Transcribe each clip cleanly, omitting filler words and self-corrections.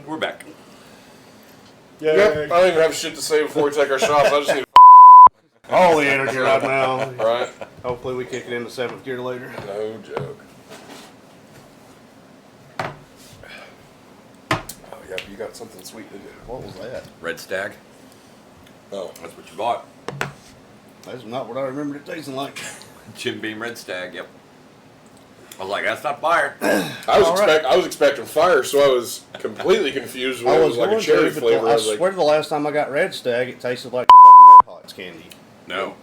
we're back. Yep, I don't even have shit to say before we take our shots. I just need all the energy right now. right? Hopefully we kick it into 7th gear later. No joke. Oh, yeah, you got something sweet to do. What was that? Red Stag. Oh. That's what you bought. That's not what I remembered it tasting like. Jim Beam Red Stag, yep. I was like, that's not fire. I was expecting fire, so I was completely confused when it was like a cherry flavor. I swear the last time I got Red Stag, it tasted like fucking Red Hot's candy. No,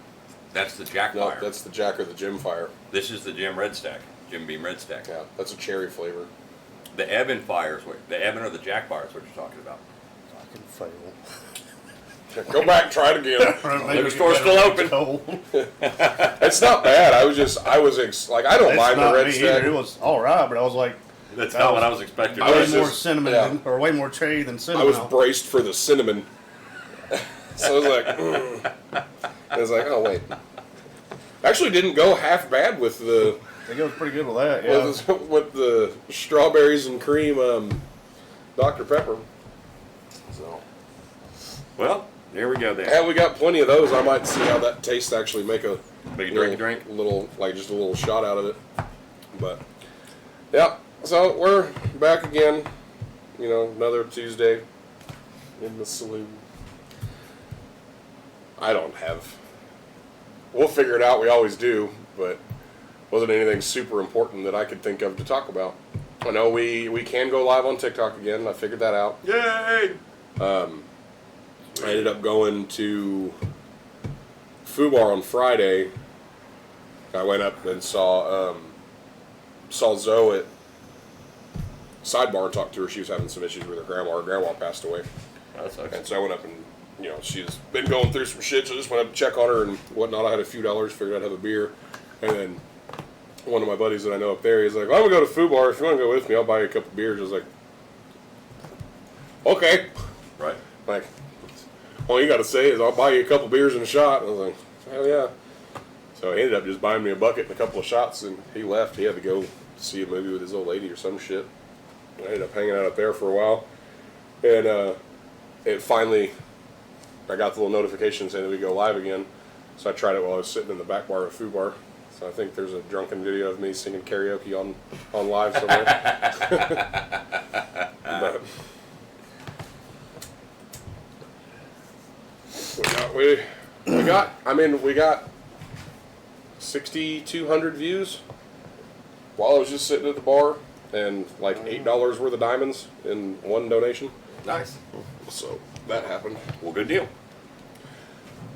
that's the Jack No, Fire. that's the Jack or the Jim Fire. This is the Jim Red Stag. Jim Beam Red Stag. Yeah, that's a cherry flavor. The Evan Fire is what, the Evan or the Jack Fire is what you're talking about. I can fail. Go back and try it again. The store's still open. It's not bad. I don't mind the Red Stag. It was all right, but I was like, That's not what I was expecting. Way more cinnamon or way more cherry than I cinnamon. was braced for the cinnamon. So I was like, I was like, oh wait. Actually, didn't go half bad with the. It goes pretty good with that. Yeah. With the strawberries and cream, Dr. Pepper. So. Well, there we go then. And we got plenty of those. I might see how that tastes. Actually, make a drink. Little, like just a little shot out of it. But yeah, so we're back again. You know, another Tuesday in the saloon. I don't have. We'll figure it out. We always do, but wasn't anything super important that I could think of to talk about. I know we can go live on TikTok again. I figured that out. Yay! I ended up going to Fubar on Friday. I went up and saw Zoe at Sidebar and talked to her. She was having some issues with her grandma. Her grandma passed away. That sucks. And so I went up and, you know, she's been going through some shit, so I just went up to check on her and whatnot. I had a few dollars, figured I'd have a beer. And then one of my buddies that I know up there, he's like, well, I'm going to go to Fubar. If you want to go with me, I'll buy you a couple beers. I was like, okay. Right. Like, all you got to say is, I'll buy you a couple beers and a shot. And I was like, hell yeah. So he ended up just buying me a bucket and a couple of shots, and he left. He had to go see a movie with his old lady or some shit. I ended up hanging out up there for a while. And it finally, I got the little notification saying that we go live again. So I tried it while I was sitting in the back bar of Food Bar. So I think there's a drunken video of me singing karaoke on live somewhere. But we got 6,200 views while I was just sitting at the bar, and like $8 worth of diamonds in one donation. Nice. So that happened. Well, good deal.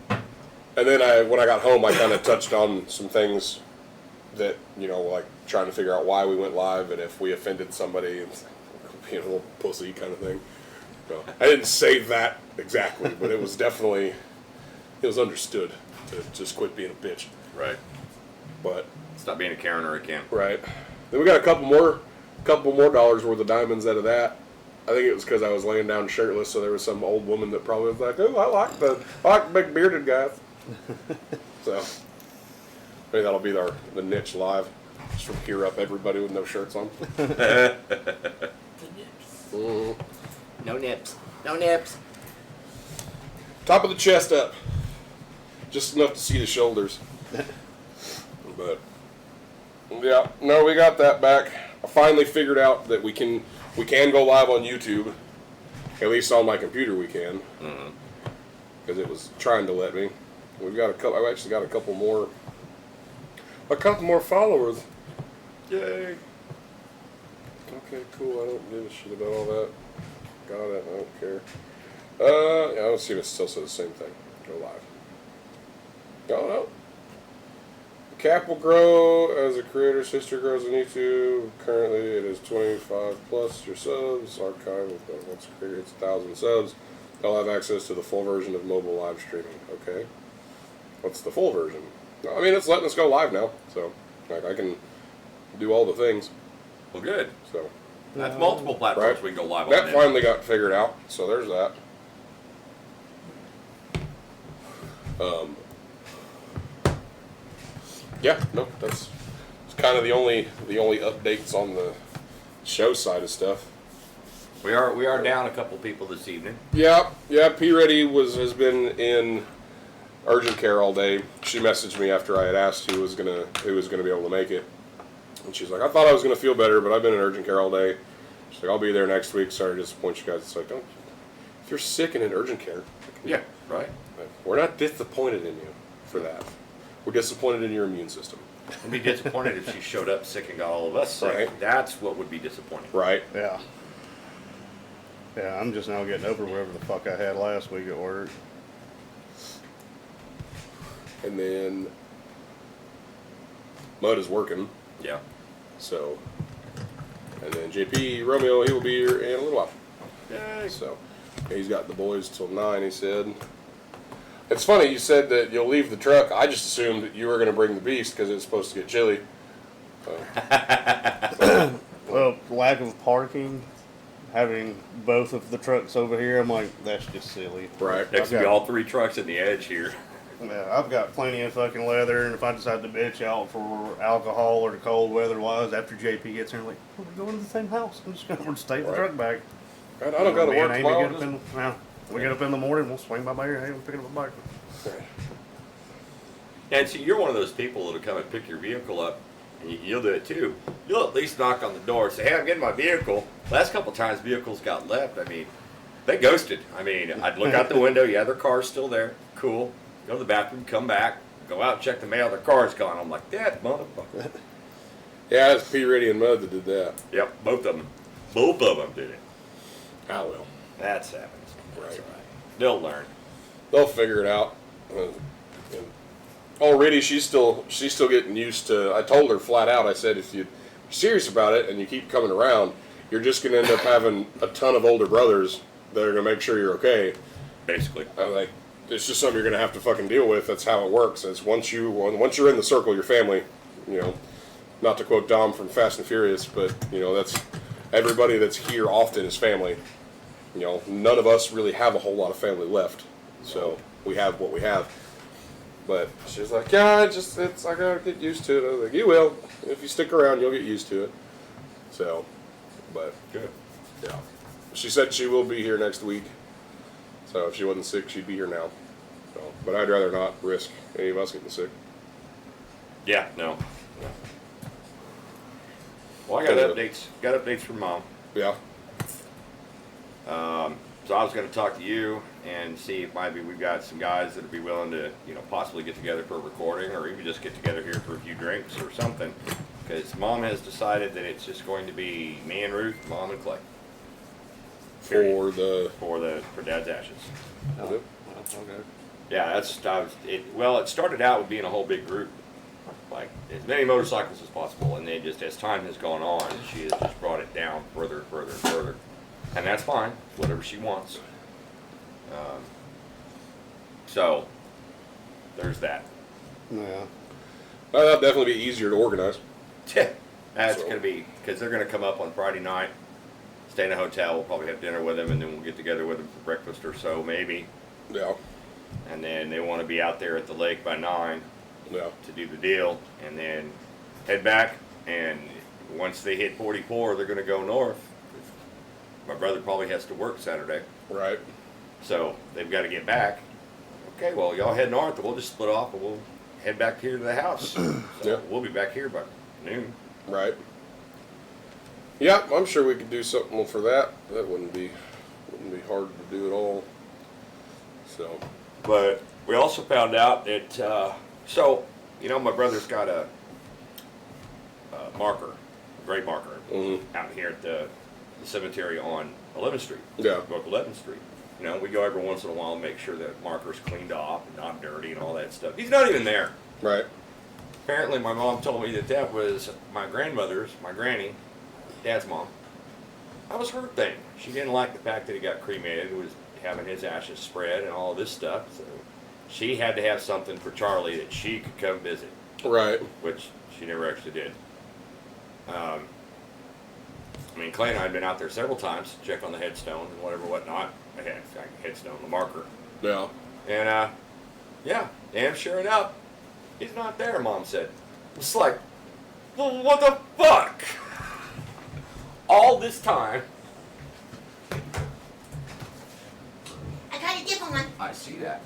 And then when I got home, I kind of touched on some things that, you know, like trying to figure out why we went live and if we offended somebody and being a little pussy kind of thing. So I didn't say that exactly, but it was definitely, it was understood to just quit being a bitch. Right. But Stop being a Karen or a Ken. right. Then we got a couple more dollars worth of diamonds out of that. I think it was because I was laying down shirtless, so there was some old woman that probably was like, "Oh, I like the big bearded guys." So maybe that'll be the niche live, just from here up everybody with no shirts on. The nips. No nips. No nips. Top of the chest up, just enough to see the shoulders. But yeah, no, we got that back. I finally figured out that we can go live on YouTube. At least on my computer we can. Because it was trying to let me. We've got I've actually got a couple more followers. Yay. Okay, cool. I don't give a shit about all that. Got it. I don't care. Yeah, I don't see if it still says the same thing. Go live. Oh, no. Cap will grow as the creator's history grows on YouTube. Currently, it is 25 plus your subs. Archive once the creator hits 1,000 subs, they'll have access to the full version of mobile live streaming. Okay. What's the full version? I mean, it's letting us go live now, so like I can do all the things. Well, good. So that's multiple platforms right? we can go live on. That finally got figured out, so there's that. Yeah, no, that's kind of the only updates on the show side of stuff. We are down a couple people this evening. Yeah. P. Reddy has been in urgent care all day. She messaged me after I had asked who was gonna be able to make it, and she's like, I thought I was gonna feel better, but I've been in urgent care all day. She's like, I'll be there next week. Sorry to disappoint you guys. It's like, don't. If you're sick and in urgent care, Yeah, right. we're not disappointed in you for that. We're disappointed in your immune system. I'd be disappointed if she showed up sick and got all of us sick. Right. That's what would be disappointing. Right. Yeah. Yeah, I'm just now getting over whatever the fuck I had last week at work. And then Mud is working, Yeah. so. And then JP Romeo, he will be here in a little while. Yay. So he's got the boys till 9. He said. It's funny you said that you'll leave the truck. I just assumed that you were going to bring the beast because it's supposed to get chilly. Well, lack of parking, having both of the trucks over here, I'm like, that's just silly. Right. Next to I've be got- all three trucks in the edge here. Yeah, I've got plenty of fucking leather, and if I decide to bitch out for alcohol or the cold weather wise, after JP gets here, I'm like, well, we're going to the same house. I'm just going to take the Right. truck back. Right, I don't got to Me and work Amy tomorrow. get up we get up in the morning, we'll swing by here, hey, we're picking up a bike. And see, you're one of those people that'll come and pick your vehicle up, and you'll do it too. You'll at least knock on the door, say, hey, I'm getting my vehicle. Last couple times vehicles got left, I mean, they ghosted. I mean, I'd look out the window, yeah, their car's still there, cool. Go to the bathroom, come back, go out, check the mail, their car's gone. I'm like, that motherfucker. Yeah, it's P. Reddy and Mud that did that. Yep, both of them. Both of them did it. I will. That's happens. That's Right. all right. They'll learn. They'll figure it out. And already she's still getting used to. I told her flat out. I said, if you're serious about it and you keep coming around, you're just going to end up having a ton of older brothers that are going to make sure you're okay. Basically. I'm like, it's just something you're going to have to fucking deal with. That's how it works. It's once you're in the circle, your family, you know, not to quote Dom from Fast and Furious, but you know, that's everybody that's here often is family. You know, none of us really have a whole lot of family left, so we have what we have. But she's like, yeah, I gotta get used to it. I was like, you will. If you stick around, you'll get used to it. So, but Good. yeah, she said she will be here next week. So if she wasn't sick, she'd be here now. So, but I'd rather not risk any of us getting sick. Yeah, no. Well, I got updates. Got updates from Mom. Yeah. So I was going to talk to you and see if maybe we've got some guys that would be willing to, possibly get together for a recording, or even just get together here for a few drinks or something. Because Mom has decided that it's just going to be me and Ruth, Mom and Clay For the. for Dad's ashes. Okay. Yeah, it started out with being a whole big group, like as many motorcycles as possible, and then just as time has gone on, she has just brought it down further and further and further. And that's fine, whatever she wants. So, there's that. Yeah. That'd definitely be easier to organize. That's So- going to be, because they're going to come up on Friday night, stay in a hotel, we'll probably have dinner with them, and then we'll get together with them for breakfast or so, maybe. Yeah. And then they want to be out there at the lake by 9 Yeah. to do the deal, and then head back, and once they hit 44, they're going to go north. My brother probably has to work Saturday. Right. So they've got to get back. Okay, well, y'all head north, and we'll just split off, and we'll head back here to the house. So Yeah. we'll be back here by noon. Right. Yeah, I'm sure we could do something for that. That wouldn't be hard to do at all. So. But we also found out that, my brother's got a marker, a great marker, out here at the cemetery on 11th Street. Yeah. North 11th Street. We go every once in a while and make sure that marker's cleaned off and not dirty and all that stuff. He's not even there. Right. Apparently, my mom told me that was my grandmother's, my granny, Dad's mom. That was her thing. She didn't like the fact that he got cremated, was having his ashes spread and all this stuff. So she had to have something for Charlie that she could come visit, Right. which she never actually did. Clay and I had been out there several times to check on the headstone and whatnot. Headstone, the marker. Yeah. And, damn sure enough, he's not there, Mom said. It's like, well, what the fuck? All this time, on. I see that.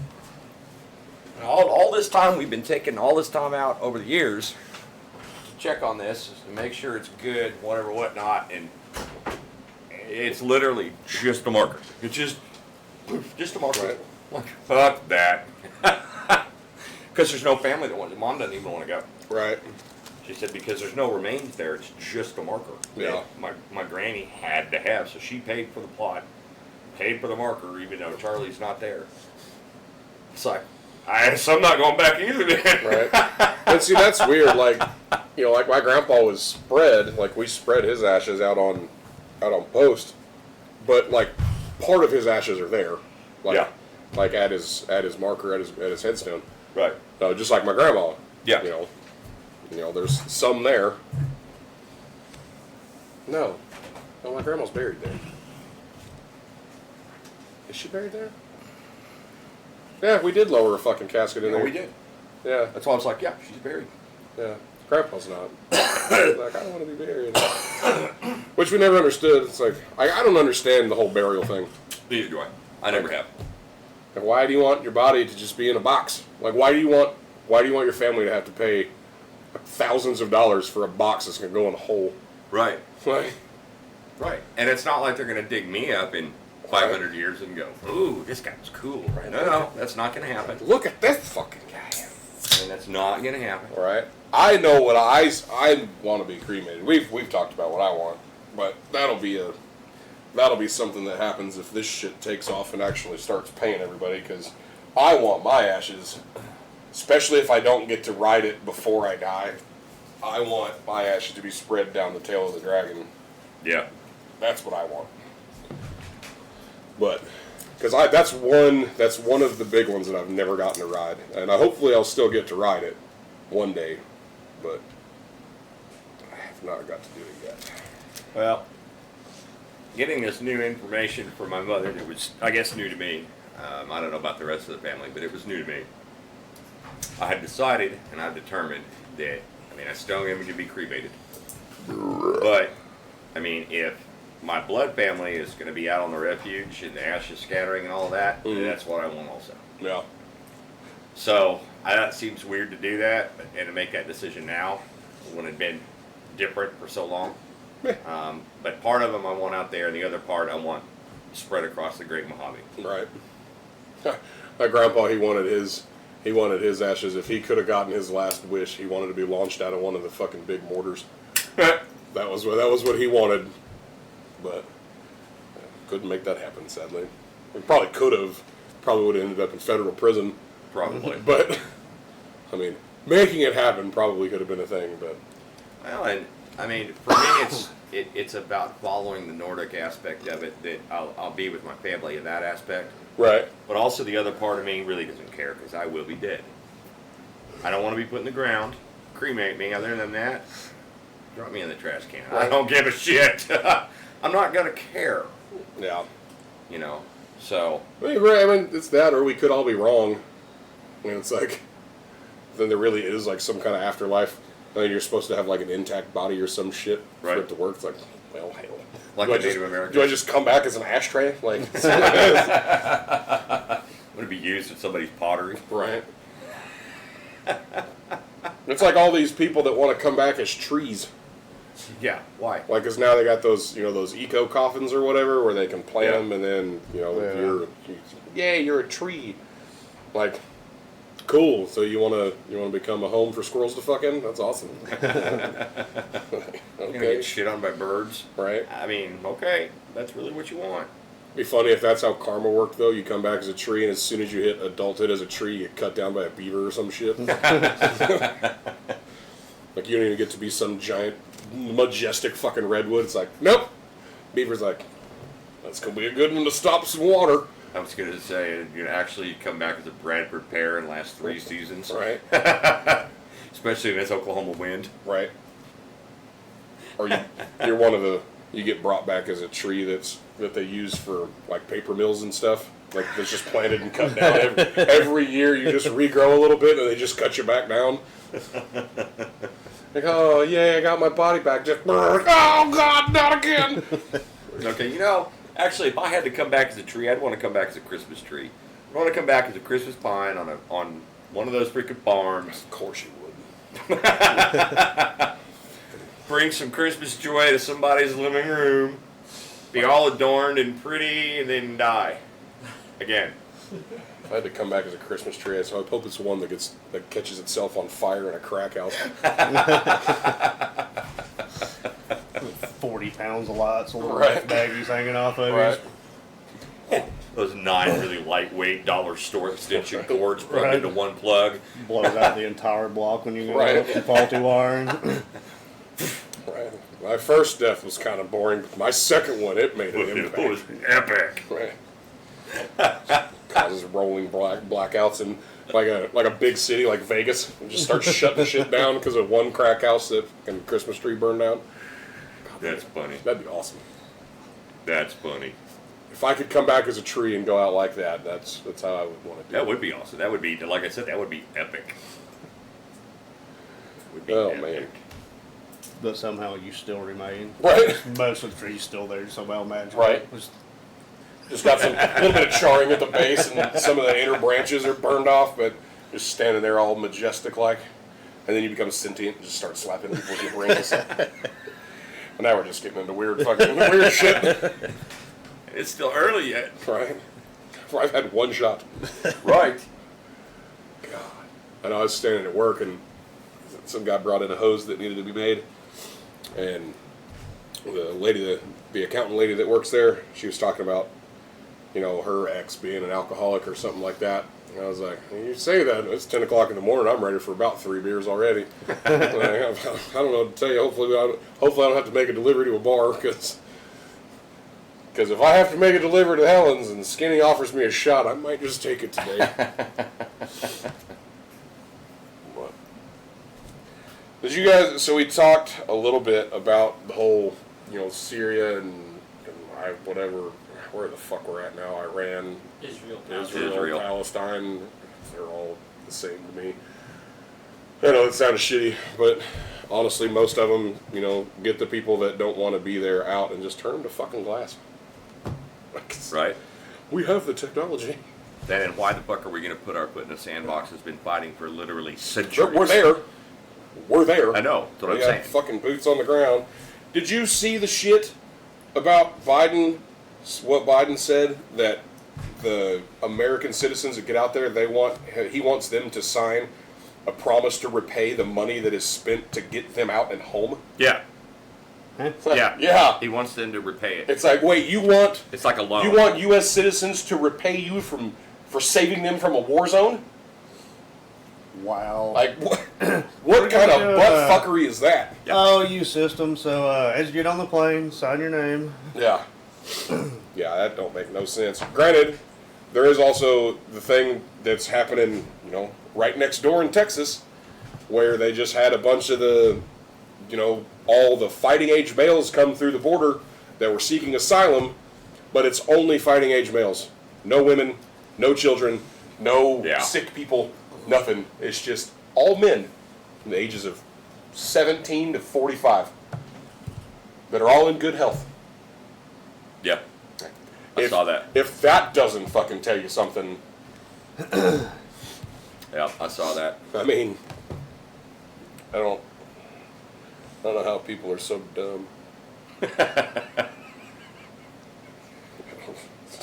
And all this time we've been taking all this time out over the years to check on this to make sure it's good, whatever, whatnot, and it's literally just a marker. It's just a marker. Right. Like, fuck that. Because there's no family that wants it. Mom doesn't even want to go. Right. She said because there's no remains there, it's just a marker. Yeah. My granny had to have, so she paid for the plot, paid for the marker, even though Charlie's not there. It's like, I'm not going back either then. Right. And see, that's weird. Like, you know, like my grandpa was spread. Like we spread his ashes out on post, but like part of his ashes are there. Like, Yeah. Like at his marker at his headstone. Right. Just like my grandma. Yeah. You know, there's some there. No, my grandma's buried there. Is she buried there? Yeah, we did lower a fucking casket in Yeah, there. we did. Yeah, That's why I was like, yeah, she's buried. yeah. Grandpa's not. Like, I don't want to be buried. Which we never understood. It's like, I don't understand the whole burial thing. Neither do I. I never have. Like, why do you want your body to just be in a box? Like, why do you want your family to have to pay thousands of dollars for a box that's gonna go in a hole? Right. Like, Right. And it's not like they're going to dig me up in 500 years and go, ooh, this guy was cool. Right. No, that's not going to happen. look at this fucking guy. And that's not going to happen. All right. I know what I want to be cremated. We've talked about what I want, but that'll be something that happens if this shit takes off and actually starts paying everybody. Because I want my ashes, especially if I don't get to ride it before I die. I want my ashes to be spread down the tail of the dragon. Yeah. That's what I want. But because that's one of the big ones that I've never gotten to ride, and hopefully I'll still get to ride it one day, but I have not got to do it yet. Well, getting this new information from my mother, it was, I guess, new to me. I don't know about the rest of the family, but it was new to me. I had decided, and I've determined that, I still am going to be cremated. But, if my blood family is going to be out on the refuge and the ashes scattering and all that, then that's what I want also. Yeah. So, that seems weird to do that, and to make that decision now, when it had been different for so long. But part of them I want out there, and the other part I want spread across the Great Mojave. Right. My grandpa, he wanted his ashes. If he could have gotten his last wish, he wanted to be launched out of one of the fucking big mortars. That was what he wanted, but couldn't make that happen. Sadly, we probably could have. Probably would have ended up in federal prison. Probably. But making it happen probably could have been a thing. But Well, and for me, it's about following the Nordic aspect of it. That I'll be with my family in that aspect. right, But also the other part of me really doesn't care because I will be dead. I don't want to be put in the ground. Cremate me. Other than that, drop me in the trash can. I don't give a shit. I'm not gonna care. yeah. So. It's that, or we could all be wrong. It's like then there really is like some kind of afterlife. You're supposed to have like an intact body or some shit for Right. it to work. It's like, well, hell. Like do the Native Americans. Do I just come back as an ashtray? Like, Would it be used in somebody's pottery? right? It's like all these people that want to come back as trees. Yeah. Why? Like, cause now they got those, those eco coffins or whatever, where they can plant Yeah. them, and then, Yeah. you're a tree. Like, cool. So you wanna become a home for squirrels to fuck in? That's awesome. You're gonna Okay, get shit on by birds. right. Okay, that's really what you want. Be funny if that's how karma worked, though. You come back as a tree, and as soon as you hit adulthood as a tree, you get cut down by a beaver or some shit. Like, you don't even get to be some giant, majestic fucking redwood. It's like, nope. Beaver's like, that's gonna be a good one to stop some water. I was gonna say, actually come back as a Bradford pear and last 3 seasons. Right. Especially in this Oklahoma wind. Right. Or you're one of the, you get brought back as a tree that they use for like paper mills and stuff. Like that's just planted and cut down every year. You just regrow a little bit and they just cut you back down. Like, oh yeah, I got my body back. Just oh god, not again. Okay, actually, if I had to come back as a tree, I'd want to come back as a Christmas tree. I want to come back as a Christmas pine on one of those freaking farms. Of course you would. Bring some Christmas joy to somebody's living room. Be all adorned and pretty, and then die. Again. If I had to come back as a Christmas tree, so I hope it's one that catches itself on fire in a crack house. 40 pounds of lights, little Right. baggies hanging off of Right. it. Those 9 really lightweight dollar store extension cords plugged Right. into one plug. Blows out the entire block when you go Right. up from faulty wiring. Right. My first death was kind of boring, but my second one, it made an It impact. was epic. Right. Causes rolling blackouts in like a big city like Vegas. And just start shutting shit down because of one crack house that and Christmas tree burned down. That's funny. That'd be awesome. That's funny. If I could come back as a tree and go out like that, that's how I would want to do That it. would be awesome. That would be, like I said, that would be epic. Would be Oh, epic. man. But somehow you still remain. Right. Most of the trees still there, somehow magic. Right. Just Just got some little bit of charring at the base, and some of the inner branches are burned off, but just standing there all majestic like. And then you become sentient and just start slapping people with your brains. And now we're just getting into weird shit. It's still early yet. Right? I've had one shot. Right. God. I know I was standing at work and some guy brought in a hose that needed to be made. And the accountant lady that works there, she was talking about, her ex being an alcoholic or something like that. And I was like, you say that, it's 10 o'clock in the morning, I'm ready for about 3 beers already. I don't know what to tell you, hopefully I don't have to make a delivery to a bar, because if I have to make a delivery to Helen's and Skinny offers me a shot, I might just take it today. What? Did you guys, so we talked a little bit about the whole, Syria and whatever, where the fuck we're at now, Iran, Israel. Palestine, they're all the same to me. I know it sounded shitty, but honestly, most of them, get the people that don't want to be there out and just turn them to fucking glass. Right. We have the technology. Then and why the fuck are we going to put our foot in a sandbox that's been fighting for literally centuries? We're there. We're there. I know. That's what I'm We saying. have fucking boots on the ground. Did you see the shit about Biden? What Biden said, that the American citizens that get out there, he wants them to sign a promise to repay the money that is spent to get them out and home. Yeah. It's like, Yeah. Yeah. He wants them to repay it. It's like, wait, It's like a loan. you want U.S. citizens to repay you for saving them from a war zone? wow. Like, what kind of butt fuckery is that? Yeah. Oh, you system. So as you get on the plane, sign your name. Yeah. Yeah, that don't make no sense. Granted, there is also the thing that's happening, right next door in Texas, where they just had a bunch of the, all the fighting age males come through the border that were seeking asylum, but it's only fighting age males. No women, no children, no sick people, nothing. It's just all men from the ages of 17 to 45 that are all in good health. Yeah. I saw that. If that doesn't fucking tell you something, Yeah, I saw that. I mean, I don't know how people are so dumb.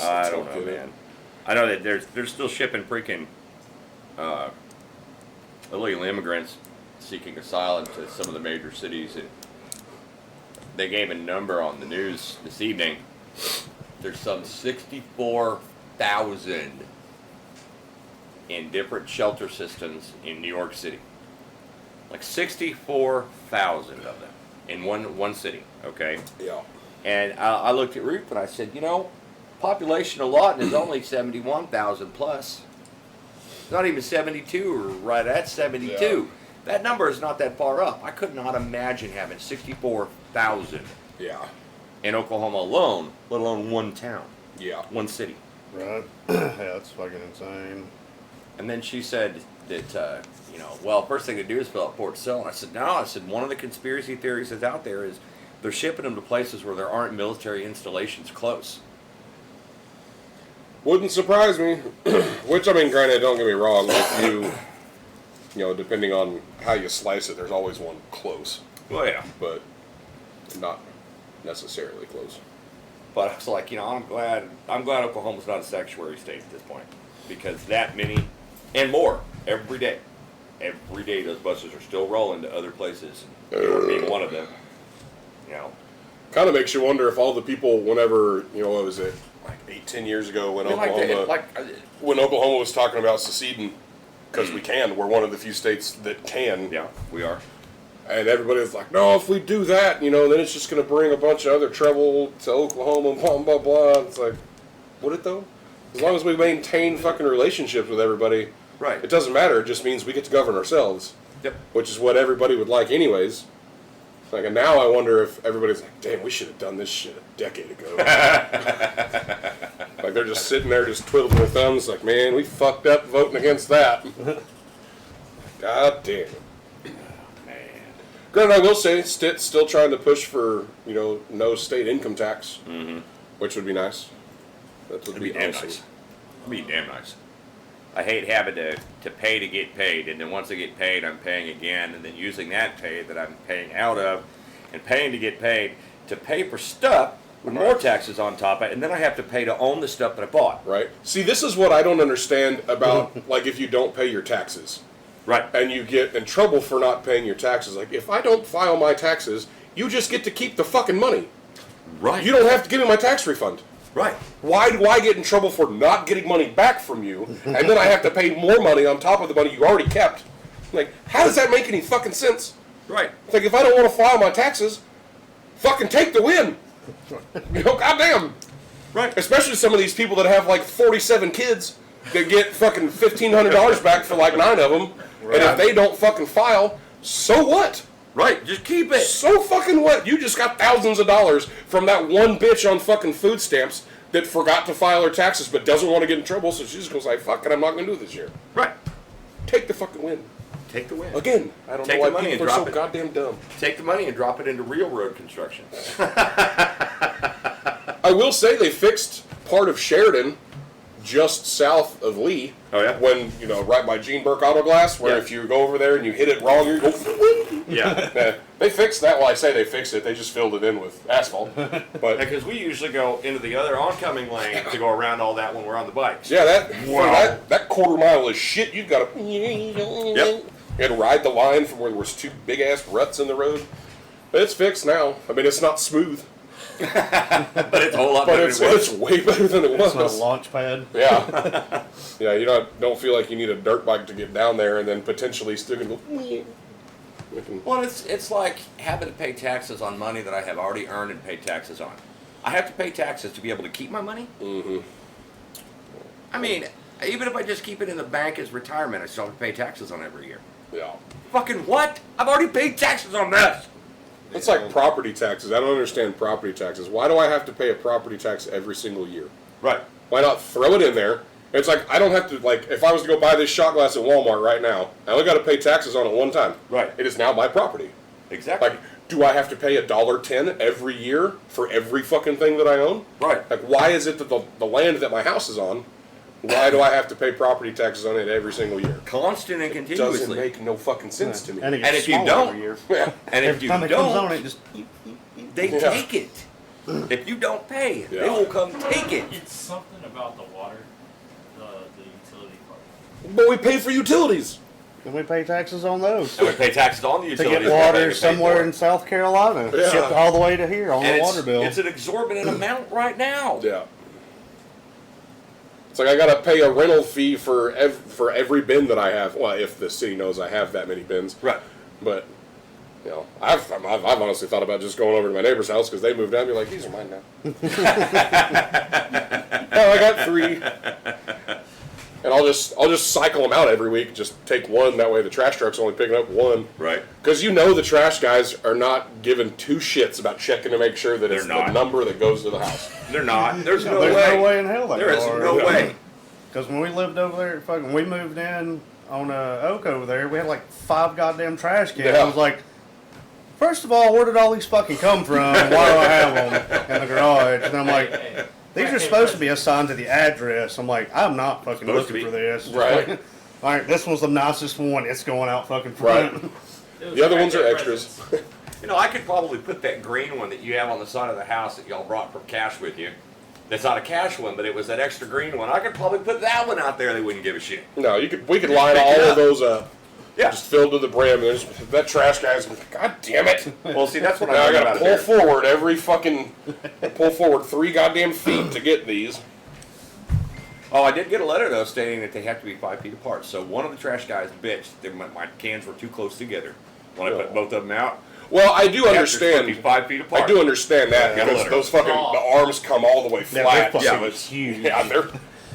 I don't know, man. I know that they're still shipping freaking illegal immigrants seeking asylum to some of the major cities, and they gave a number on the news this evening. There's some 64,000 in different shelter systems in New York City. Like 64,000 of them in one city, okay? Yeah. And I looked at Ruth and I said, population of Lawton is only 71,000 plus. It's not even 72 or right at 72. Yeah. That number is not that far up. I could not imagine having 64,000 Yeah. in Oklahoma alone, let alone one town, Yeah. one city. Right. Yeah, that's fucking insane. And then she said that, well, first thing to do is fill out Port Sill. And I said, no. I said, one of the conspiracy theories that's out there is they're shipping them to places where there aren't military installations close. Wouldn't surprise me. Which, I mean, granted, don't get me wrong. If you know, depending on how you slice it, there's always one close. Well, yeah. But not necessarily close. But it's like, you know, I'm glad Oklahoma's not a sanctuary state at this point, because that many and more every day those buses are still rolling to other places. Being one of them, you know. Kind of makes you wonder if all the people, whenever, you know, what was it, like 8-10 years ago when when Oklahoma was talking about seceding, because we can, we're one of the few states that can. Yeah, we are. And everybody was like, no, if we do that, you know, then it's just going to bring a bunch of other trouble to Oklahoma, blah, blah, blah. It's like, would it though? As long as we maintain fucking relationships with everybody, Right. it doesn't matter. It just means we get to govern ourselves. Yep. Which is what everybody would like anyways. Like, and now I wonder if everybody's like, damn, we should have done this shit a decade ago. Like, they're just sitting there just twiddling their thumbs like, man, we fucked up voting against that. God damn it. Granted, I will say, still trying to push for, you know, no state income tax, which would be nice. That would be damn awesome. nice. It'd be damn nice. I hate having to pay to get paid, and then once I get paid, I'm paying again, and then using that pay that I'm paying out of, and paying to get paid to pay for stuff with more taxes on top of it, and then I have to pay to own the stuff that I bought. Right. See, this is what I don't understand about, like, if you don't pay your taxes. Right. And you get in trouble for not paying your taxes. Like, if I don't file my taxes, you just get to keep the fucking money. Right. You don't have to give me my tax refund. Right. Why do I get in trouble for not getting money back from you, and then I have to pay more money on top of the money you already kept? Like, how does that make any fucking sense? Right. It's like, if I don't want to file my taxes, fucking take the win. You know, goddamn. Right. Especially some of these people that have like 47 kids that get fucking $1,500 back for like 9 of them, and if they don't fucking file, so what? Right. Just keep it. So fucking what? You just got thousands of dollars from that one bitch on fucking food stamps that forgot to file her taxes but doesn't want to get in trouble, so she's just going to say, fuck it, I'm not going to do it this year. Right. Take the fucking win. Take the win. Again, I don't Take know the why money people and are so drop it. goddamn dumb. Take the money and drop it into real road construction. I will say they fixed part of Sheridan just south of Lee. Oh, yeah? When, you know, right by Gene Burke Auto Glass, where Yeah. if you go over there and you hit it wrong, you go... Yeah. They fixed that. Well, I say they fixed it. They just filled it in with asphalt. But Because we usually go into the other oncoming lane to go around all that when we're on the bikes. yeah, Wow. that quarter mile is shit. You've got to... Yep. You had to ride the line from where there was 2 big-ass ruts in the road. But it's fixed now. I mean, it's not smooth. But it's a whole lot But better it's than it was. way better than it was. It's not a launch pad. Yeah. Yeah, you don't feel like you need a dirt bike to get down there and then potentially still gonna go... Well, it's like having to pay taxes on money that I have already earned and paid taxes on. I have to pay taxes to be able to keep my money? Mm-hmm. I mean, even if I just keep it in the bank as retirement, I still have to pay taxes on every year. Yeah. Fucking what? I've already paid taxes on this! It's like property taxes. I don't understand property taxes. Why do I have to pay a property tax every single year? Right. Why not throw it in there? It's like, I don't have to, like, if I was to go buy this shot glass at Walmart right now, I only got to pay taxes on it one time. Right. It is now my property. Exactly. Like, do I have to pay $1.10 every year for every fucking thing that I own? Right. Like, why is it that the land that my house is on, why do I have to pay property taxes on it every single year? Constant and Doesn't continuously. make no fucking sense to me. And, it And gets if you smaller don't- every year. Yeah. And if Every you time it comes on, don't, it just... they Yeah. take it. If you don't pay, they Yeah. will come take it. It's something about the water, the utility part. But we pay for utilities. And we pay taxes on those. And we pay taxes on the To utilities. get we pay water to pay somewhere for it. in South Carolina, Yeah. shipped all the way to here on And the it's, water bill. it's an exorbitant amount right now. Yeah. It's like I gotta pay a rental fee for every bin that I have. Well, if the city knows I have that many bins. Right. But you know, I've honestly thought about just going over to my neighbor's house because they moved out and be like, these are mine now. Oh, I got 3. And I'll just cycle them out every week. Just take one. That way, the trash truck's only picking up 1. Right. Because you know the trash guys are not giving 2 shits about checking to make sure that it's They're not. the number that goes to the house. They're not. There's no There's way. no way in hell they There is are. no way. Because when we lived over there, we moved in on Oak over there, we had like 5 goddamn trash cans. Yeah. I was like, first of all, where did all these fucking come from? Why do I have them in the garage? And I'm like, these are supposed to be assigned to the address. I'm like, I'm not fucking Supposed to looking be. for this. Right. All right, this was the nicest one. It's going out fucking front. Right. It was The other right ones are there extras. presents. You know, I could probably put that green one that you have on the side of the house that y'all brought from Cash with you. That's not a Cash one, but it was that extra green one. I could probably put that one out there. They wouldn't give a shit. No, we could line all of those up. Yeah. Just filled to the brim. And there's, that trash guy's God damn it. Well, see, that's what Now I I gotta got pull forward pull forward 3 goddamn feet to get these. Oh, I did get a letter though stating that they have to be 5 feet apart. So one of the trash guys bitched that my cans were too close together. When I put both of them out, Well, I do they're supposed to be understand. 5 feet apart. I do understand that Yeah, because letter. those fucking the arms come all the way Yeah, flat. they're so fucking it's huge. Yeah, they're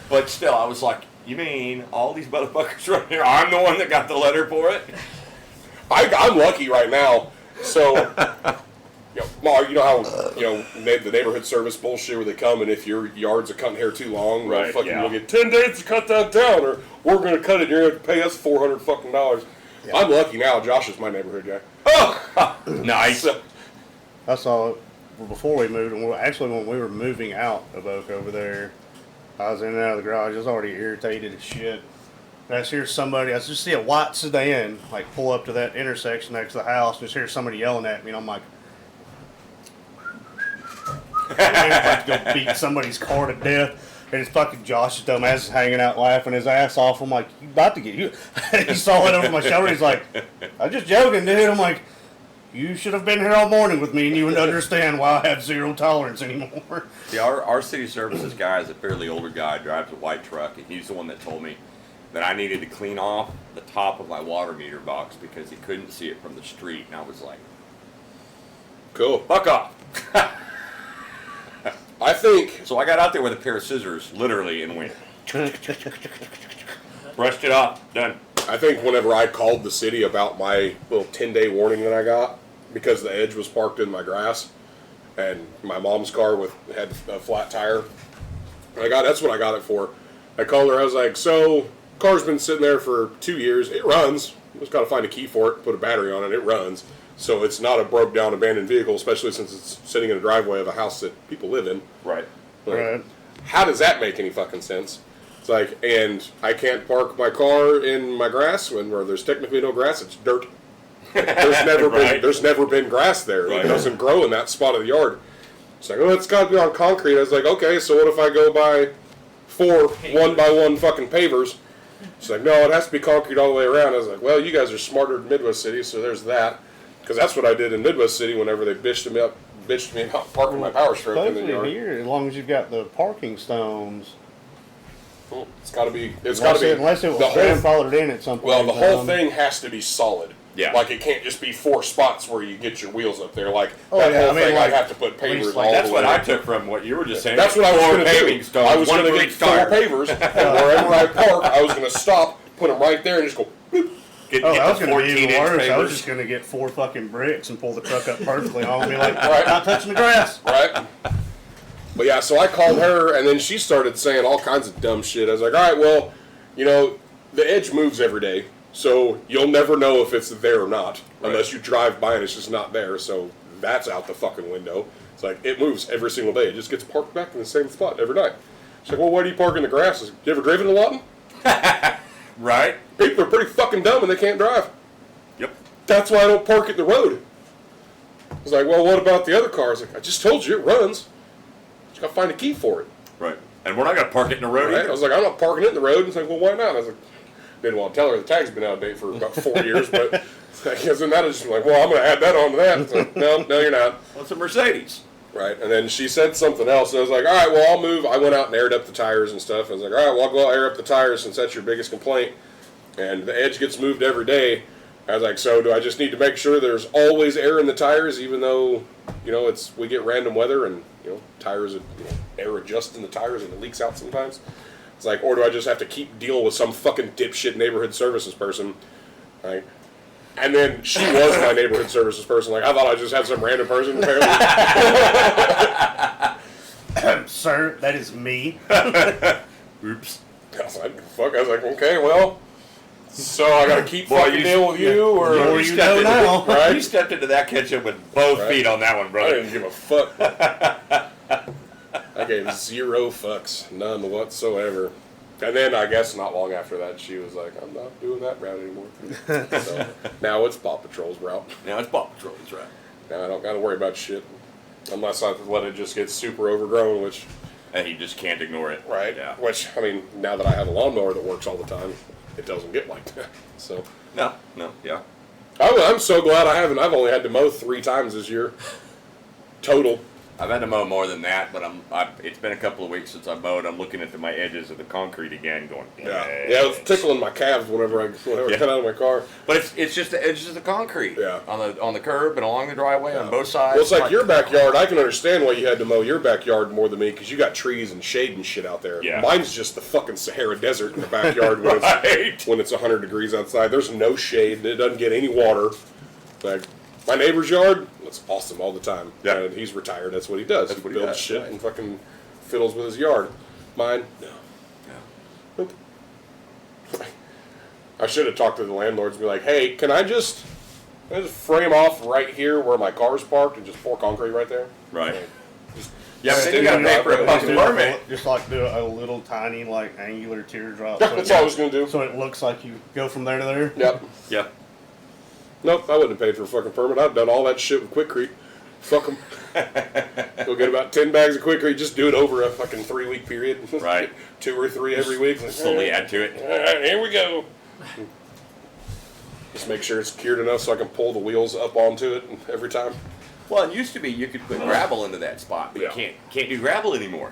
But still, I was like, you mean all these motherfuckers right here? I'm the one that got the letter for it. I'm lucky right now. So, Mark, you know how the neighborhood service bullshit where they come and if your yard's a cutting hair too long, Right, fucking yeah. you'll get 10 days to cut that down, or we're gonna cut it. And you're gonna have to pay us $400 fucking dollars. Yeah. I'm lucky now. Josh is my neighborhood guy. Oh, nice. So, I saw it before we moved, and actually when we were moving out of Oak over there, I was in and out of the garage. I was already irritated as shit. And I just hear somebody, I just see a white sedan like pull up to that intersection next to the house, and just hear somebody yelling at me, and I'm like, I'm about to go beat somebody's car to death. And it's fucking Josh's dumbass is hanging out laughing his ass off. I'm like, you about to get you? He saw it over my shoulder. He's like, I'm just joking, dude. I'm like, you should have been here all morning with me, and you would understand why I have zero tolerance anymore. See, our city services guy is a fairly older guy, drives a white truck, and he's the one that told me that I needed to clean off the top of my water meter box because he couldn't see it from the street. And I was like, cool. fuck off. I think So I got out there with a pair of scissors, literally, and went, brushed it off, done. I think whenever I called the city about my little 10-day warning that I got because the Edge was parked in my grass and my mom's car had a flat tire, that's what I got it for. I called her. I was like, so car's been sitting there for 2 years. It runs. Just got to find a key for it, put a battery on it. It runs. So it's not a broke down abandoned vehicle, especially since it's sitting in a driveway of a house that people live in. Right. Like, Right. How does that make any fucking sense? It's like, and I can't park my car in my grass where there's technically no grass. It's dirt. There's never been grass there. Right. It doesn't grow in that spot of the yard. It's like, oh, it's got to be on concrete. I was like, okay, so what if I go buy 4 1x1 fucking pavers? She's like, no, it has to be concrete all the way around. I was like, well, you guys are smarter than Midwest City, so there's that. Because that's what I did in Midwest City whenever they bitched me about parking my power stroke in the Hopefully yard. here, as long as you've got the parking stones. It's got to be. It's got to be. Unless it was the whole, grandfathered in at some point. well, the whole thing has to be solid. Yeah. Like it can't just be 4 spots where you get your wheels up there. Like Oh, that yeah, whole I mean, thing, like, I'd have to put at least pavers like all That's the what way. I took from what you were just saying. That's what I was 4 going to paving do. stones, I was one going for to get each 4 tire. pavers, and wherever I park, I was going to stop, put them right there, and just go. Boop. Get, Oh, get I was the going to be even 14-inch worse. I was pavers. just going to get 4 fucking bricks and pull the truck up perfectly on and be like, Right. not touching the grass. Right? But yeah, so I called her, and then she started saying all kinds of dumb shit. I was like, all right, well, the Edge moves every day, so you'll never know if it's there or not, unless you drive by and it's just not there, so that's out the fucking window. It's like, it moves every single day. It just gets parked back in the same spot every night. She's like, well, why do you park in the grass? I was like, you ever driven to Lawton? Right? People are pretty fucking dumb and they can't drive. Yep. That's why I don't park at the road. I was like, well, what about the other cars? Like, I just told you, it runs. Just gotta find a key for it. Right. And we're not going to park it in the road Right? I either. was like, I'm not parking it in the road. It's like, well, why not? I was like, didn't want to tell her the tag's been out of date for about 4 years, but I guess then that is just like, well, I'm going to add that on to that. It's like, no, you're not. Well, it's a Mercedes. Right? And then she said something else, and I was like, all right, well, I'll move. I went out and aired up the tires and stuff. I was like, all right, well, I'll go out and air up the tires since that's your biggest complaint. And the Edge gets moved every day. I was like, so do I just need to make sure there's always air in the tires, even though, we get random weather and, tires, air adjust in the tires and it leaks out sometimes. It's like, or do I just have to keep dealing with some fucking dipshit neighborhood services person? Right? And then she was my neighborhood services person. Like, I thought I just had some random person, apparently. Sir, that is me. Oops. I was like, fuck. I was like, okay, well, so I gotta keep fucking dealing with you, or Or you know now. right? You stepped into that kitchen with both Right. feet on that one, I brother. didn't give a fuck. I gave 0 fucks, none whatsoever. And then I guess not long after that, she was like, "I'm not doing that route anymore." So now it's Paw Patrol's route. Now it's Paw Patrol's right. Now I don't got to worry about shit unless I let it just get super overgrown, which. And you just can't ignore it. Right. Yeah. Which, I mean, now that I have a lawnmower that works all the time, it doesn't get like that. So. No. Yeah. I'm so glad I haven't. I've only had to mow 3 times this year. Total. I've had to mow more than that, but it's been a couple of weeks since I mowed. I'm looking at my edges of the concrete again, going. Yeah. It was tickling my calves whenever I got out of my car. But it's just the edges of the concrete. Yeah. On the curb and along the driveway on both sides. Well, it's like your backyard. I can understand why you had to mow your backyard more than me because you got trees and shade and shit out there. Yeah. Mine's just the fucking Sahara Desert in the backyard when, when it's 100 degrees outside. There's no shade and it doesn't get any water. Like my neighbor's yard, that's awesome all the time. Yeah. And he's retired. That's what he does. That's He what he builds does, shit right. and fucking fiddles with his yard. Mine, no. Nope. I should have talked to the landlords and be like, "Hey, can I just frame off right here where my car's parked and just pour concrete right there?" Right. Just Yeah, but then stick you got it to pay out for a there. fucking permit. Just like do a little tiny like angular teardrop. Yeah, that's all I was gonna do. So it looks like you go from there to there. Yep. Yeah. Nope, I wouldn't have paid for a fucking permit. I'd done all that shit with Quickcrete. Fuck them. Go get about 10 bags of Quickcrete. Just do it over a fucking 3-week period. Right. 2 or 3 every week. Like, Slowly add to it. Here we go. Just make sure it's cured enough so I can pull the wheels up onto it every time. Well, it used to be you could put gravel into that spot, but Yeah. you can't do gravel anymore.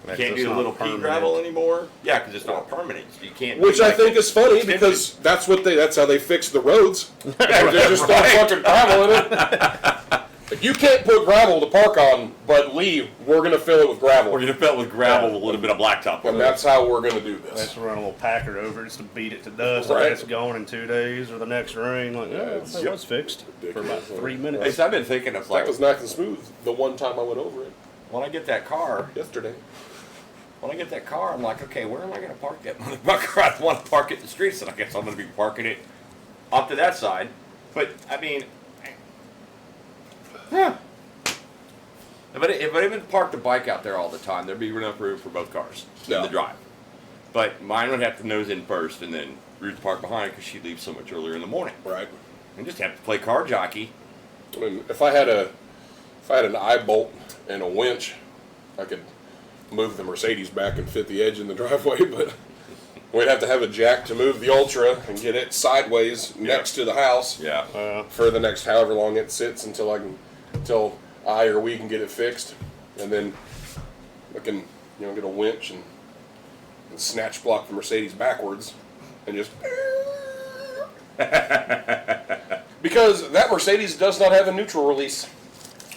That's Can't just do the not little pea permanent. gravel anymore. Yeah, because it's not permanent. So you can't. Which do I like think the is funny extension. because that's how they fix the roads. They just throw fucking gravel in it. Like, you can't put gravel to park on, but Lee, we're gonna fill it with gravel. We're gonna fill it with gravel with a little bit of blacktop. And that's how we're gonna do Let's this. run a little packer over just to beat it to dust. Right. Like it's gone in 2 days or the next rain. Like, yeah, it's- it was fixed for about ridiculous. 3 Hey, minutes. so I've been thinking of That like was nice and smooth the one time I went over it when I get that car. yesterday. When I get that car, I'm like, okay, where am I gonna park that motherfucker? I don't want to park it in the streets, and I guess I'm gonna be parking it off to that side. But I mean, if I even parked a bike out there all the time, there'd be enough room for both cars in Yeah. the drive. But mine would have to nose in first, and then Ruth park behind because she leaves so much earlier in the morning. Right. And just have to play car jockey. I mean, if I had an eye bolt and a winch, I could move the Mercedes back and fit the edge in the driveway, but we'd have to have a jack to move the Ultra and get it sideways next to the house Yeah. for the next however long it sits until I or we can get it fixed, and then I can get a winch and snatch block the Mercedes backwards and just because that Mercedes does not have a neutral release.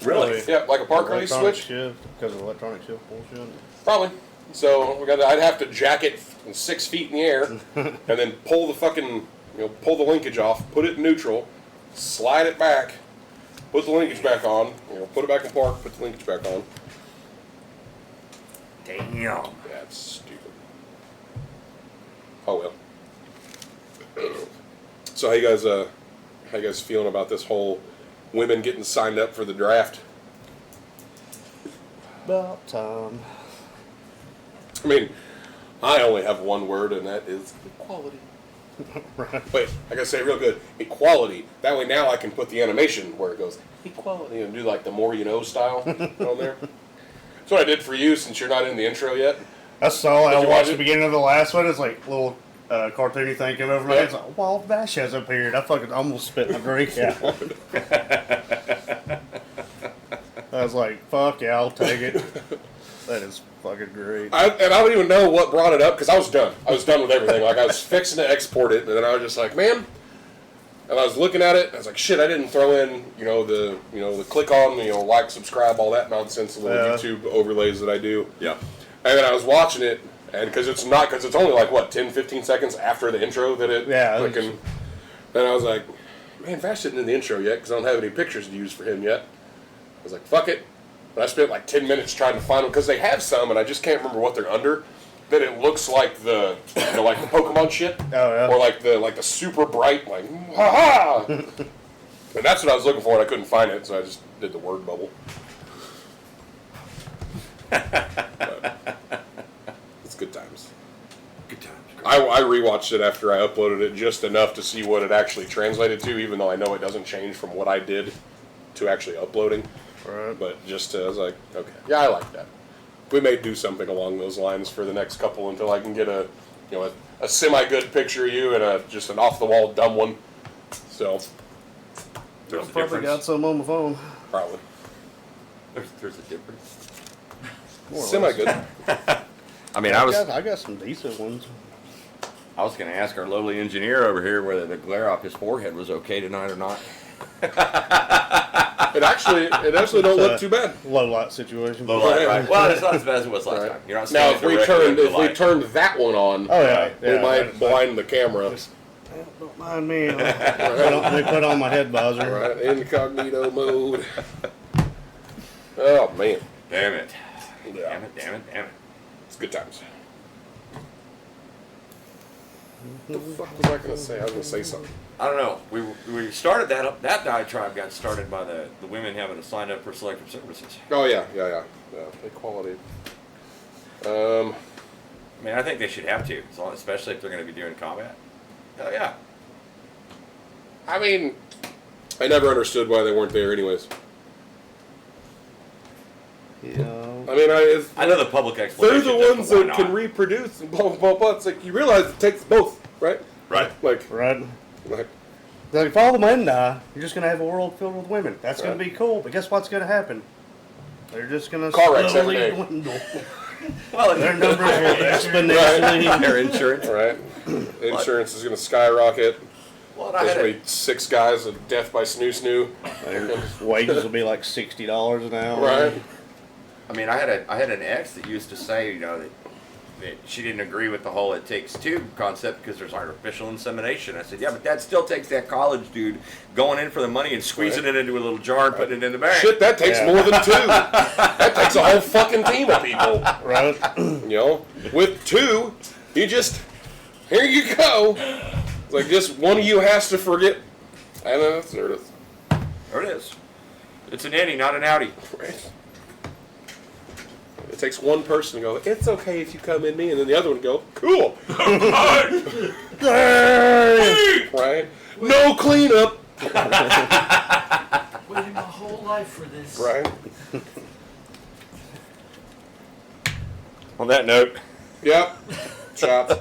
Really? Yeah, like a park release Electronic switch. shift because of electronic shift bullshit. Probably. So I'd have to jack it 6 feet in the air, and then pull the fucking, pull the linkage off, put it in neutral, slide it back, put the linkage back on, put it back in park, put the linkage back on. Damn. That's stupid. Oh well. So how you guys feeling about this whole women getting signed up for the draft? About time. I mean, I only have one word, and that is equality. Right. Wait, I gotta say it real good. Equality. That way now I can put the animation where it goes, equality, and do like the more you know style on there. That's what I did for you since you're not in the intro yet. I saw. Did I you watched watch the it? beginning of the last one. It's like little cartoony thing came over my Yeah. head. It's like, wow, Vash has appeared. I fucking almost spit my drink out. I was like, fuck yeah, I'll take it. That is fucking great. I don't even know what brought it up because I was done. I was done with everything. Like I was fixing to export it, and then I was just like, man. And I was looking at it. And I was like, shit. I didn't throw in, the click on, like, subscribe, all that nonsense, the little Yeah. YouTube overlays that I do. Yeah. And then I was watching it, and because it's only like what 10, 15 seconds after the intro that it Yeah, clicking. Then I was like, man, Vash isn't in the intro yet because I don't have any pictures to use for him yet. I was like, fuck it. And I spent like 10 minutes trying to find them because they have some, and I just can't remember what they're under. That it looks like the like the Pokemon shit, Oh, yeah. or like the super bright like ha ha. And that's what I was looking for, and I couldn't find it, so I just did the word bubble. But it's good times. Good times. I rewatched it after I uploaded it just enough to see what it actually translated to, even though I know it doesn't change from what I did to actually uploading. Right. But just I was like, okay, yeah, I like that. We may do something along those lines for the next couple until I can get a semi-good picture of you and just an off-the-wall dumb one. So There's I've a probably got difference. some on my phone. probably There's a difference. More or less. semi-good. I mean, I got some decent ones. was going to ask our lowly engineer over here whether the glare off his forehead was okay tonight or not. It actually don't look too bad. Low light situation. Low light, right? Well, it's not as bad as it was last Right. time. You're not Now, standing directly in the light. that one on, Oh yeah. we yeah, might blind the camera. Don't mind me. Let me put on my head visor. Right, incognito mode. Oh man, Damn it. yeah, Damn it, damn it, damn it. it's good times. What the fuck was I gonna say? I was gonna say something. I don't know. We started that diatribe got started by the women having to sign up for selective services. Oh yeah, equality. I mean, I think they should have to, especially if they're going to be doing combat. Hell yeah. I mean, I never understood why they weren't there, anyways. Yeah. I mean, I know the public they're explanation. the is, ones but why that can not? reproduce and blah blah blah blah. It's like you realize it takes both, right? Right. Like, Right. like If all the men die, you're just gonna have a world filled with women. That's gonna Right. be cool. But guess what's gonna happen? They're just gonna Car wrecks slowly every day. dwindle. Well, Their numbers will exponentially. their insurance. right, insurance is gonna skyrocket. Well, I There's had gonna be 6 guys of death by snoo. Their wages will be like $60 an hour. Right. I mean, I had an ex that used to say, that she didn't agree with the whole "it takes two" concept because there's artificial insemination. I said, yeah, but that still takes that college dude going in for the money and squeezing it into a little jar and putting it in the bag. Shit, that takes Yeah. more than 2. That takes a whole fucking team of people. Right. With 2, you just here you go. It's like just one of you has to forget. And then there it is. There it is. It's an innie, not an outie. Right. It takes one person to go, it's okay if you come in me, and then the other one go, cool. Right? No cleanup. Waiting my whole life for this. Right? On that note, Yep. Shots.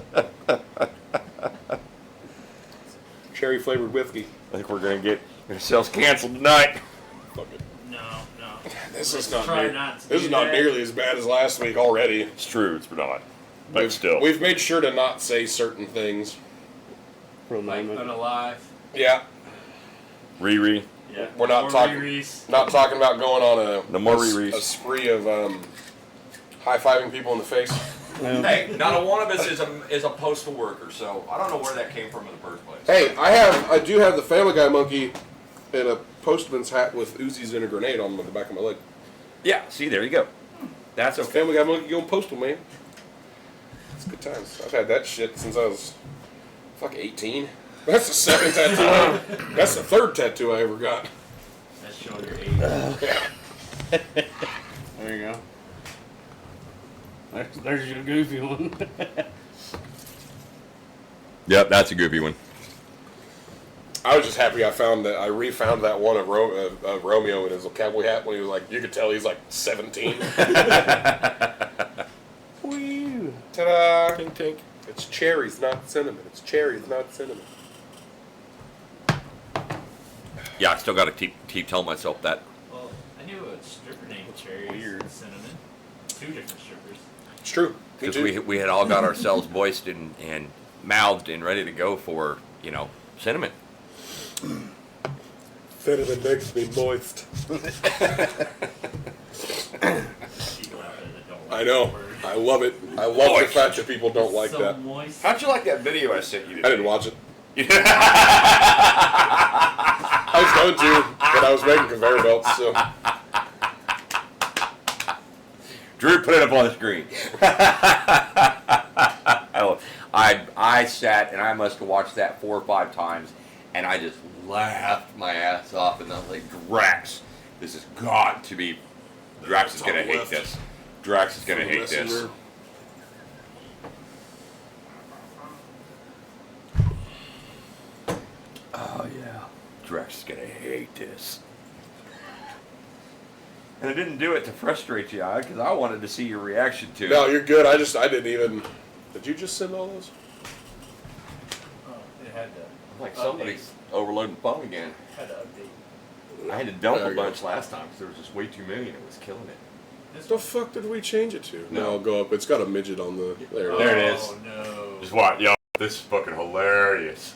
Cherry flavored whiskey. I think we're gonna get ourselves canceled tonight. Fuck it. No. This is Let's not try near, not to this do is not that. nearly as bad as last week already. It's true, it's not. But still. We've made sure to not say certain things. For a Like moment. unalive. Yeah. Riri. Yeah. We're not More talking- Riri's. Not talking about going on No more a Riri's. spree of high-fiving people in the face. Hey, not a one of us is a postal worker, so I don't know where that came from in the first place. Hey, I do have the Family Guy monkey in a postman's hat with Uzis and a grenade on the back of my leg. Yeah, see, there you go. That's It's okay. Family Guy monkey going postal, man. It's good times. I've had that shit since I was 18. That's the second tattoo. That's the third tattoo I ever got. That's showing your age. Yeah. There you go. There's your goofy one. Yep, that's a goofy one. I was just happy I refound that one of Romeo in his cowboy hat when he was like, you could tell he's like 17. Woo. Ta-da! Tink, tink. It's cherries, not cinnamon. It's cherries, not cinnamon. Yeah, I still got to keep telling myself that. Well, I knew a stripper named Cherry weird. Cinnamon. 2 different strippers. It's true. Me Because too. we had all got ourselves voiced and mouthed and ready to go for, cinnamon. Cinnamon makes me moist. People out there that don't like I know. the word. I love it. I love the fact that people don't like so that. moist. How'd you like that video I sent you today? I didn't watch it. I was going to, but I was making conveyor belts, so. Drew, put it up on the screen. I sat and I must have watched that 4 or 5 times, and I just laughed my ass off, and I was like, Drax, this has got to be. Drax is gonna hate this. Drax is gonna from hate this. Messenger. Oh yeah. Drax is gonna hate this. And I didn't do it to frustrate you, because I wanted to see your reaction to No, it. you're good. I didn't even. Did you just send all those? Oh, it had to. Like somebody's overloading the phone again. Had to update. I had to dump There a you go. bunch last time because there was just way too many and it was killing it. This The fuck did we change it to? No. No, go up. It's got a midget on the. There it There is. it is. Oh no. Just what, yo, this is fucking hilarious.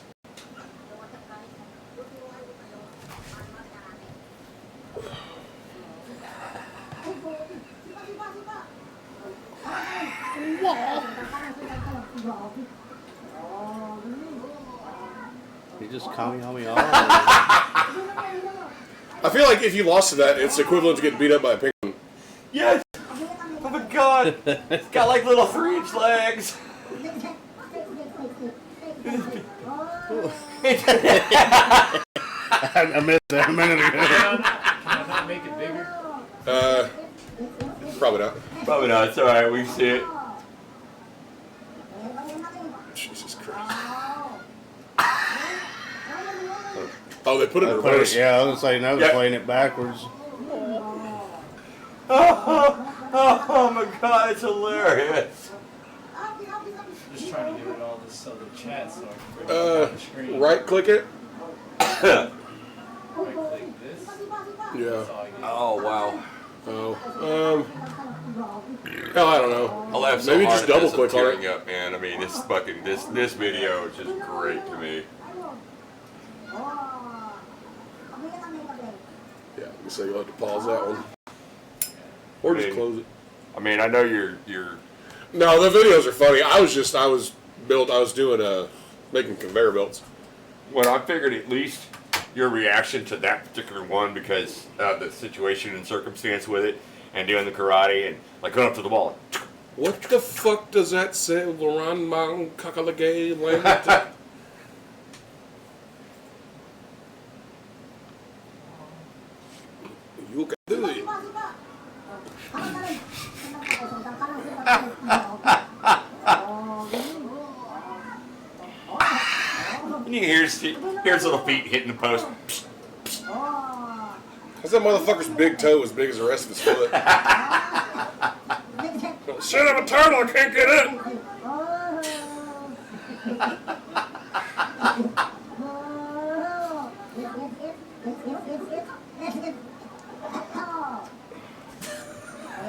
He just coming on me all. I feel like if you lost to that, it's equivalent to getting beat up by a penguin. Yes! Oh my god! It's got like little 3-inch legs. I missed that a minute ago. Can I not make it bigger? Probably not. Probably not, it's alright, we can see it. Jesus Christ. Oh, they put it in Put it- reverse. yeah, I was gonna say now they're Yep. playing it backwards. Oh my god, it's hilarious. Just trying to get rid of all this so the chat so I can bring it on the screen. Right click it. Right click this. Yeah. That's all I get. Oh wow. Oh. Hell, I don't know. I laughed so Maybe hard just at double this, I'm click on tearing it. up, man. I mean, this video is just great to me. Yeah, so you'll have to pause that one. Or just mean- close it. I mean, I know you're No, the videos are funny. I was doing making conveyor belts. well, I figured at least your reaction to that particular one because of the situation and circumstance with it and doing the karate and like going up to the wall. What the fuck does that say? Laurent Mang Kakalagay language? You can do it. And you hear his little feet hitting the post. How's that motherfucker's big toe as big as the rest of his foot? Shit, I'm a turtle, I can't get in!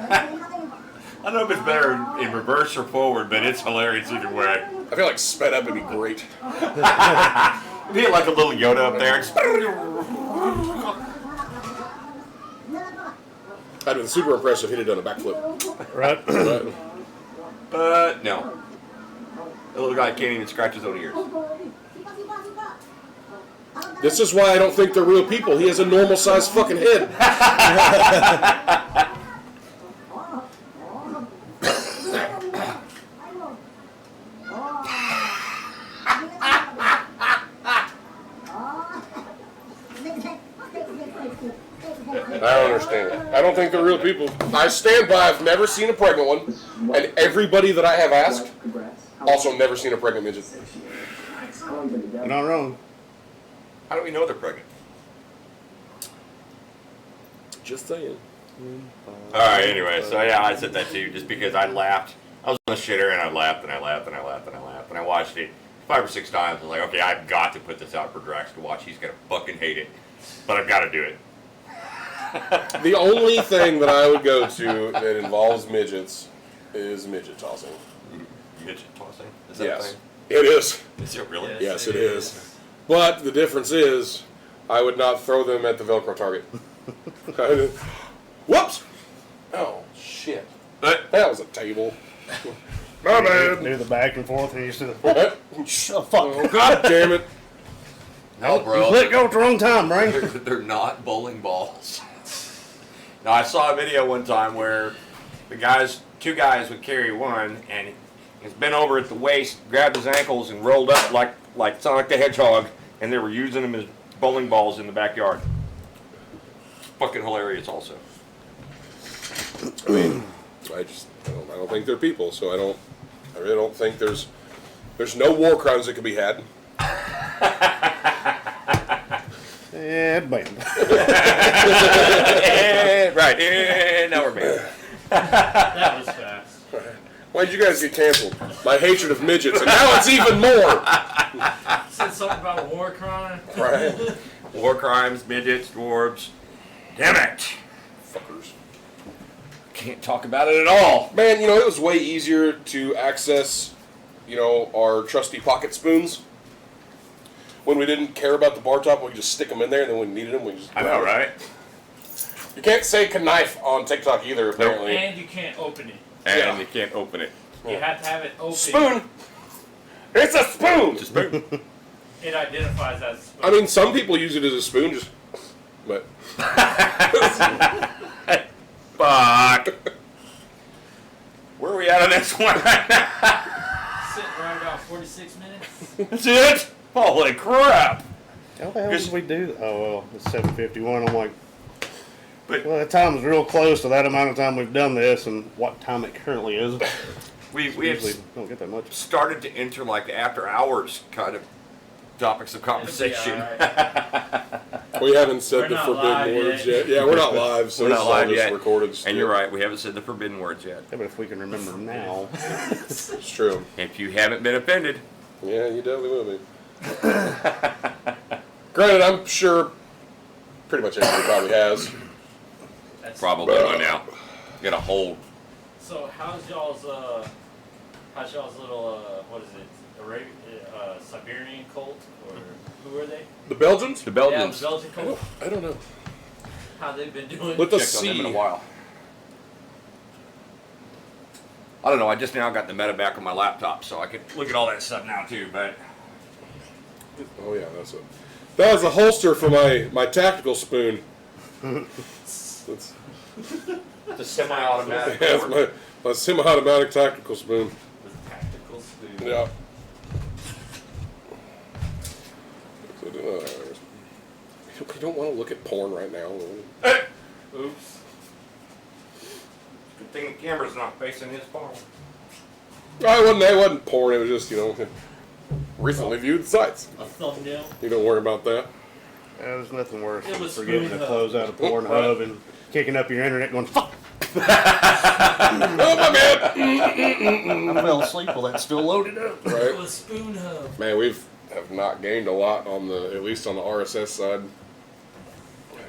I don't know if it's better in reverse or forward, but it's hilarious either way. I feel like sped up would be great. Be like a little Yoda up there. I'd have been super impressed if he'd have done a backflip. Right? But No. The little guy can't even scratch his own ears. this is why I don't think they're real people. He has a normal sized fucking head. I don't understand it. I don't think they're real people. I stand by, I've never seen a pregnant one, and everybody that I have asked also never seen a pregnant midget. You're not wrong. How do we know they're pregnant? Just saying. Alright, anyway, so yeah, I said that too, just because I laughed. I was on the shitter and I laughed and I laughed and I laughed and I laughed and I watched it 5 or 6 times. I was like, okay, I've got to put this out for Drax to watch. He's gonna fucking hate it. But I've got to do it. The only thing that I would go to that involves midgets is midget tossing. Midget tossing? Is that a Yes. thing? It is. Is it really? Yes, it is. But the difference is, I would not throw them at the Velcro target. Whoops! Oh, shit. That was a table. My bad. Do the back and forth and you see the. Oh, Oh, fuck. God damn it. No, You bro. let go at the wrong time, Brain. They're not bowling balls. Now, I saw a video one time where two guys would carry one, and he's bent over at the waist, grabbed his ankles, and rolled up like Sonic the Hedgehog, and they were using them as bowling balls in the backyard. Fucking hilarious, also. I mean, I don't think they're people. So I really don't think there's no war crimes that can be had. And banned. Right. Now we're banned. That was fast. Why'd you guys get canceled? My hatred of midgets, and now it's even more. Said something about a war crime. Right. War crimes, midgets, dwarves. Damn it. Fuckers. Can't talk about it at all. Man, it was way easier to access, our trusty pocket spoons. When we didn't care about the bar top, we could just stick them in there, and then when we needed them, we just... I know, right? You can't say knife on TikTok either, apparently. And you can't open it. And you can't open it. You have to have it open. Spoon! It's a spoon! It's a spoon. It identifies as a spoon. I mean, some people use it as a spoon, but... Fuck. Where are we at on this one? Sitting right about 46 minutes. That's it? Holy crap. How the hell did we do? Oh, well, it's 7:51. I'm like, But well, that time is real close to that amount of time we've done this and what time it currently is. we have Usually don't get that much. started to enter like after hours kind of topics of conversation. It'll be all right. We haven't said We're the not forbidden live words yet. yet. Yeah, we're not live, so We're this not is all live just yet. recorded still. And you're right, we haven't said the forbidden words yet. Yeah, but if we can remember now. It's true. If you haven't been offended, Yeah, you definitely will be. Granted, I'm sure pretty much everybody probably has. That's probably by now. Get a hold. So how's y'all's little what is it? Siberian cult or who are they? The Belgians? The Yeah, Belgians. the Belgian cult. I don't know. How they've been doing? Let us Checked on them in a see. while. I don't know. I just now got the meta back on my laptop, so I can look at all that stuff now too. But Oh yeah, that was a holster for my tactical spoon. That's it's a semi-automatic. that's my semi-automatic tactical spoon. The tactical spoon. Yeah. We don't want to look at porn right now. Oops. Good thing the camera's not facing his phone. It wasn't porn. It was just recently viewed sites. A thumbnail. You don't worry about that. Yeah, there's nothing worse It than was forgetting to Spoon close out a Pornhub and kicking up your internet going, fuck! Oh my man! I fell asleep while that's still loaded up. It Right, was Spoon Hub. man. Have not gained a lot at least on the RSS side.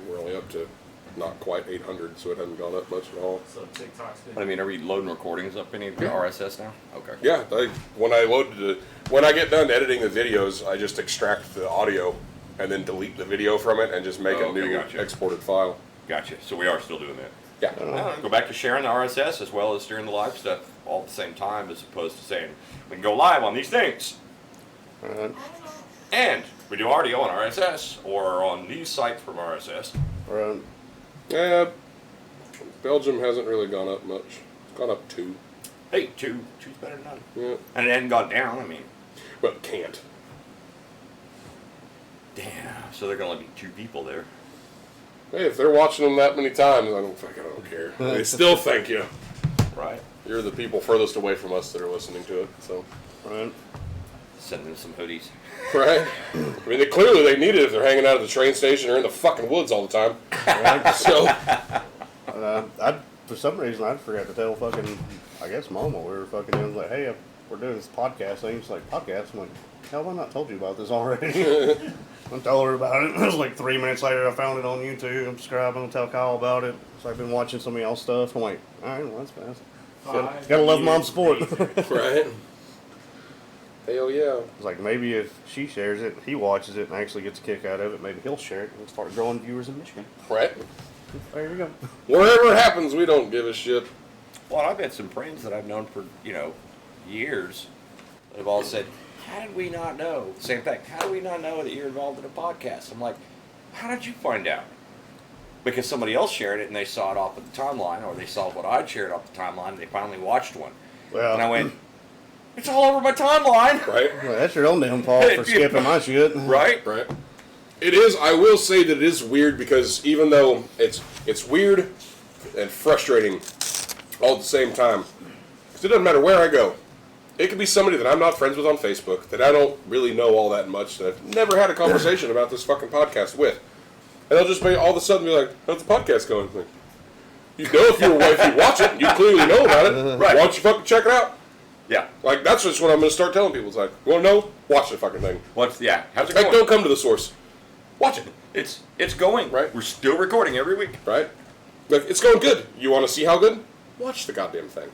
We're only up to not quite 800, so it hasn't gone up much at all. So TikTok's been. But I mean, are we loading recordings up any of the RSS now? Okay. Yeah, when I get done editing the videos, I just extract the audio and then delete the video from it and just make Oh, a new okay, gotcha. exported file. Gotcha. So we are still doing that. Yeah. Go back to sharing the RSS as well as doing the live stuff all at the same time, as opposed to saying we can go live on these things. And we do audio on RSS or on these sites from RSS. Right. Yeah, Belgium hasn't really gone up much. It's gone up 2. Hey, two's better than none. Yeah. And it hadn't gone down. I mean, But it can't. damn. So there are going to be 2 people there. Hey, if they're watching them that many times, I don't care. They still thank you. Right. You're the people furthest away from us that are listening to it. So, Right. Send them some hoodies. right? I mean, clearly they need it if they're hanging out at the train station or in the fucking woods all the time. So, For some reason, I forgot to tell fucking, I guess, Mom while we were fucking in, like, hey, we're doing this podcast thing. She's like, podcast? I'm like, hell, have I not told you about this already? I told her about it. It was like 3 minutes later, I found it on YouTube. I'm subscribing to tell Kyle about it. So I've been watching some of y'all's stuff. I'm like, all right, well, that's fast. Gotta love mom's support. right? Hell yeah. It's like, maybe if she shares it, he watches it and actually gets a kick out of it, maybe he'll share it and start growing viewers in Michigan. Right? There you go. Wherever it happens, we don't give a shit. Well, I've had some friends that I've known for, years. They've all said, how did we not know? Same thing. How did we not know that you're involved in a podcast? I'm like, how did you find out? Because somebody else shared it and they saw it off of the timeline, or they saw what I'd shared off the timeline and they finally watched one. Well, And I went, it's all over my timeline. Right? well, that's your own damn fault for skipping my shit. Right? Right. It is. I will say that it is weird because even though it's weird and frustrating all at the same time. Because it doesn't matter where I go. It could be somebody that I'm not friends with on Facebook, that I don't really know all that much, that I've never had a conversation about this fucking podcast with. And they'll just be all of a sudden be like, how's the podcast going? Like, you know if you watch it, you clearly know about it. Right. Why don't you fucking check it out? Yeah. Like, that's just what I'm going to start telling people. It's like, you want to know? Watch the fucking thing. How's it Like, going? don't come to the source. Watch it. It's going. Right. We're still recording every week. Right? Like, it's going good. You want to see how good? Watch the goddamn thing.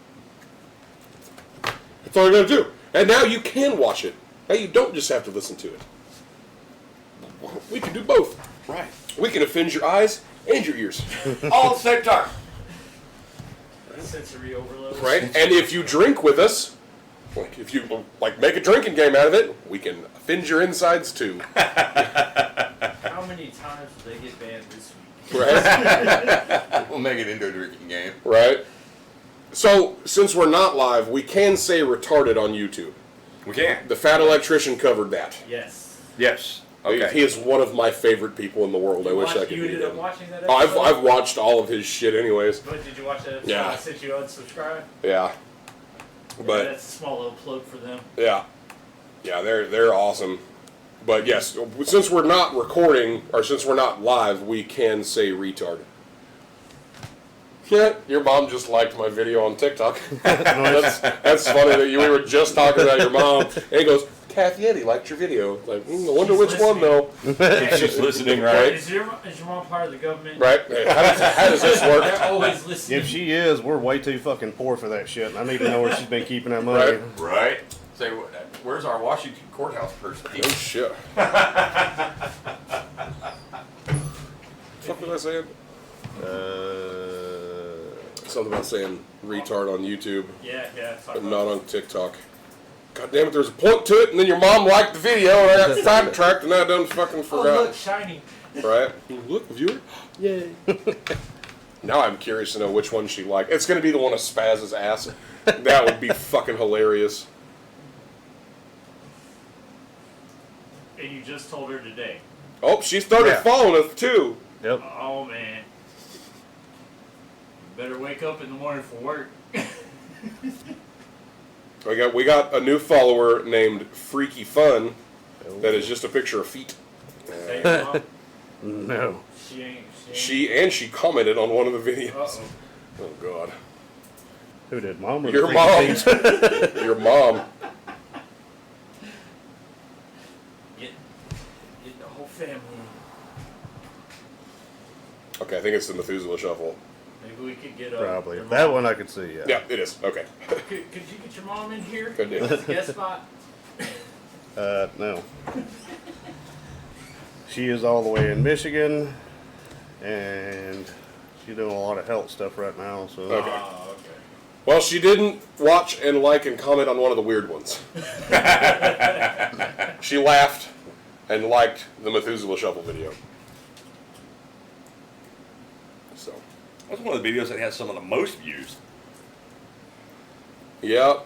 That's all you're going to do. And now you can watch it. Now you don't just have to listen to it. We can do both. Right. We can offend your eyes and your ears. All at the same time. Sensory overload. Right? And if you drink with us, like if you like make a drinking game out of it, we can offend your insides too. How many times did they get banned this week? Right? We'll make it into a drinking game. Right? So, since we're not live, we can say retarded on YouTube. We can. The fat electrician covered that. Yes. Yes. Okay. He is one of my favorite people in the world. I wish I could You meet ended up him. watching that Oh, episode? I've watched all of his shit anyways. But did you watch that episode Yeah. since you unsubscribed? Yeah. But That's a small little plug for them. yeah. Yeah, they're awesome. But yes, since we're not recording or since we're not live, we can say retard. Yeah, your mom just liked my video on TikTok. that's funny that we were just talking about your mom, and he goes, Kathy Eddy liked your video. Like, I wonder which one though. She's listening, right? Is your mom part of the government? Right? How does this work? They're always listening. If she is, we're way too fucking poor for that shit. I need to know where she's been keeping that money. Right. Right. Say, where's our Washington courthouse person? Oh shit. What was I saying? Something about saying retard on YouTube, Yeah. Talk but about not on TikTok. God damn it, there's a point to it, and then your mom liked the video, and I got sidetracked, and I done fucking Oh, forgot. look, shiny. Right? Look, viewer. Yay. Now I'm curious to know which one she liked. It's going to be the one of Spaz's ass. That would be fucking hilarious. And you just told her today. Oh, she started Yeah. following us, too. Yep. Oh, man. You better wake up in the morning for work. We got a new follower named Freaky Fun that is just a picture of feet. Say your mom. No. She ain't. She commented on one of the videos. Uh-oh. Oh God. Who did, mom or Your the mom. freaky feet? Your mom. Get the whole family. Okay, I think it's the Methuselah Shuffle. Maybe we could get Probably. your That mom. one I could see, yeah. Yeah, it is. Okay. Could you get your mom in here? Good deal. As a guest spot? No. She is all the way in Michigan, and she's doing a lot of health stuff right now, so. Okay. Oh, okay. Well, she didn't watch and like and comment on one of the weird ones. She laughed and liked the Methuselah Shuffle video. So, That's one of the videos that has some of the most views. yeah,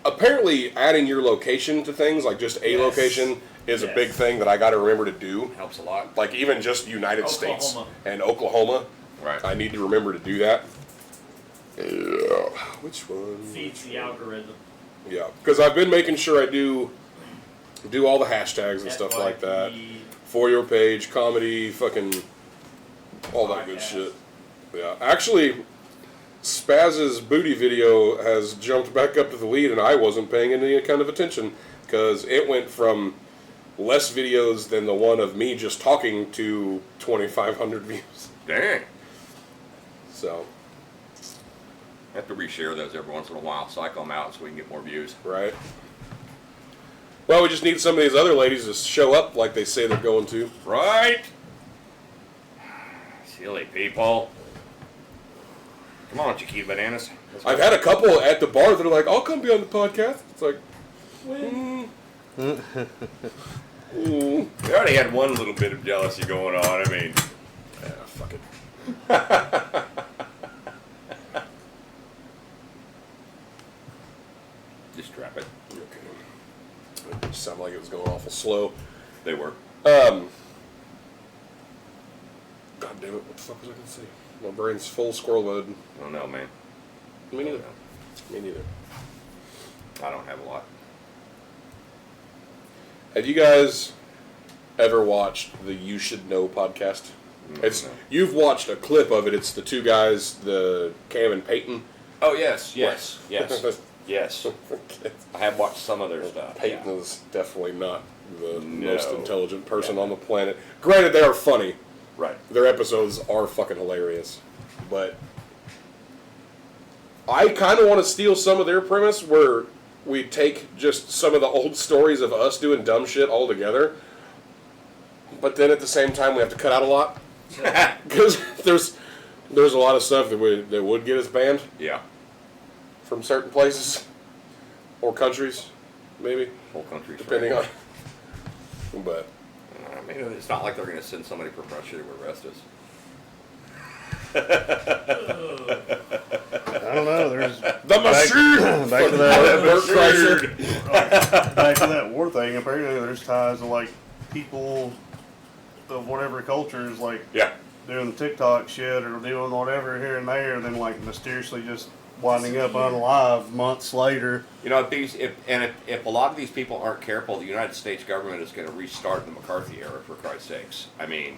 apparently adding your location to things, like just a Yes. location, is a Yes. big thing that I got to remember to do. Helps a lot. Like even just United States Oklahoma. and Oklahoma. Right. I need to remember to do that. Yeah. Which one? Feeds the algorithm. Yeah, because I've been making sure I do all the hashtags and stuff like that. FYP. For your page, comedy, fucking all that good Podcast. shit. Yeah, actually, Spaz's booty video has jumped back up to the lead, and I wasn't paying any kind of attention because it went from less videos than the one of me just talking to 2,500 views. Dang. So, I have to reshare those every once in a while, cycle them out so we can get more views. right. Well, we just need some of these other ladies to show up like they say they're going to. Right? Silly people. Come on, Chiquita Bananas. Let's go. I've had a couple at the bar that are like, I'll come be on the podcast. It's like, We already had one little bit of jealousy going on. I mean, fuck it. just strap it. Okay. It just sounded like it was going awful slow. They were. God damn it, what the fuck was I going to say? My brain's full squirrel mode. I don't know, man. Me neither. Me neither. I don't have a lot. Have you guys ever watched the You Should Know podcast? No. You've watched a clip of it. It's the two guys, the Cam and Peyton. Oh, yes. Yes. I have watched some of their stuff. Peyton yeah. is definitely not the No. most intelligent person on the planet. Granted, they are funny. Right. Their episodes are fucking hilarious. But I kind of want to steal some of their premise where we take just some of the old stories of us doing dumb shit all together. But then at the same time, we have to cut out a lot. Because there's a lot of stuff that would get us banned Yeah. from certain places. Or countries, maybe. Whole country. Depending on. But I mean, it's not like they're going to send somebody professionally to arrest us. I don't know. There's the machine. back to that. Bert Kreischer. Back to that war thing. Apparently, there's ties to like people of whatever culture is like Yeah. doing TikTok shit or doing whatever here and there, and then like mysteriously just winding up unalive months later. You know, if a lot of these people aren't careful, the United States government is going to restart the McCarthy era, for Christ's sakes. I mean,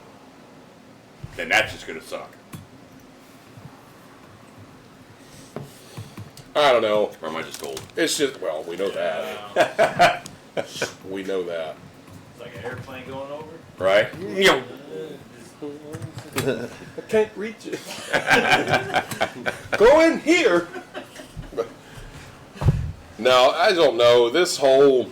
then that's just going to suck. I don't know. Or am I just old? It's just, well, we know that. We know that. It's like an airplane going over. Right? Yeah. I can't reach it. Go in here. No, I don't know. This whole,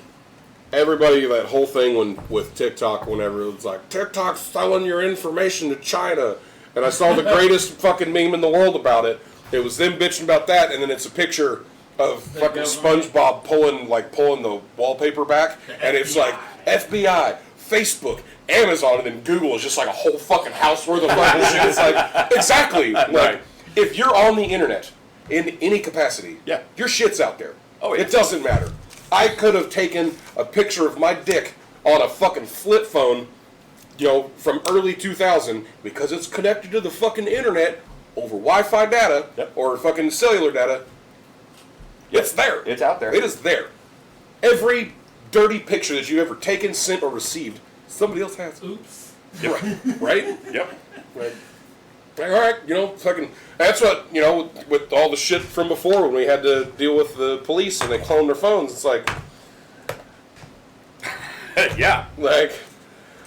everybody, that whole thing with TikTok, whenever it was like, TikTok's selling your information to China. And I saw the greatest fucking meme in the world about it. It was them bitching about that, and then it's a picture of fucking SpongeBob pulling the wallpaper back, and it's like FBI, Facebook, Amazon, and then Google is just like a whole fucking house worth of fucking shit. It's like, exactly. Like, Right. if you're on the internet in any capacity, Yeah. your shit's out there. Oh, yeah. It doesn't matter. I could have taken a picture of my dick on a fucking flip phone, from early 2000, because it's connected to the fucking internet over Wi-Fi data or fucking cellular data. It's there. It's out there. It is there. Every dirty picture that you ever taken, sent, or received, somebody else has. Oops. Right? Yep. Right. All right, fucking. That's what, with all the shit from before when we had to deal with the police and they cloned their phones. It's like, Yeah.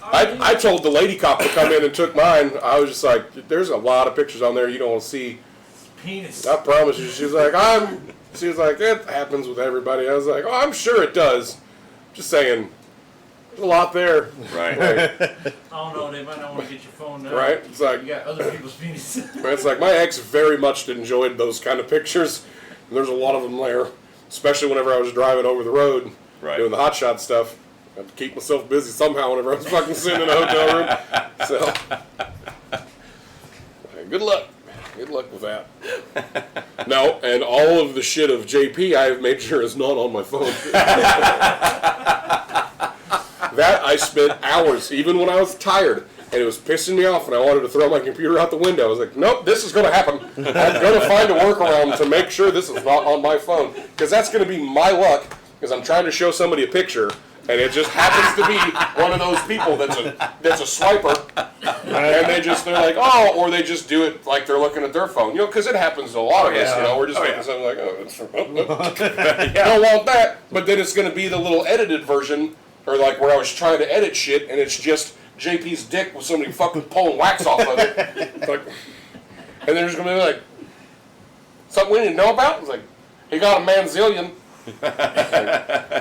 I told the lady cop to come in and took mine. I was just like, there's a lot of pictures on there you don't want to see. Penis. I promise you. She was like, it happens with everybody. I was like, oh, I'm sure it does. Just saying, there's a lot there. Right. I don't know. They might not want to get your phone now. Right? It's like, You got other people's penises. it's like my ex very much enjoyed those kind of pictures. And there's a lot of them there, especially whenever I was driving over the road, doing the hotshot stuff. I had to keep myself busy somehow whenever I was fucking sitting in a hotel room. So, good luck. Good luck with that. No, and all of the shit of JP I have made sure is not on my phone. That I spent hours, even when I was tired, and it was pissing me off, and I wanted to throw my computer out the window. I was like, nope, this is going to happen. I'm going to find a workaround to make sure this is not on my phone, because that's going to be my luck, because I'm trying to show somebody a picture, and it just happens to be one of those people that's a swiper, and they're like, oh, or they just do it like they're looking at their phone, because it happens to a lot of us, we're just looking at something like, oh, it's don't want that, but then it's going to be the little edited version, or like where I was trying to edit shit, and it's just JP's dick with somebody fucking pulling wax off of it, like, and they're just going to be like, something we didn't know about? It's like, he got a manzillion.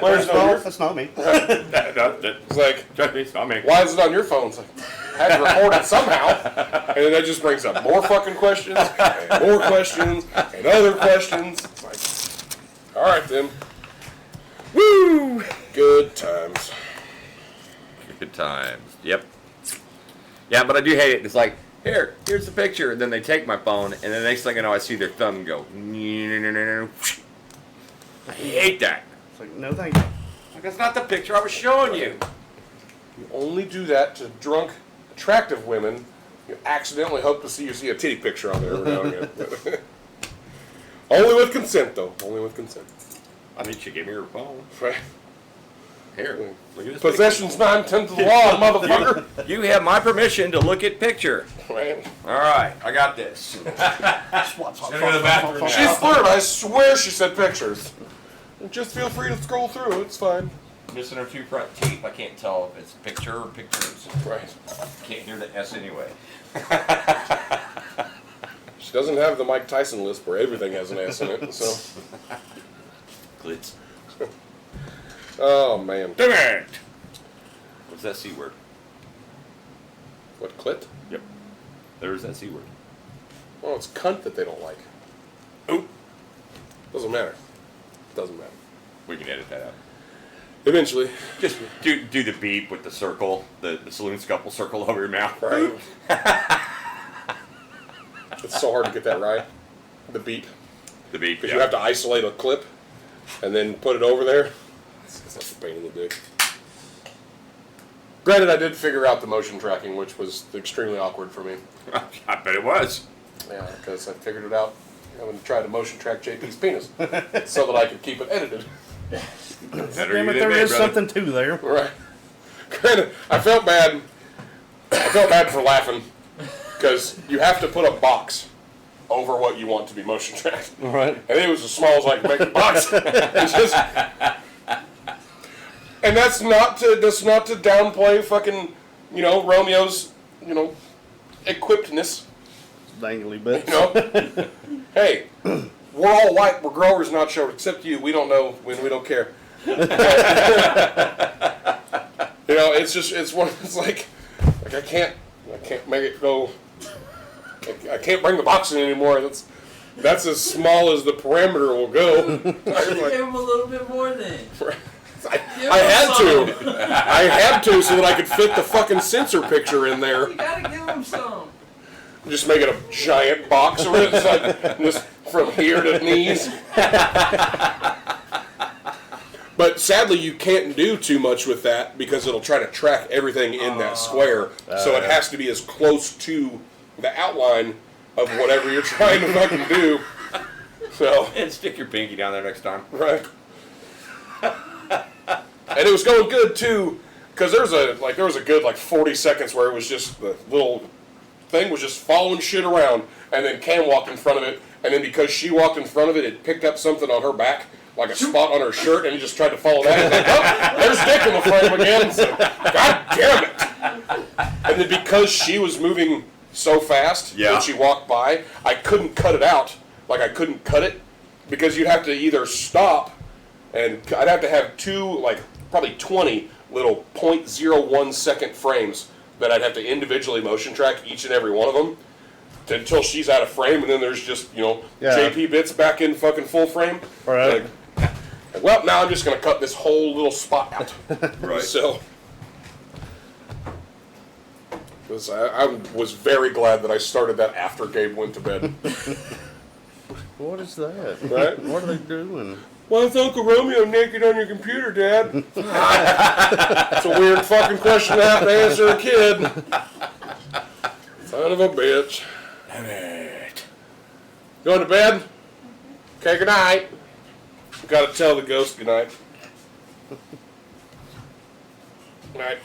Where's no? That's not me. It's like, Trust me, it's not me. why is it on your phone? It's like, I had to record it somehow. And then that just brings up more fucking questions, and more questions, and other questions. It's like, all right then. Woo! Good times. Good times. Yep. Yeah, but I do hate it. It's like, here's the picture, and then they take my phone, and the next thing I know, I see their thumb go. I hate that. It's like, no thank you. Like, that's not the picture I was showing you. You only do that to drunk, attractive women. You accidentally hope to see a titty picture on there every now and again. Only with consent, though. Only with consent. I think she gave me her phone. Right. Here, look at this. Possession's 9/10 of the law, motherfucker. picture. You have my permission to look at picture. Right. All right, I got this. Go to the bathroom now. She's flirting. I swear she said pictures. Just feel free to scroll through. It's fine. Missing her two front teeth. I can't tell if it's picture or pictures. Right. Can't hear the S anyway. She doesn't have the Mike Tyson list where everything has an S in it. So. Glitz. Oh man. Damn it! What's that C word? What, clit? Yep. There's that C word. Oh, it's cunt that they don't like. Oop. Doesn't matter. Doesn't matter. We can edit that out. Eventually. Just do the beep with the circle, the saloon scuffle circle over your mouth. Right. It's so hard to get that right. The beep. The beep. Because you have to isolate a clip and then put it over there. That's a pain in the dick. Granted, I did figure out the motion tracking, which was extremely awkward for me. I bet it was. Yeah, because I figured it out. I'm going to try to motion track JP's penis so that I could keep it edited. Better Damn you it, than there me, is brother. something to there. Right. Granted, I felt bad. I felt bad for laughing because you have to put a box over what you want to be motion tracked. Right. And it was as small as I could make the box. It's just, and that's not to downplay fucking, Romeo's, equippedness. Dangly bits. Hey, we're all white. We're growers, not showers. Except you. We don't know when. We don't care. It's like I can't make it go. I can't bring the box in anymore. That's as small as the parameter will go. Give him a little bit more then. I had to so that I could fit the fucking sensor picture in there. You gotta give him some. Just make it a giant box of it, like, just from here to knees. But sadly, you can't do too much with that because it'll try to track everything in that square. So it has to be as close to the outline of whatever you're trying to fucking do. So And stick your pinky down there next time. right. And it was going good too, because there was a good 40 seconds where it was just the little thing was just following shit around, and then Cam walked in front of it, and then because she walked in front of it, it picked up something on her back, like a spot on her shirt, and he just tried to follow that. Like, oh, there's Dick in the frame again. So, God damn it! And then because she was moving so fast when she walked by, I couldn't cut it out. Like I couldn't cut it because you'd have to either stop, and I'd have to have two, probably 20 little 0.01 second frames that I'd have to individually motion track each and every one of them until she's out of frame, and then there's just, JP bits back in fucking full frame. Right. Well, now I'm just going to cut this whole little spot out. Right. So, I was very glad that I started that after Gabe went to bed. What is that? Right? What are they doing? Why is Uncle Romeo naked on your computer, Dad? It's a weird fucking question to have to answer a kid. Son of a bitch. Damn it. Going to bed? Okay, good night. Gotta tell the ghost good night. Good night.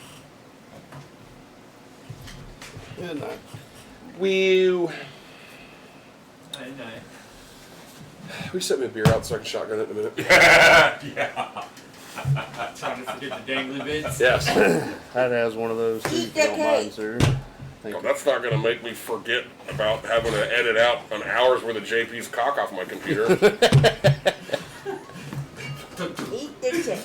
Good night. Wee. Night. Will you set me a beer out so I can shotgun it in a minute? Yeah. Trying to forget the dangly bits. Yes. That has one of those too, if you don't mind, sir. Thank Oh, you. that's not going to make me forget about having to edit out an hour's worth of JP's cock off my computer. Eat the chick.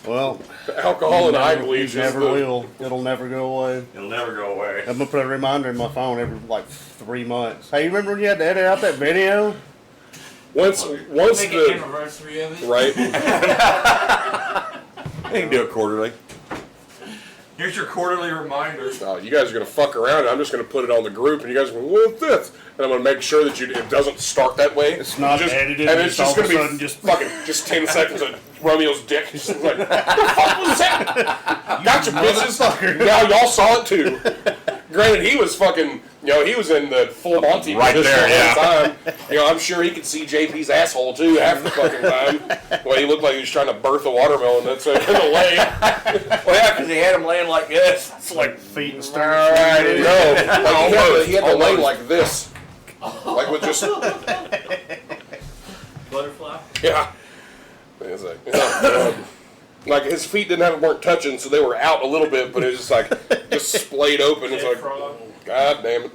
Well, The alcohol and eye bleach is never the... will. It'll never go away. It'll never go away. I'm gonna put a reminder in my phone every 3 months. Hey, you remember when you had to edit out that video? Once Make an the... anniversary of it. Right? You can do it quarterly. Here's your quarterly reminder. You guys are going to fuck around, and I'm just going to put it on the group, and you guys are going, what's this? And I'm going to make sure that it doesn't start that way. It's not edited, And it's just just all going of a to sudden be just- fucking 10 seconds of Romeo's dick. He's just like, what the fuck was that? Gotcha, bitches. motherfucker. Now y'all saw it too. Granted, he was fucking, You know, he was in the full Monty Right position there, the whole yeah. time. You know, I'm sure he could see JP's asshole too half the fucking time. Well, he looked like he was trying to birth a watermelon. That's in the way. Well, yeah, because he had him laying like this. It's like Feet and all stomach. right. No, like he had to lay Almost. like this, like with just Butterfly. yeah. It's like, like his feet weren't touching, so they were out a little bit, but it was just like just splayed open. It's Dead like, frog. God damn it.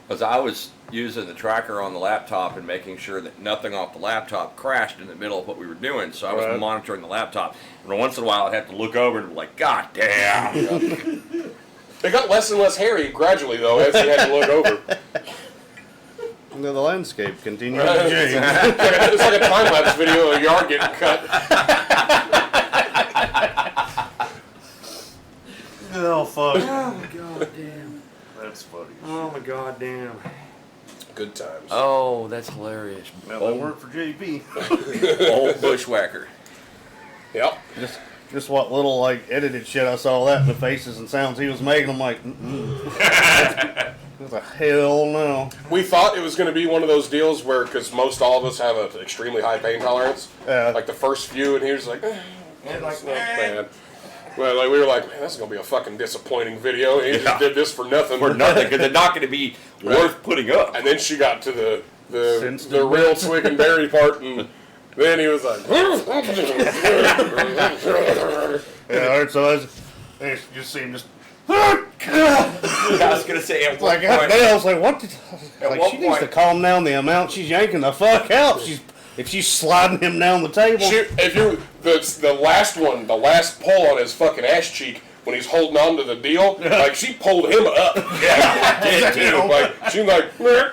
Because I was using the tracker on the laptop and making sure that nothing off the laptop crashed in the middle of what we were doing. So I was Right. monitoring the laptop. And once in a while, I'd have to look over and be like, God damn. It got less and less hairy gradually, though, as he had to look over. And then the landscape continued Right. to change. It's like a time-lapse video of a yard getting cut. Oh, fuck. Oh, my God damn. That's funny. Oh, my God damn. Good times. Oh, that's hilarious. Well, that worked for JP. Old bushwhacker. Yep. Just what little, like, edited shit I saw that, the faces and sounds he was making, I'm like, I was like, hell no. We thought it was going to be one of those deals where, because most all of us have an extremely high pain tolerance, Yeah. like the first few, and he was like, And like, it's not bad. Well, like, we were like, man, this is going to be a fucking disappointing video. He Yeah. just did this for nothing. for nothing, because they're not going to be worth putting up. And then she got to the Sensitive real bits. twig and berry part, and then he was like, Yeah, alright, so I just see him just, I was going to say, at one like, God point, damn, I was like, what did, like, one she needs to point- calm down the amount she's yanking the fuck out. If she's sliding him down the table. if you the last one, the last pull on his fucking ass cheek when he's holding on to the deal, like she pulled him up. yeah, I did too. Like she was like, "Meh."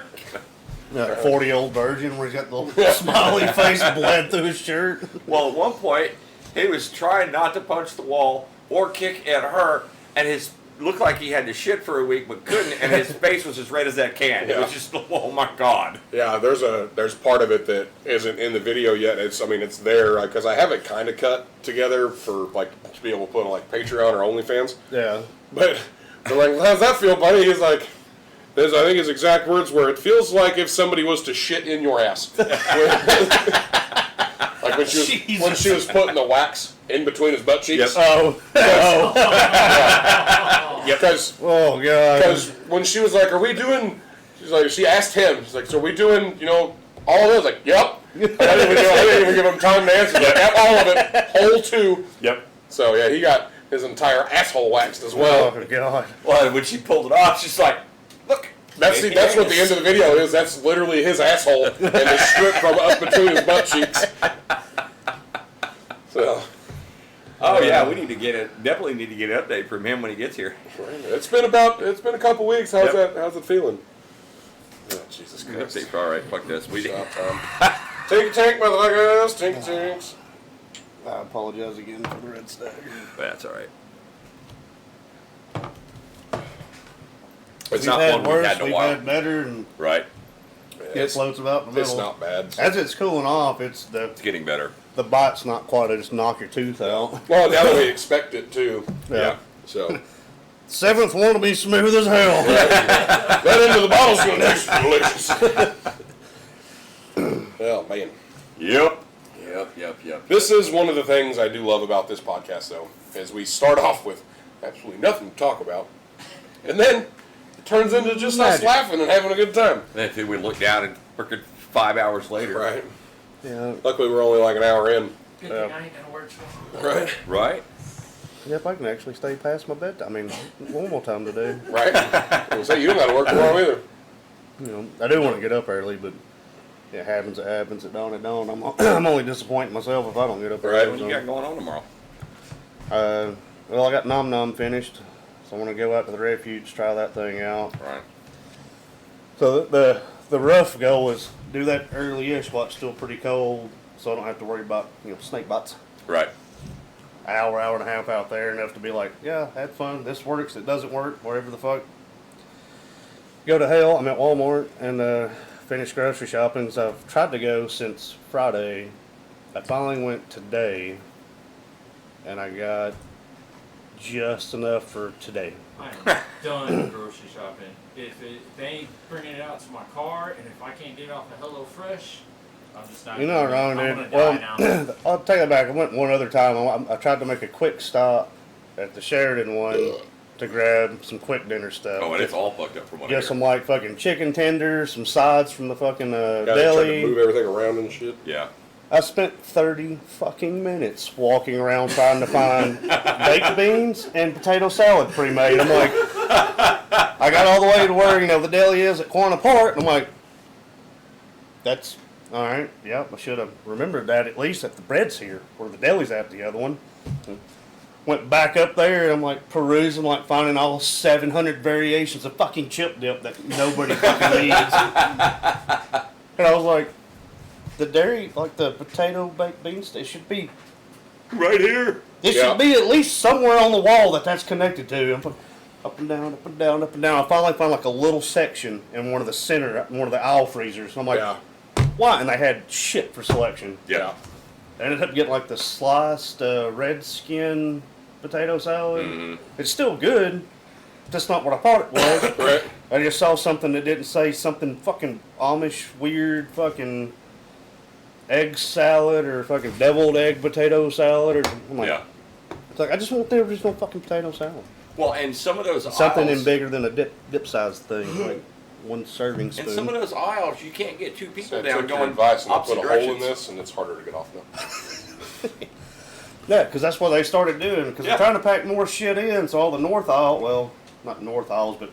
That 40-year-old virgin where he's got the little smiley face bled through his shirt. Well, at one point, he was trying not to punch the wall or kick at her, and his looked like he had to shit for a week but couldn't, and his face was as red as that can. It Yeah. was just, oh my God. Yeah, there's part of it that isn't in the video yet. It's there because I have it kind of cut together for like to be able to put on like Patreon or OnlyFans. Yeah. But they're like, how does that feel, buddy? He's like, I think his exact words were, it feels like if somebody was to shit in your ass. Like when she was putting the wax in between his butt cheeks. Oh. Because Oh, God. when she was like, are we doing, she asked him, she's like, so are we doing, all of those? Like, yep. I didn't even give him time to answer. Like, yep, all of it, whole two. Yep. So yeah, he got his entire asshole waxed as well. Oh, God. Well, when she pulled it off, she's like, look. That's what the end of the video is. That's literally his asshole and the strip from up between his butt cheeks. So Oh, yeah, we need to definitely need to get an update from him when he gets here. it's been a couple weeks. How's Yep. how's it feeling? Oh, Jesus Christ. Update, all right, fuck this. We Stop, Tom. Tink tink, motherfuckers. Tink tinks. I apologize again for the red stag. That's all right. It's We've not had one we've worse, had in a we've while. had better, and Right. it floats about in the It's middle. not bad. As it's cooling off, it's It's getting better. the bite's not quite to just knock your tooth out. Well, now that we expect it to. Yeah. So Seventh one will be smooth as hell. that end of the bottle's gonna taste delicious. Oh man. Yep. Yep. This is one of the things I do love about this podcast, though, is we start off with absolutely nothing to talk about, and then it turns into just us Magic. laughing and having a good time. And if we look down and freaking 5 hours later. Right. Yeah. Luckily, we're only like an hour in. Good thing I ain't gonna work tomorrow. Right. Right? Yep, I can actually stay past my bedtime. I mean, one more time to do. Right. I say you don't got to work tomorrow either. You know, I do want to get up early, but it happens. It happens. It don't. It don't. I'm only disappointing myself if I don't get up Right. early. What you got going on tomorrow? Well, I got Nom Nom finished, so I want to go out to the refuge, try that thing out. Right. So the rough goal is do that early-ish while it's still pretty cold, so I don't have to worry about snake bites. Right. Hour and a half out there, enough to be like, yeah, had fun. This works. It doesn't work. Whatever the fuck. Go to hell. I'm at Walmart and finish grocery shopping. So I've tried to go since Friday. I finally went today, and I got just enough for today. I am done grocery shopping. If they ain't bringing it out to my car, and if I can't get it off of HelloFresh, I'm just not. You know, wrong, I'm dude. gonna die now. Well, I'll take that back. I went one other time. I tried to make a quick stop at the Sheridan one to grab some quick dinner stuff. Oh, and it's all fucked up from what I Get hear. some like fucking chicken tenders, some sides from the fucking Yeah, they tried to move deli. everything around and shit. Yeah. I spent 30 fucking minutes walking around trying to find baked beans and potato salad pre-made. I'm like, I got all the way to where, the deli is at Quanah Park, and I'm like, that's, all right, yep, I should have remembered that at least that the bread's here, where the deli's at the other one. Went back up there, and I'm like perusing, like finding all 700 variations of fucking chip dip that nobody fucking needs. And I was like, the dairy, like the potato baked beans, it should be Right here. it Yeah. should be at least somewhere on the wall that's connected to. I'm like, up and down, up and down, up and down. I finally found like a little section in one of the aisle freezers. And I'm like, Yeah. why? And they had shit for selection. Yeah. I ended up getting like the sliced red skin potato salad. Mhm. It's still good. That's not what I thought it was. Right. I just saw something that didn't say something fucking Amish weird fucking egg salad or fucking deviled egg potato salad or I'm like, Yeah. it's like I just want the original fucking potato salad. Well, and some of those Something aisles, in bigger than a dip sized thing, like one serving spoon. and some of those aisles, you can't get two people So I down took your going advice and I opposite put a hole in directions. this, and it's harder to get off now. Yeah, because that's what they started doing. Because Yeah. they're trying to pack more shit in, so all the north aisle, well, not north aisles, but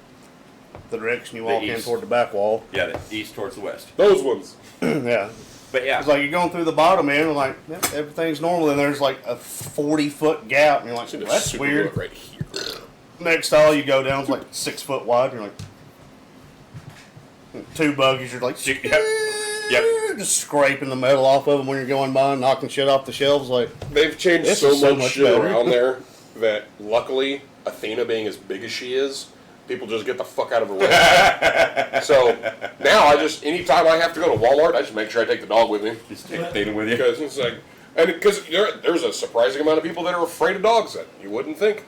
the direction you The walk in east. toward the back wall. Yeah, the east towards the west. Those ones. Yeah. But yeah, It's like you're going through the bottom end, and like, yep, everything's normal, and there's like a 40-foot gap, and you're like, See the well, that's super weird. bullet right here. Next aisle you go down, it's like 6 foot wide, and you're like, two buggies, you're like, Yep. just scraping the metal off of them when you're going by, and knocking shit off the shelves, like, They've changed This so is so much much shit better. around there that luckily, Athena being as big as she is, people just get the fuck out of her way. So now anytime I have to go to Walmart, I just make sure I take the dog with me. just take Athena with you. Because it's like, because there's a surprising amount of people that are afraid of dogs that you wouldn't think.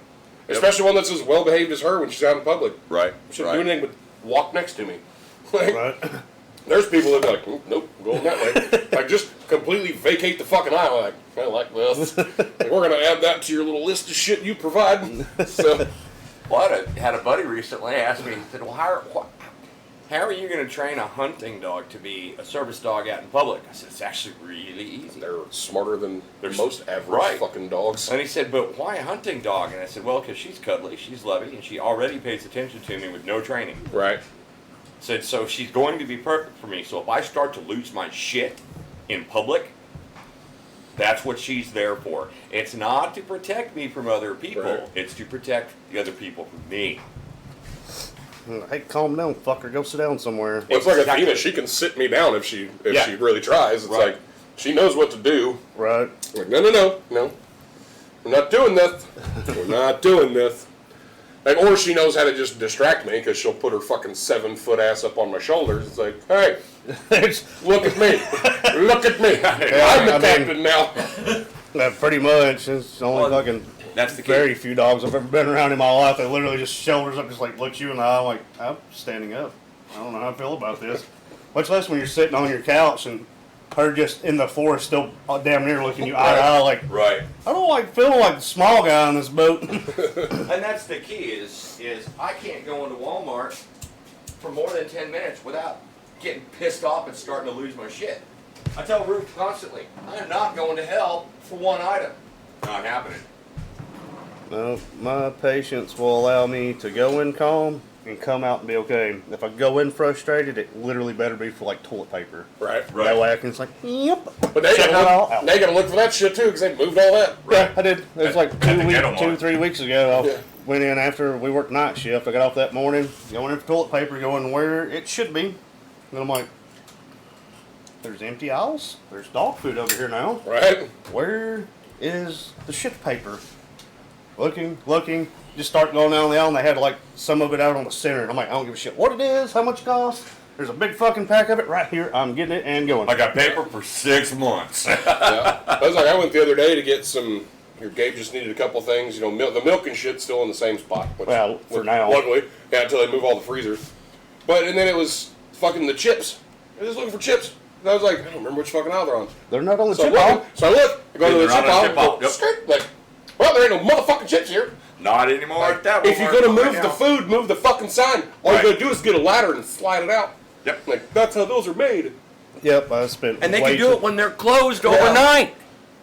Especially one that's as well behaved as her when she's out in public. Right. Shouldn't do anything but walk next to me. Like, right? there's people that be like, nope, I'm going that way. Like, just completely vacate the fucking aisle. Like, I like this. Like, we're going to add that to your little list of shit you provide. So, Well, I had a buddy recently ask me, he said, well, how are you going to train a hunting dog to be a service dog out in public? I said, it's actually really easy. they're smarter than They're most average right. fucking dogs. And he said, but why a hunting dog? And I said, well, because she's cuddly, she's loving, and she already pays attention to me with no training. Right. Said, so she's going to be perfect for me. So if I start to lose my shit in public, that's what she's there for. It's not to protect me from other people. Right. It's to protect the other people from me. Hey, calm down, fucker. Go sit down somewhere. Well, it's like Exactly. Athena, she can sit me down if she Yeah. really tries. It's Right. like, she knows what to do. Right? I'm like, no. We're not doing this. We're not doing this. Like, or she knows how to just distract me because she'll put her fucking 7-foot ass up on my shoulders. It's like, hey, It's look at me. Look at me. I'm the I mean- captain now. pretty much. It's only Well, fucking That's the key. very few dogs I've ever been around in my life that literally just shoulders up, just like looks you in the eye, like, I'm standing up. I don't know how I feel about this. Much less when you're sitting on your couch and her just in the forest, still damn near looking you eye to eye, like, Right. I don't like feeling like the small guy on this boat. And that's the key is I can't go into Walmart for more than 10 minutes without getting pissed off and starting to lose my shit. I tell Ruth constantly, I'm not going to hell for one item. Not happening. No, my patience will allow me to go in calm and come out and be okay. If I go in frustrated, it literally better be for like toilet paper. Right. That way I can just like, yep. But they Check it all gotta, out. look for that shit too because they moved all that. Yeah, I did. It was like At the ghetto mart. 3 weeks ago. I Yeah. went in after we worked night shift. I got off that morning, going in for toilet paper, going where it should be. And I'm like, there's empty aisles. There's dog food over here now. Right. Where is the shit paper? Looking. Just start going down the aisle, and they had like some of it out on the center. And I'm like, I don't give a shit what it is, how much it costs. There's a big fucking pack of it right here. I'm getting it and going. I got paper for 6 months. Yeah. I was like, I went the other day to get some Your Gabe just needed a couple things. You know, the milk and shit's still in the same spot. Which, Well, for now. Luckily, yeah, until they move all the freezers. And then it was fucking the chips. I was looking for chips. And I was like, I don't remember which fucking aisle they're on. They're not on the So, chip I aisle. look, so I look. I go to the They're chip not on the aisle. chip aisle, Go yep. straight. Like, well, there ain't no motherfucking chips here. Not anymore. Like, At that if you're Walmart gonna right move now. the food, move the fucking sign. All Right. you gotta do is get a ladder and slide it out. Yep. Like, that's how those are made. Yep, I spent. And they way can do too- it when they're closed overnight.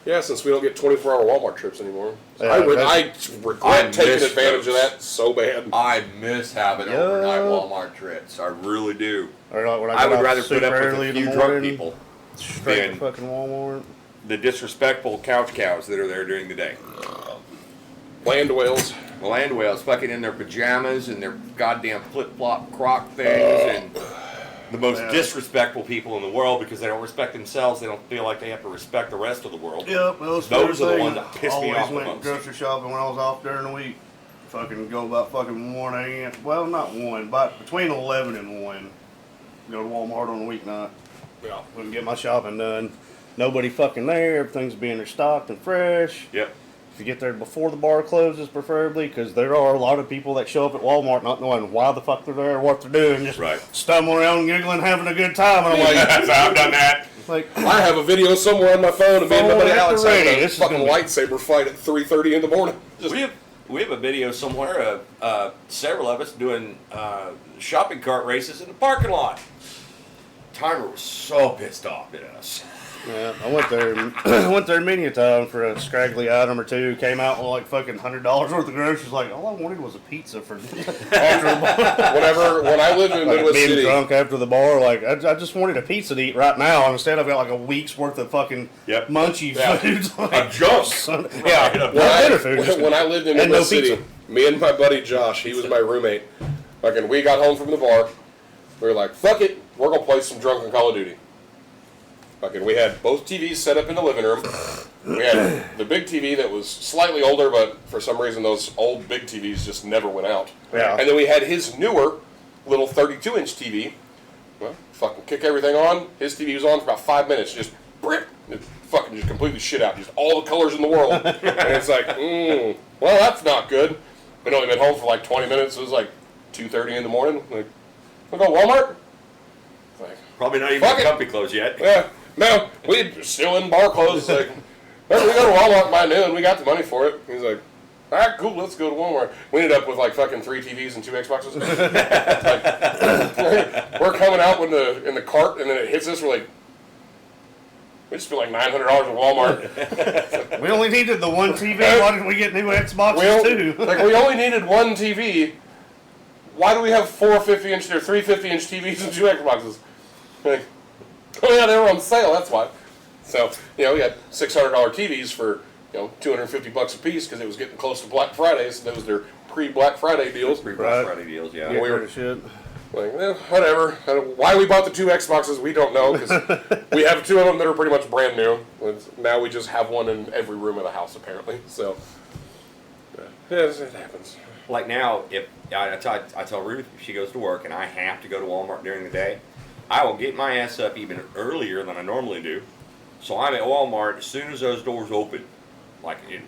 Yeah, since we don't get 24-hour Walmart trips anymore. So Yeah, I that's- regret taking miss advantage of those. that so bad. I miss having Yeah. overnight Walmart trips. I really do. Or like when I get would off rather put super up with early a in the few drunk morning, people straight to than fucking Walmart. the disrespectful couch cows that are there during the day. Land whales. The land whales fucking in their pajamas and their goddamn flip-flop croc things and the most Yeah. disrespectful people in the world because they don't respect themselves. They don't feel like they have to respect the rest of the world. Yep, those Those are the things. ones that piss me Always off the went most. grocery shopping when I was off during the week. Fucking go about fucking 1 a.m. Well, not 1, but between 11 and 1. Go to Walmart on the weeknight. Yeah. Wouldn't get my shopping done. Nobody fucking there. Everything's being restocked and fresh. Yep. If you get there before the bar closes, preferably, because there are a lot of people that show up at Walmart not knowing why the fuck they're there or what they're doing, just Right. stumbling around, giggling, having a good time, and I'm like, I've done that. like, I have a video somewhere on my phone of me and my buddy Phone at Alex the having ready. a This is fucking gonna be- lightsaber fight at 3:30 in the morning. Just, We have a video somewhere of several of us doing shopping cart races in the parking lot. Timer was so pissed off at us. yeah, I went there. I went there many a time for a scraggly item or two. Came out with like fucking $100 worth of groceries. Like all I wanted was a pizza for after the bar. when I lived in Like Midwest being City, drunk after the bar. Like I just wanted a pizza to eat right now. And instead, I've got like a week's worth of fucking Yep. munchy Yeah. foods. A Like, junk. yeah, Right. not dinner food. just- when I lived in and no Midwest City, pizza. me and my buddy Josh, he was my roommate. Fucking, we got home from the bar. We were like, "Fuck it, we're gonna play some drunken Call of Duty." Fucking, we had both TVs set up in the living room. We had the big TV that was slightly older, but for some reason those old big TVs just never went out. Yeah. And then we had his newer little 32-inch TV. Well, fucking kick everything on. His TV was on for about 5 minutes. Just brip, it fucking just completely shit out. Just all the colors in the world. And it's like, well, that's not good. We'd only been home for like 20 minutes. It was like 2:30 in the morning. Like, we'll go Walmart? Like, Probably not even Fuck the it. company closed yet. yeah, no, we're still in bar clothes. Like, well, we go to Walmart by noon. We got the money for it. He's like, all right, cool, let's go to Walmart. We ended up with like fucking 3 TVs and 2 Xboxes. Like, we're coming out in the cart, and then it hits us. We're like, we just spent like $900 at Walmart. We only needed the one TV. Why didn't we get new Xboxes too? We only needed 1 TV. Why do we have 4 50-inch or 3 50-inch TVs and 2 Xboxes? Like, oh yeah, they were on sale. That's why. So we had $600 TVs for $250 a piece because it was getting close to Black Friday. So that was their pre-Black Friday deals. Pre-Black Right. Friday deals, yeah. Get we were- rid of shit. Like, whatever. Why we bought the 2 Xboxes, we don't know, because we have 2 of them that are pretty much brand new. Now we just have one in every room of the house, apparently. So, yeah, it happens. Like now, if I tell Ruth if she goes to work and I have to go to Walmart during the day, I will get my ass up even earlier than I normally do. So I'm at Walmart as soon as those doors open.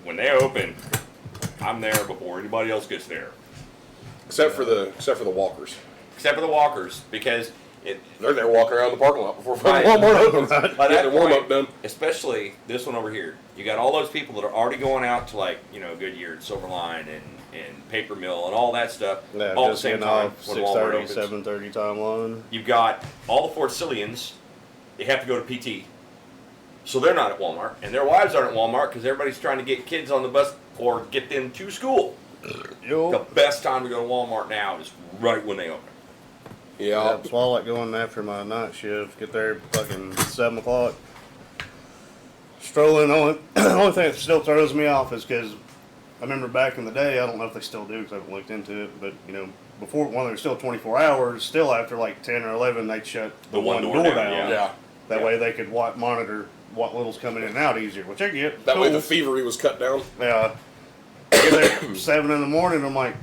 When they open, I'm there before anybody else gets there. Except for the walkers. Except for the walkers, because They're there walking around the parking lot before Right. Walmart opens. by Get that their warm point, up done. especially this one over here, you got all those people that are already going out to Goodyear and Silverline and Paper Mill and all that stuff Yeah, all at the just same getting time off when Walmart 6:30, opens. 7:30 timeline. You've got all the Fort Cillians, they have to go to PT. So they're not at Walmart, and their wives aren't at Walmart because everybody's trying to get kids on the bus or get them to school. The best time to go to Walmart now is right when they open. Yeah. Yeah, so I like going after my night shift. Get there fucking 7 o'clock. Strolling. Only thing that still throws me off is because I remember back in the day. I don't know if they still do because I haven't looked into it. But before when they were still 24 hours, still after like 10 or 11, they'd shut the one door down. Yeah. That way they could monitor what little's coming in and out easier, which I get. That way Cool. the thievery was cut down. Yeah. Get there 7 in the morning. I'm like,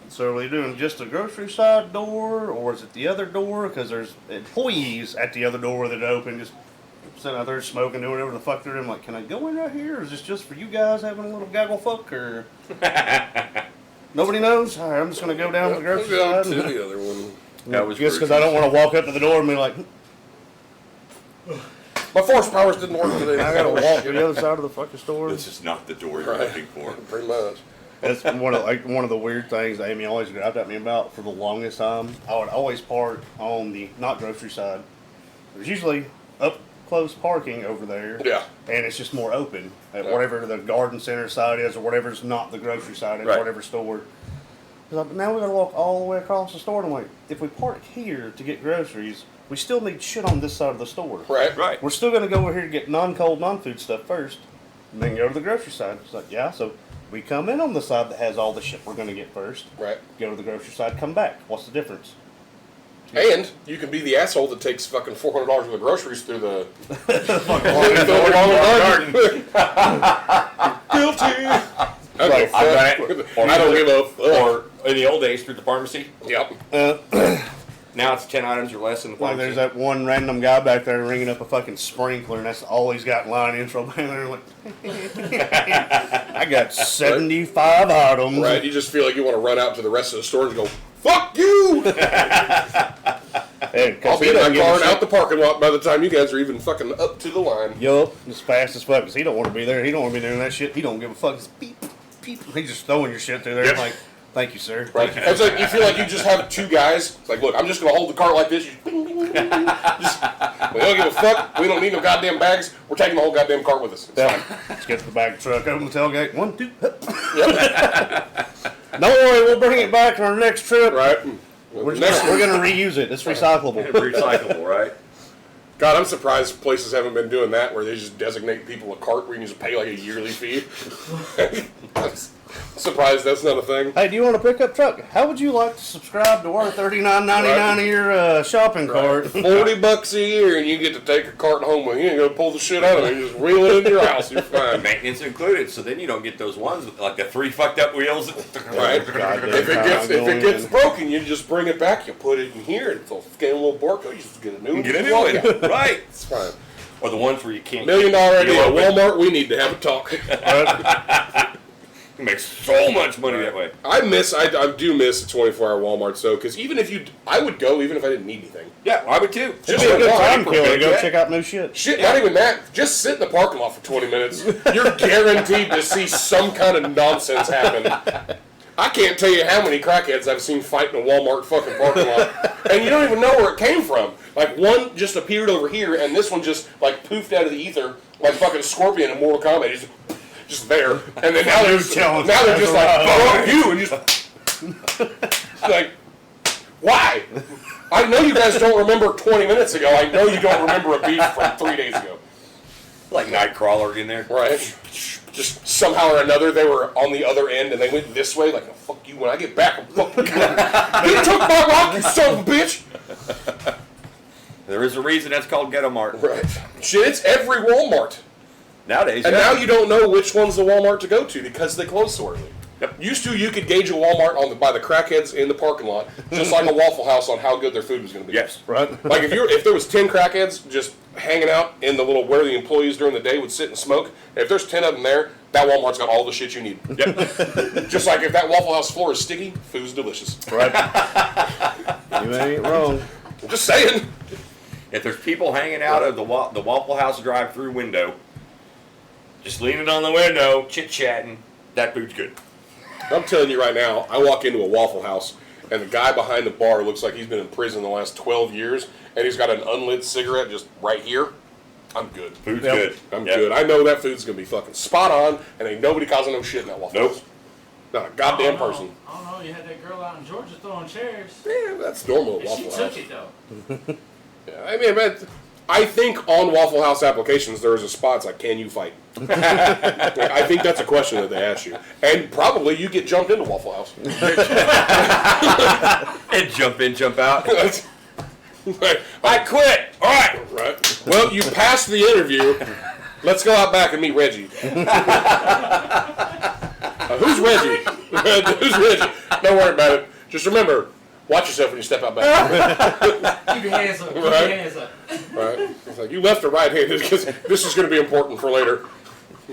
so are they doing just the grocery side door, or is it the other door? Because there's employees at the other door that open, just sitting out there smoking, doing whatever the fuck they're doing. I'm like, can I go in right here, or is this just for you guys having a little gaggle fuck, or nobody knows? All right, I'm just gonna go down to the grocery Go side. to the other one. That was Just because I don't want to walk up to the door and be like, My force powers didn't work today. I gotta walk to the other side of the fucking store. This is not the door you're Right. looking for. Pretty much. That's one of the weird things Amy always grabbed at me about for the longest time. I would always park on the not grocery side. There's usually up close parking over there. Yeah. And it's just more open at Yeah. whatever the garden center side is or whatever's not the grocery side at Right. whatever store. Like, now we gotta walk all the way across the store. And I'm like, if we park here to get groceries, we still need shit on this side of the store. Right. Right. We're still gonna go over here to get non-cold, non-food stuff first, and then go to the grocery side. It's like, yeah, so we come in on the side that has all the shit we're gonna get first. Right. Go to the grocery side, come back. What's the difference? And you can be the asshole that takes fucking $400 worth of groceries through the guilty. Right, I've done it. I don't give a fuck. Or in the old days through the pharmacy. Yep. Now it's 10 items or less in the Like pharmacy. there's that one random guy back there ringing up a fucking sprinkler, and that's all he's got in line intro. And they're like, I got 75 items. Right. You just feel like you want to run out to the rest of the store and go, "Fuck you!" Hey, 'cause I'll be he in my doesn't give a car and shit. out the parking lot by the time you guys are even fucking up to the line. Yup, as fast as fuck. 'Cause he don't want to be there. He don't want to be doing that shit. He don't give a fuck. It's beep, beep. He's just throwing your shit through there. Yep. Like, thank you, sir. Right. It's like you feel like you just have two guys. It's like, look, I'm just gonna hold the cart like this. You just, bing, bing, bing, bing. Just, we don't give a fuck. We don't need no goddamn bags. We're taking the whole goddamn cart with us. It's Yeah. fine. Let's get to the back of the truck, open the tailgate. 1, 2. Yep. Don't worry, we'll bring it back on our next trip. Right. We're Next gonna reuse it. It's recyclable. Recyclable, right? God, I'm surprised places haven't been doing that where they just designate people a cart where you can just pay like a yearly fee. I'm surprised that's not a thing. Hey, do you want a pickup truck? How would you like to subscribe to our $39.99 a year shopping cart? $40 a year and you get to take a cart home with you. You ain't gonna pull the shit out of it. You just wheel it into your house. You're fine. Maintenance included, so then you don't get those ones with like the 3 fucked up wheels. Right. Goddamn If time it gets going broken, you just bring it back. You put it in here, and it's all scan a little barcode. You just get a new one. Get a just new walk one, out. right? It's fine. Or the ones where you can't. $1 million idea. You open- Walmart, we need to have a talk. You make so much money that way. I do miss the 24-hour Walmart, though, because even if I would go even if I didn't need anything. Yeah, I would too. It'd be a good time for killer to big go jet. check out new shit. Shit, not even that. Just sit in the parking lot for 20 minutes. You're guaranteed to see some kind of nonsense happen. I can't tell you how many crackheads I've seen fight in a Walmart fucking parking lot. And you don't even know where it came from. Like, one just appeared over here, and this one just, like, poofed out of the ether like fucking Scorpion in Mortal Kombat. He's just there. And then now they're just like, fuck you, and just like, why? I know you guys don't remember 20 minutes ago. I know you don't remember a beef from 3 days ago. Like Nightcrawler in there. Right? Just somehow or another, they were on the other end and they went this way, like, oh, fuck you, when I get back, I'm fucking you. You took my rock, you son of a bitch! There is a reason that's called Ghetto Mart. Right. Shit, it's every Walmart. Nowadays, And yeah. now you don't know which one's the Walmart to go to because they close so early. Yep. Used to, you could gauge a Walmart by the crackheads in the parking lot, just like a Waffle House on how good their food was going to be. Yes. Right? Like if there was 10 crackheads just hanging out in the little where the employees during the day would sit and smoke, if there's 10 of them there, that Walmart's got all the shit you need. Yep. Just like if that Waffle House floor is sticky, food's delicious. Right. You ain't wrong. I'm just saying. If there's people hanging out of the Waffle House drive-through window, just leaning on the window, chit-chatting, that food's good. I'm telling you right now, I walk into a Waffle House and the guy behind the bar looks like he's been in prison the last 12 years and he's got an unlit cigarette just right here. I'm good. Food's Yep. good. I'm Yep. good. I know that food's going to be fucking spot on and ain't nobody causing no shit in that Waffle Nope. House. Not a goddamn I don't know. person. I don't know. You had that girl out in Georgia throwing chairs. Yeah, that's normal at And she Waffle took House. it though. Yeah, I mean, I think on Waffle House applications there is a spot it's like, can you fight? I think that's a question that they ask you. And probably you get jumped into Waffle House. And jump in, jump out. Right. I quit. All right. Right. Well, you passed the interview. Let's go out back and meet Reggie. Who's Reggie? Who's Reggie? Don't worry about it. Just remember, Watch yourself when you step out back. Keep your hands up. Keep your Right. hands up. Right? It's like, you left or right-handed because this is going to be important for later.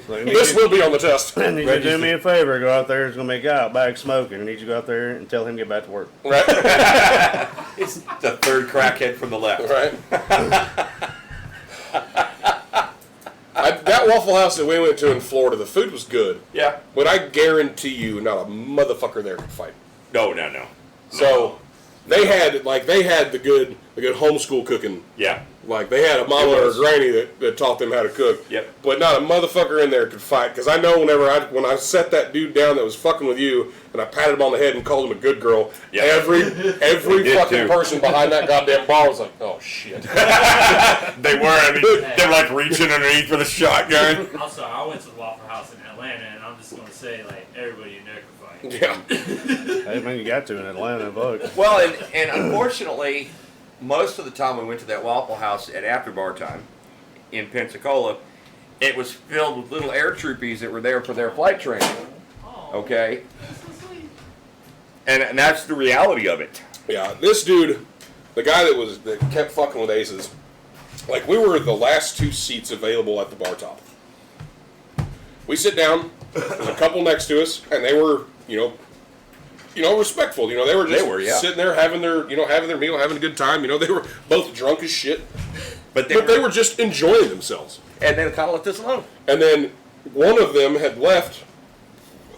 Like, This will be on the test. I need you to do me a favor. Go out there. There's gonna be a guy out back smoking. I need you to go out there and tell him to get back to work. Right? It's the third crackhead from the left. Right? That Waffle House that we went to in Florida, the food was good. Yeah. But I guarantee you, not a motherfucker there could fight. No. So they had the good homeschool cooking. Yeah. Like they had a mama or a granny that taught them how to cook. Yep. But not a motherfucker in there could fight. Because I know when I set that dude down that was fucking with you, and I patted him on the head and called him a good girl, Yep. every did fucking too. person behind that goddamn bar was like, oh shit. They were. I mean, they were like reaching underneath for the shotgun. Also, I went to the Waffle House in Atlanta, and I'm just gonna say, like, everybody in there can fight. Yeah. Hey man, you got to in Atlanta, fuck. Well, and unfortunately, most of the time we went to that Waffle House at after bar time in Pensacola, it was filled with little air troopies that were there for their flight training. Oh, Okay, that's so sweet. and that's the reality of it. Yeah, this dude, the guy that kept fucking with Aces, like we were the last two seats available at the bar top. We sit down, there's a couple next to us, and they were, respectful. They were just sitting there having their meal, having a good time. They were both drunk as shit, But they were just enjoying themselves. and then kind of left us alone. And then one of them had left,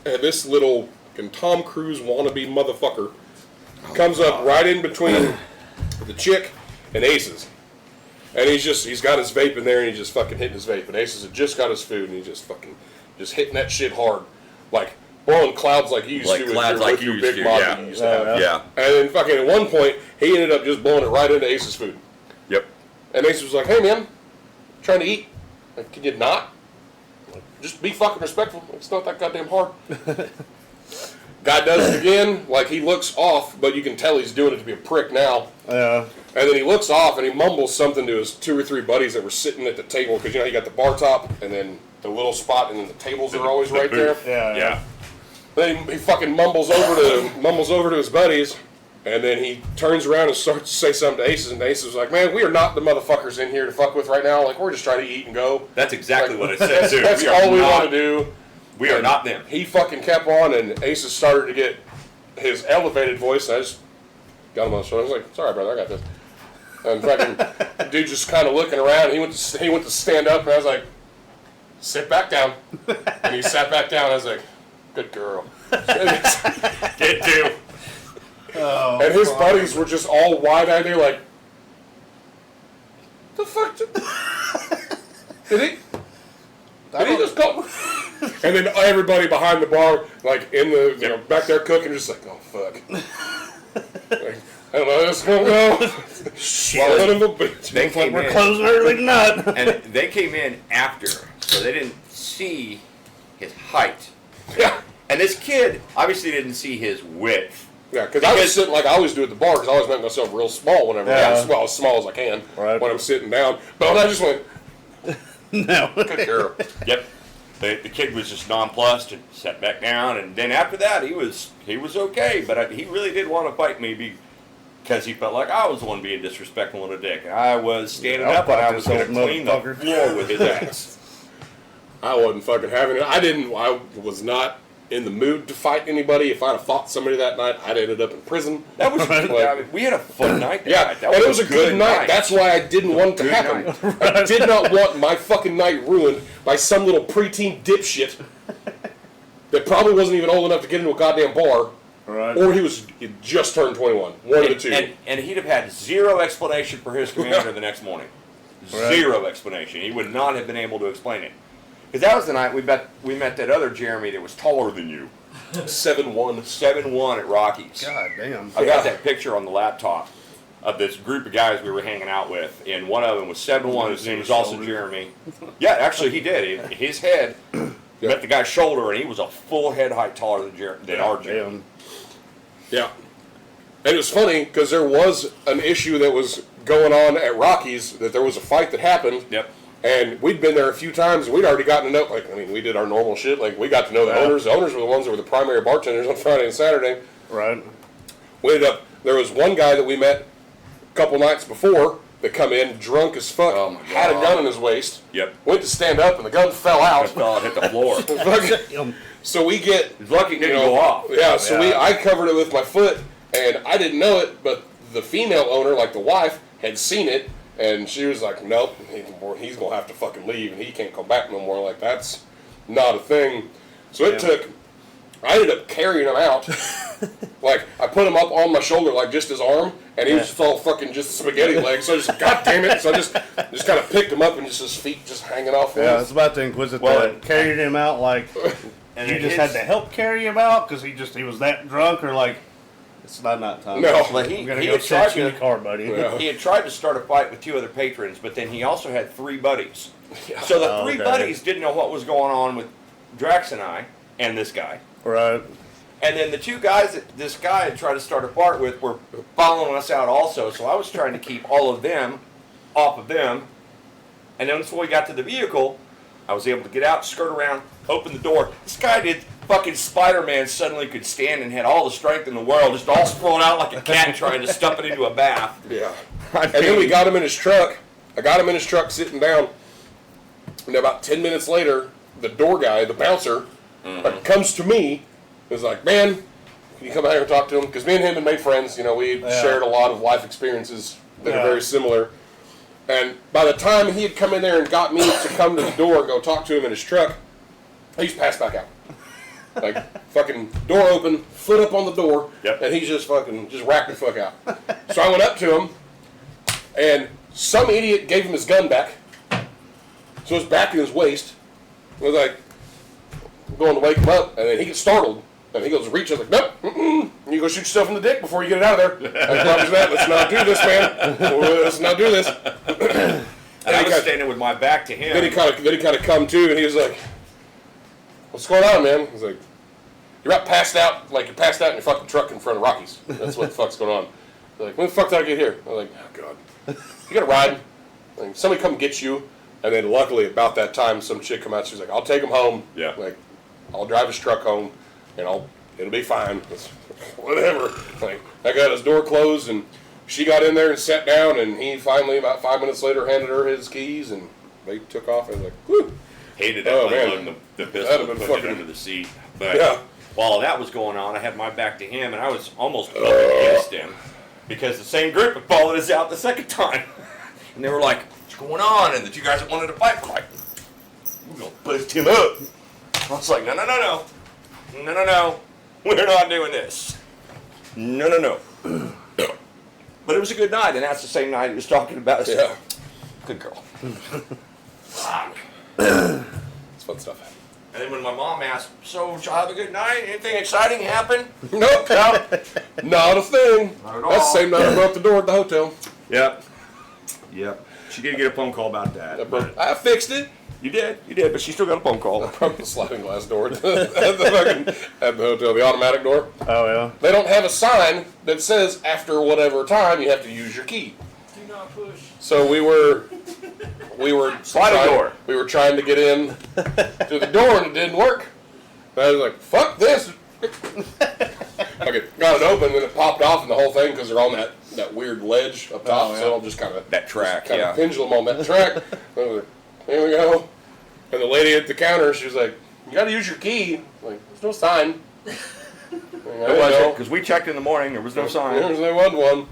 and this little fucking Tom Cruise wannabe motherfucker comes up right in between the chick and Aces. And he's got his vape in there, and he's just fucking hitting his vape. And Aces had just got his food, and he's just hitting that shit hard. Like, blowing clouds like you used Like to clouds like you your big used to, mop yeah. that you used to have. Yeah. And then fucking at one point, he ended up just blowing it right into Ace's food. Yep. And Ace was like, hey man, trying to eat. Like, can you not? Like, just be fucking respectful. It's not that goddamn hard. Guy does it again, like he looks off, but you can tell he's doing it to be a prick now. Yeah. And then he looks off and he mumbles something to his 2 or 3 buddies that were sitting at the table, because you got the bar top and then the little spot and then the tables are always right there. Yeah. Then he fucking mumbles over to his buddies, and then he turns around and starts to say something to Aces, and Aces was like, man, we are not the motherfuckers in here to fuck with right now. Like, we're just trying to eat and go. That's exactly Like, what it said too. That's all we want to do. We are not them. He fucking kept on, and Aces started to get his elevated voice, and I just got him on the shoulder. I was like, sorry, brother, I got this. And fucking dude just kind of looking around. He went to stand up, and I was like, sit back down. And he sat back down. I was like, good girl. Get to. Oh, And his buddies were just all wide-eyed. They're like, the fuck? Did he just go? And then everybody behind the bar, like in the, back there cooking, just like, oh fuck. Like, I don't know how this is gonna go. Swallow it a bitch. They came we're in, closing early tonight. and they came in after, so they didn't see his height. Yeah. And this kid obviously didn't see his width. Yeah, because I was sitting like I always do at the bar, because I always make myself real small whenever as small as I can when I'm sitting down. But when I just went, No. good girl. Yep. The kid was just nonplussed and sat back down, and then after that he was okay, but he really did want to fight me because he felt like I was the one being disrespectful and a dick, and I was standing up and I was going to clean the motherfucker. floor with his ass. I wasn't fucking having it. I was not in the mood to fight anybody. If I'd have fought somebody that night, I'd ended up in prison. That was Like, I mean, we had a fun night. That yeah, night. That and it was a good night. night. That's why I didn't want it to Good happen. I did not want my fucking night ruined by some little preteen dipshit that probably wasn't even old enough to get into a goddamn bar, Right. or he just turned 21. One of the two. And he'd have had zero explanation for his commander the next morning. Right. Zero explanation. He would not have been able to explain it. Because that was the night we met that other Jeremy that was taller than you. 7'1". 7'1" at Rockies. God damn. I got that picture on the laptop of this group of guys we were hanging out with, and one of them was 7'1", his name was also Jeremy. Yeah, actually he did. His head met the guy's shoulder, and he was a full head height taller than our Jeremy. Yeah. And it was funny, because there was an issue that was going on at Rockies, that there was a fight that happened. Yep. And we'd been there a few times, and we'd already gotten to know, we did our normal shit. Like, we got to know the owners. The owners were the ones that were the primary bartenders on Friday and Saturday. Right. We ended up there was one guy that we met a couple nights before that come in drunk as fuck, Oh, my had a God. gun in his waist. Yep. Went to stand up and the gun fell out. I fell and hit the floor. So we get. He's lucky it didn't go off. Yeah, so Yeah. I covered it with my foot, and I didn't know it, but the female owner, like the wife, had seen it, and she was like, nope, he's going to have to fucking leave, and he can't come back no more. Like, that's not a thing. So I ended up carrying him out. Like, I put him up on my shoulder, like just his arm, and he was just all fucking just spaghetti legs. So I just, God damn it. So I just kind of picked him up, and just his feet just hanging off. Yeah, I was about to inquisitive. Well, Carried him out like And you it just hits- had to help carry him out because he was that drunk, or like it's not time. No. Well, I'm he gonna had go tried set you in to- the car, buddy. Yeah. He had tried to start a fight with 2 other patrons, but then he also had 3 buddies. So the 3 Okay. buddies didn't know what was going on with Drax and I and this guy. Right. And then the 2 guys that this guy had tried to start a fight with were following us out also. So I was trying to keep all of them off of them. And then before we got to the vehicle, I was able to get out, skirt around, open the door. This guy did fucking Spider-Man suddenly could stand and had all the strength in the world, just all sprawled out like a cat trying to stuff it into a bath. Yeah. I And then we mean, got him in his truck. I got him in his truck sitting down. And about 10 minutes later, the door guy, the bouncer, comes to me. Is like, man, can you come out here and talk to him? Because me and him had made friends. You know, we shared a lot of life experiences that are very similar. And by the time he had come in there and got me to come to the door and go talk to him in his truck, he's passed back out. Like, fucking door open, foot up on the door, Yep. and he's just racked the fuck out. So I went up to him, and some idiot gave him his gun back. So it's back in his waist. I was like, I'm going to wake him up, and then he gets startled. And he goes to reach. I was like, nope, you go shoot yourself in the dick before you get it out of there. I promise that. Let's not do this, man. Let's not do this. and I was standing with my back to him. Then he kind of come to, and he was like, "What's going on, man?" He's like, "You're about passed out, like you're passed out in your fucking truck in front of Rockies. That's what the fuck's going on." They're like, "When the fuck did I get here?" I'm like, "Oh God, you got a ride? Like, somebody come get you." And then luckily, about that time, some chick come out. She's like, "I'll take him home. Yeah. Like, I'll drive his truck home, and it'll be fine. It's, whatever." Like, I got his door closed, and she got in there and sat down, and he finally, about 5 minutes later, handed her his keys, and they took off. And I was like, "Whew." Hated Oh, that man. unloading the That'd pistol have and been putting it fucking- under the seat. But Yeah. while that was going on, I had my back to him, and I was almost up against him because the same group had followed us out the second time. And they were like, "What's going on?" And the 2 guys that wanted to fight were like, "We're going to bust him up." I was like, no. We're not doing this. No. But it was a good night, and that's the same night he was talking about. Yeah. Good girl. It's fun stuff. And then when my mom asked, "So, did y'all have a good night? Anything exciting happen?" Nope. Not a thing. Not at That's all. the same night I broke the door at the hotel. Yep. She did get a phone call about that. I fixed it. You did, but she still got a phone call. Broke the sliding glass door at the hotel, the automatic door. Oh yeah. They don't have a sign that says after whatever time you have to use your key. Do not push. So we were Sliding door. We were trying to get in to the door and it didn't work. And I was like, "Fuck this!" Okay, got it open and it popped off and the whole thing because they're on that weird ledge up top, so it'll just kind of That track, kind yeah. of pendulum on that track. I was like, "Here we go." And the lady at the counter, she was like, "You got to use your key." I'm like, "There's no sign." Because we checked in the morning, there was no sign. There wasn't one.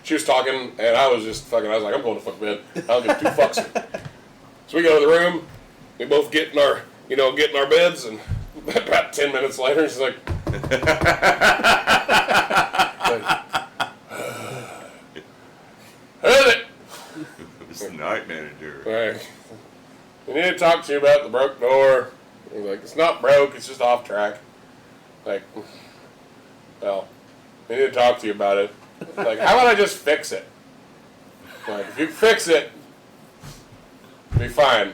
She was talking, and I was just fucking. I was like, "I'm going to fuck bed. I don't give 2 fucks." So we go to the room. We both get in our beds, and about 10 minutes later, she's like, "Who is it?" It was the night manager. Like, "We need to talk to you about the broke door." I was like, "It's not broke. It's just off track." Like, "Well, we need to talk to you about it." Like, "How about I just fix it?" Like, "If you fix it, it'll be fine."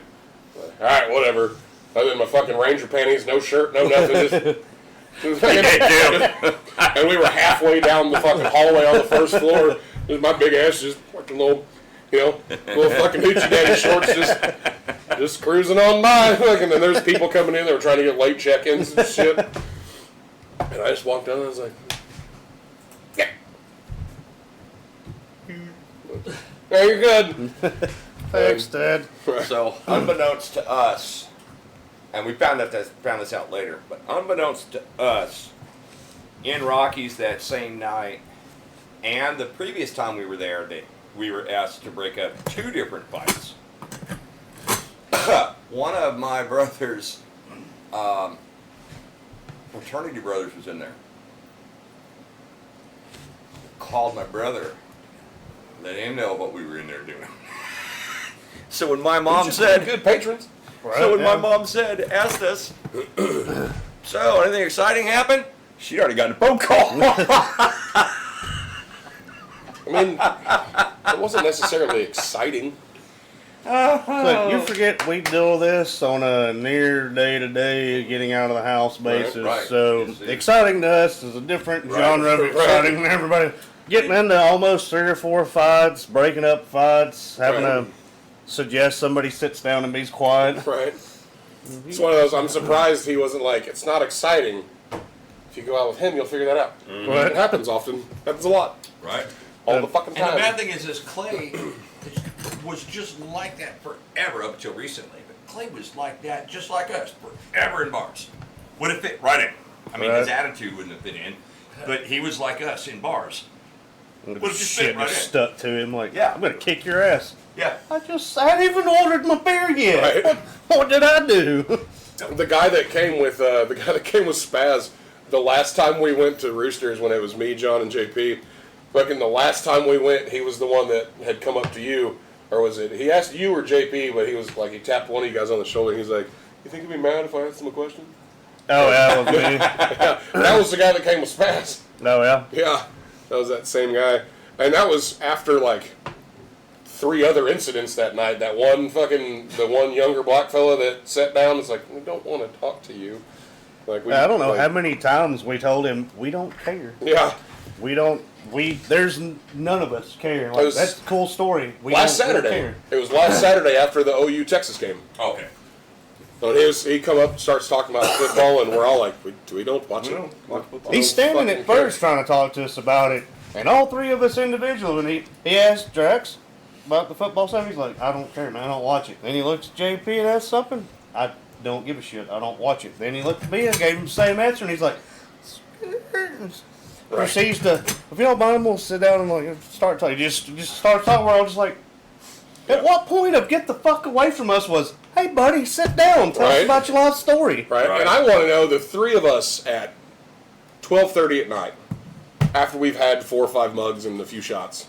Like, "All right, whatever." Other than my fucking Ranger panties, no shirt, no nothing. Just and we were halfway down the fucking hallway on the first floor. Just my big ass, just fucking little fucking hoochie daddy shorts, just cruising on by. And then there's people coming in. They were trying to get late check-ins and shit. And I just walked down and I was like, "Yeah." Yeah, you're good. Thanks, Dad. So, unbeknownst to us, and we found this out later, but unbeknownst to us, in Rockies that same night, and the previous time we were there, we were asked to break up 2 different fights. One of my brothers, fraternity brothers, was in there. Called my brother, let him know what we were in there doing. So when my mom said, good patrons. so when my mom said, asked us, so anything exciting happened? She'd already gotten a phone call. I mean, it wasn't necessarily exciting. Look, you forget we do this on a near day-to-day getting out of the house basis. right. So Yes, exciting to us is a different Right. genre of exciting than everybody. Getting into almost 3 or 4 fights, breaking up fights, having Right. to suggest somebody sits down and be quiet. Right. It's one of those, I'm surprised he wasn't like, it's not exciting. If you go out with him, you'll figure that out. It happens often. Happens a lot. Right. All the fucking And the time. bad thing is Clay was just like that forever up until recently. But Clay was like that, just like us, forever in bars. Would have fit right in. I mean, his Right. attitude wouldn't have fit in, but he was like us in bars. Would've just Shit fit right just in. stuck to him like, Yeah. I'm going to kick your ass. Yeah. I hadn't even ordered my beer yet. Right. What did I do? The guy that came with Spaz, the last time we went to Roosters when it was me, John, and JP, fucking the last time we went, he was the one that had come up to you, or was it? He asked you or JP, but he was like, he tapped one of you guys on the shoulder. He's like, "You think he'd be mad if I asked him a question?" Oh, yeah, it was me. That was the guy that came with Spaz. Oh, yeah. Yeah, that was that same guy, and that was after like 3 other incidents that night. That the one younger black fella that sat down was like, "We don't want to talk to you." Like I don't know how many times we told him, we don't care. Yeah. There's none of us care. Like, was that's a cool story. We Last don't Saturday. care. It was last Saturday after the OU Texas game. Okay. So he come up, starts talking about football, and we're all like, we don't watch it. He's standing at first trying to talk to us about it, and all 3 of us individually, and he asked Drax about the football stuff. He's like, I don't care, man, I don't watch it. Then he looks at JP and asks something. I don't give a shit. I don't watch it. Then he looked at me and gave him the same answer, and he's like, proceeds to, if you don't mind, we'll sit down and like start talking. Just start talking. We're all just like, at what point of get the fuck away from us was, hey buddy, sit down, tell us Right. about your life story. Right? And I want to know the 3 of us at 12:30 at night, after we've had 4 or 5 mugs and a few shots,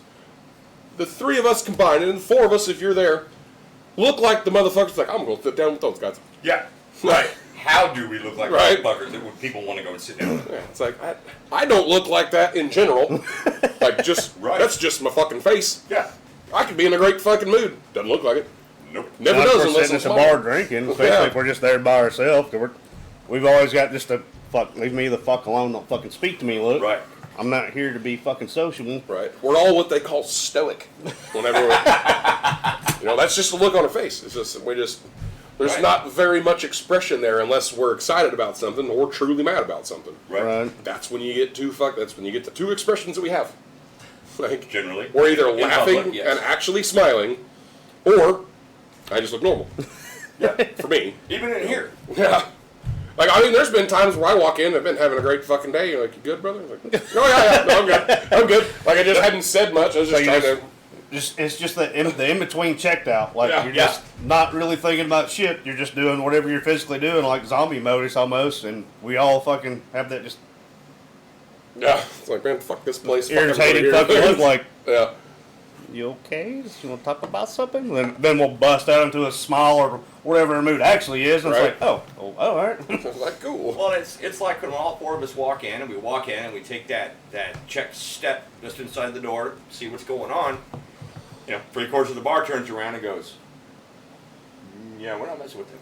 the 3 of us combined, and the 4 of us, if you're there, look like the motherfuckers like, I'm going to sit down with those guys. Yeah. Right. How do we look like Right. fuckers that would people want to go and sit down with? Yeah, it's like, I don't look like that in general. Like, just, Right. that's just my fucking face. Yeah. I could be in a great fucking mood. Doesn't look like it. Nope. Never Not if does we're unless sitting it's at the smiling. bar drinking, especially Yeah. if we're just there by ourselves. Cause we've always got just a fuck, leave me the fuck alone, don't fucking speak to me, look. Right. I'm not here to be fucking sociable. Right. We're all what they call stoic. Whenever that's just a look on our face. It's just, there's Right. not very much expression there unless we're excited about something or truly mad about something. Right. That's when you get that's when you get the 2 expressions that we have. Like, Generally. we're either In laughing public, yes. and actually smiling, or I just look normal. Yeah. For me. Even in here. Yeah. Like, I mean, there's been times where I walk in, I've been having a great fucking day. You're like, you good, brother? I'm like, oh, yeah, no, I'm good. I'm good. Like, I just hadn't said much. I was just So trying you to. It's just the in between checked out. Like Yeah. you're Yeah. just not really thinking about shit. You're just doing whatever you're physically doing, like zombie modus almost. And we all fucking have that just Yeah. It's like, man, fuck this place. irritating fucking fucking look. Like, Yeah. you okay? You want to talk about something? Then we'll bust out into a smile or whatever our mood actually is. And Right. it's like, oh, all right. I was like, cool. Well, it's like when all 4 of us walk in, and we take that check step just inside the door, see what's going on. 3/4 of the bar turns around and goes, yeah, we're not messing with them.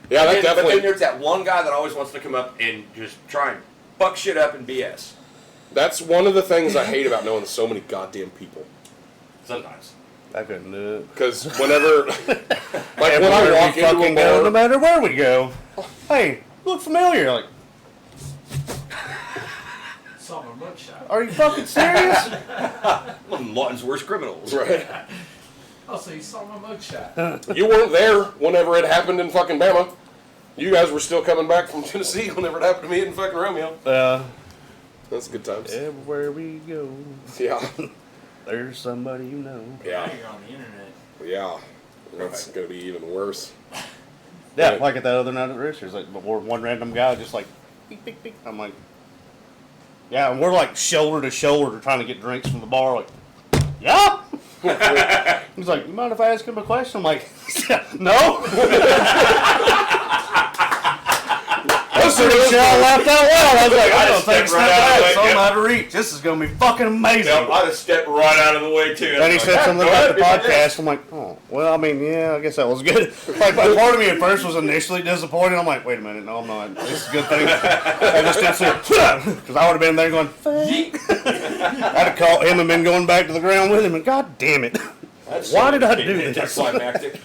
Yeah, that But then definitely. there's that one guy that always wants to come up and just try and fuck shit up and BS. That's one of the things I hate about knowing so many goddamn people. Sometimes. I couldn't do it. Because whenever, like when I Everywhere walk we into fucking a go, no bar, matter where we go. Hey, you look familiar. Like, saw my mugshot. Are you fucking serious? One of Lawton's worst criminals. Right. Oh, so you saw my mugshot. You weren't there whenever it happened in fucking Bama. You guys were still coming back from Tennessee whenever it happened to me in fucking Romeo. That's good times. Everywhere we go, Yeah. there's somebody you know. Yeah. Now you're on the internet. Yeah. That's gonna be even worse. Yeah, Right. like at that other night at Richards, like before one random guy just like, beep, beep, beep. I'm like, yeah, and we're like shoulder to shoulder trying to get drinks from the bar. Like, yeah. He's like, you mind if I ask him a question? I'm like, no. I laughed out loud. I was like, I don't think so. I'm out of reach. This is gonna be fucking amazing. Yep, I'd have stepped right out of the way too. Then he said something about the podcast. I'm like, oh, well, I mean, yeah, I guess that was good. Like, part of me at first was initially disappointed. I'm like, wait a minute, no, I'm not. This is a good thing. I just didn't say, because I would have been there going, I'd have caught him and been going back to the ground with him, and god damn it. Why did I do this? Anticlimactic.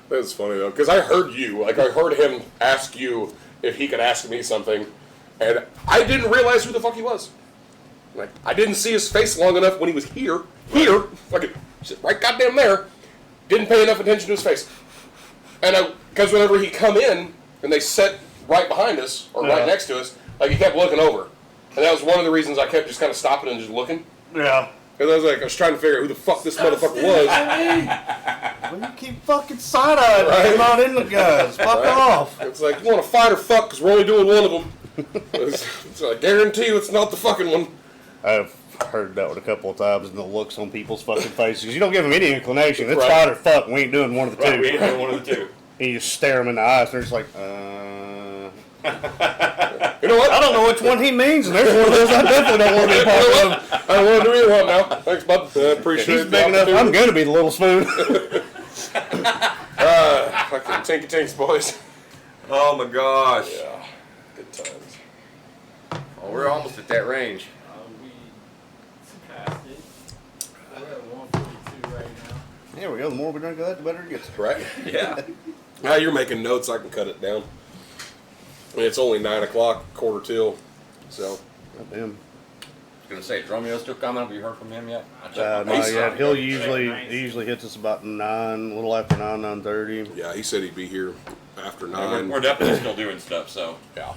That's funny though, because I heard you. Like I heard him ask you if he could ask me something, and I didn't realize who the fuck he was. Like I didn't see his face long enough when he was here, fucking right goddamn there. Didn't pay enough attention to his face, and because whenever he come in and they sat right behind us or right next to us, like he kept looking over, and that was one of the reasons I kept just kind of stopping and just looking. Yeah. Because I was trying to figure out who the fuck this motherfucker was. Well, you keep fucking side-eyeing me. I'm not in the guys. Fuck Right? off. It's like, you want to fight or fuck, because we're only doing one of them. I guarantee you it's not the fucking one. I've heard that one a couple of times, and the looks on people's fucking faces. You don't give them any inclination. It's Right. fight or fuck. We ain't doing one of the Right, two. we ain't doing one of the two. And you just stare them in the eyes, and they're just like, You know what? I don't know which one he means, and there's one of those I definitely don't want to be a part of. I don't want to do either one now. Thanks, bud. I appreciate He's the big enough. opportunity. I'm going to be the little spoon. Fucking tinky tinks, boys. Oh my gosh. Yeah. Good times. Oh, we're almost at that range. We surpassed it. We're at 142 right now. Here we go. The more we drink of that, the better it gets. Right? Yeah. Now you're making notes. I can cut it down. I mean, it's only 9 o'clock, quarter till. So. Damn. I was gonna say, is Romeo still coming? Have you heard from him yet? I checked my Not phone. yet. He usually hits us about 9, a little after 9, 9:30. Yeah, he said he'd be here after Yeah, 9. we're definitely still doing stuff, so. Yeah.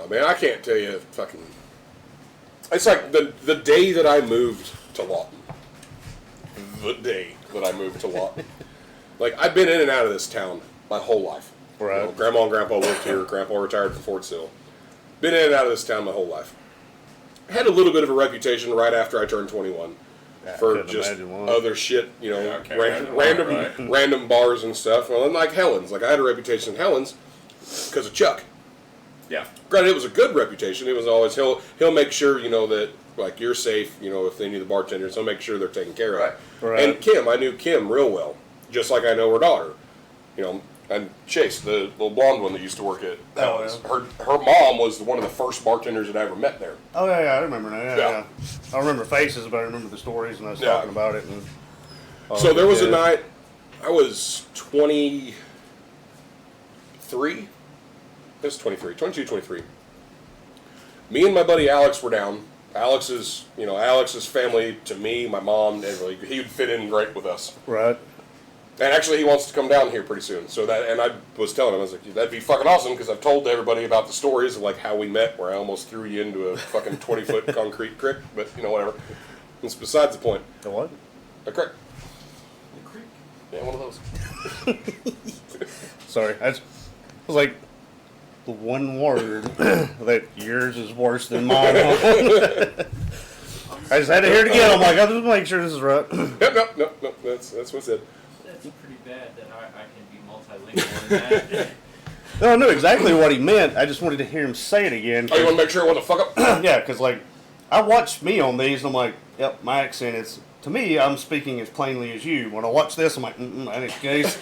Man, I can't tell you fucking. It's like the day that I moved to Lawton. The day that I moved to Lawton. Like, I've been in and out of this town my whole life. Right. You know, Grandma and Grandpa lived here. Grandpa retired from Fort Sill. Been in and out of this town my whole life. Had a little bit of a reputation right after I turned 21 for couldn't just imagine why. other shit, you know, Yeah, okay, right. random bars and stuff. Well, and like Helen's. Like, I had a reputation in Helen's because of Chuck. Yeah. Granted, it was a good reputation. It was always he'll make sure, you know, that like you're safe. You know, if they need the bartenders, he'll make sure they're taken care of. Right. And Kim, I knew Kim real well, just like I know her daughter. You know, and Chase, the little blonde one that used to work at Helen's. Her mom was one of the first bartenders that I ever met there. Oh, yeah, I remember now. Yeah, Yeah. yeah. I remember faces, but I remember the stories, and I was Yeah. talking about it. And So there was a yeah. night, I was 23. I was 23, 22, 23. Me and my buddy Alex were down. Alex's family to me, my mom, everybody, he would fit in great with us. Right. And actually, he wants to come down here pretty soon. So and I was telling him, I was like, that'd be fucking awesome because I've told everybody about the stories of like how we met, where I almost threw you into a fucking 20-foot concrete creek. But you know, whatever. It's besides the point. The what? A creek. The creek. Yeah, one of those. Sorry. I was like, the one word that yours is worse than mine. I just had to hear it again. I'm like, I'll just make sure this is right. Nope. That's what's it. That's pretty bad that I can be multilingual in that. No, I knew exactly what he meant. I just wanted to hear him say it again. Oh, you want to make sure it wasn't a fuck up? Yeah, because, like, I watched me on these, and I'm like, yep, my accent is, to me, I'm speaking as plainly as you. When I watch this, I'm like, that ain't the case.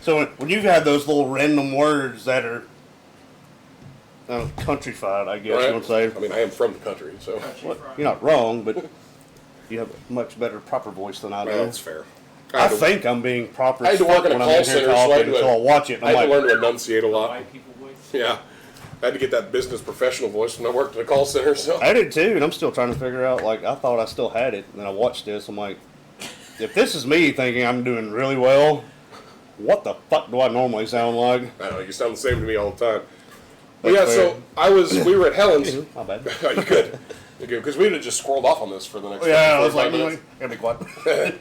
So when you've had those little random words that are countrified, I guess you would say. I mean, I am from the country, so Well, you're not wrong, but you have a much better proper voice than I do. well, that's fair. I think I'm being proper I had as to work fuck in a when I'm call in here center, so I talking had to- until I watch it. And I I'm had to like, learn to enunciate a lot. White people voice. Yeah. I had to get that business professional voice when I worked at a call center. So I did too, and I'm still trying to figure out. Like, I thought I still had it, and then I watched this. I'm like, if this is me thinking I'm doing really well, what the fuck do I normally sound like? I don't know. You sound the same to me all the time. But yeah, so we were at Helen's. My bad. You could. Because we would have just squirreled off on this for the next Yeah, I was 45 like, minutes. gotta be quiet.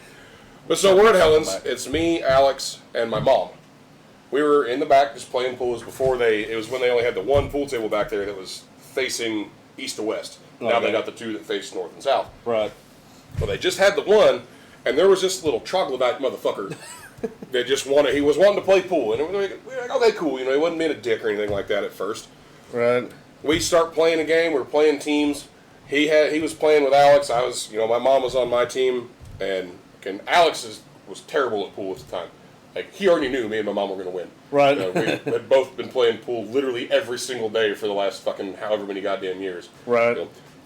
But so we're at Helen's. It's me, Alex, and my mom. We were in the back just playing pool. It was when they only had the one pool table back there that was facing east to west. Now they got the two that face north and south. Right. Well, they just had the one, and there was this little troglodyte motherfucker that he was wanting to play pool. And we were like, okay, cool. He wasn't being a dick or anything like that at first. Right. We start playing a game. We were playing teams. He was playing with Alex. I was, my mom was on my team, and Alex was terrible at pool at the time. Like, he already knew me and my mom were going to win. Right. We had both been playing pool literally every single day for the last fucking however many goddamn years. Right.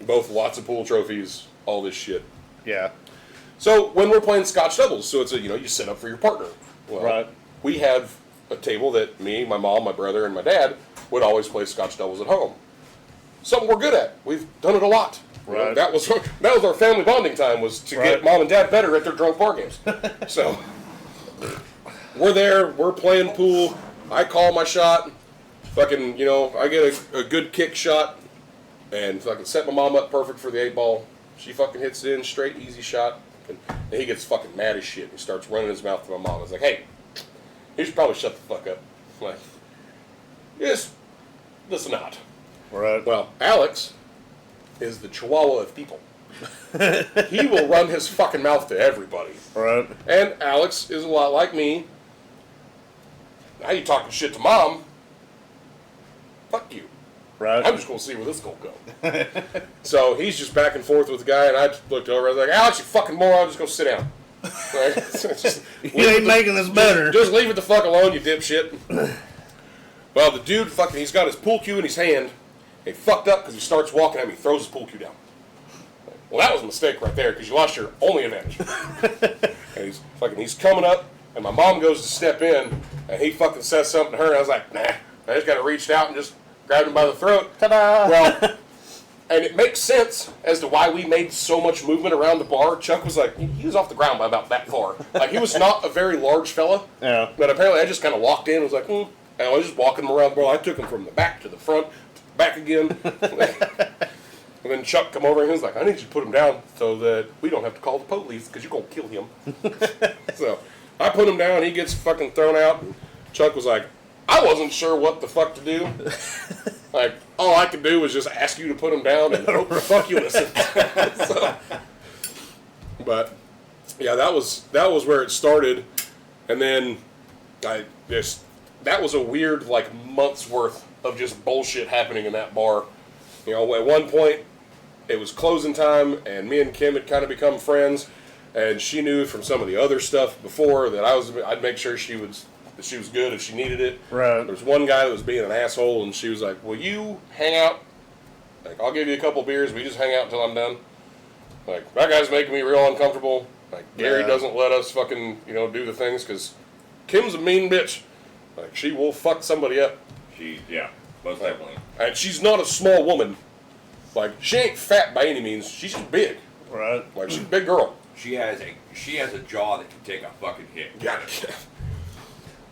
Both lots of pool trophies, all this shit. Yeah. So when we're playing Scotch doubles, so it's you set up for your partner. Well, Right. We have a table that me, my mom, my brother, and my dad would always play Scotch doubles at home. Something we're good at. We've done it a lot. Right. That was our family bonding time, was to get mom and dad better at their drunk bar games. So we're there, we're playing pool. I call my shot. Fucking, I get a good kick shot and fucking set my mom up perfect for the 8-ball. She fucking hits it in, straight, easy shot. And he gets fucking mad as shit. He starts running his mouth to my mom. I was like, hey, you should probably shut the fuck up. I'm like, yes, listen out. Right. Well, Alex is the chihuahua of people. He will run his fucking mouth to everybody. Right. And Alex is a lot like me. Now you talking shit to mom. Fuck you. Right. I'm just going to see where this is going to go. So he's just back and forth with the guy, and I just looked over. I was like, Alex, you fucking moron, just go sit down. Right? You ain't making this better. Just leave it the fuck alone, you dipshit. Well, the dude he's got his pool cue in his hand. He fucked up because he starts walking at me, throws his pool cue down. Well, that was a mistake right there because you lost your only advantage. And he's coming up, and my mom goes to step in, and he fucking says something to her, and I was like, nah. I just got to reach out and just grab him by the throat. Ta-da! Well, and it makes sense as to why we made so much movement around the bar. Chuck was like, he was off the ground by about that far. Like, he was not a very large fella. Yeah. But apparently I just kind of walked in and was like, and I was just walking him around the bar. I took him from the back to the front, back again. And then Chuck come over and he was like, I need you to put him down so that we don't have to call the police because you're going to kill him. So I put him down. He gets fucking thrown out. And Chuck was like, I wasn't sure what the fuck to do. Like, all I could do was just ask you to put him down and hope the fuck you listen. But yeah, that was where it started. And then that was a weird like month's worth of just bullshit happening in that bar. At one point it was closing time and me and Kim had kind of become friends, and she knew from some of the other stuff before that I'd make sure she was good if she needed it. Right. There was one guy that was being an asshole, and she was like, will you hang out? Like, I'll give you a couple beers, we just hang out until I'm done. Like, that guy's making me real uncomfortable. Like, Gary doesn't let us fucking, do the things, because Kim's a mean bitch. Like, she will fuck somebody up. Most definitely. And she's not a small woman. Like, she ain't fat by any means. She's just big. Right. Like, she's a big girl. She has a jaw that can take a fucking hit. Yeah.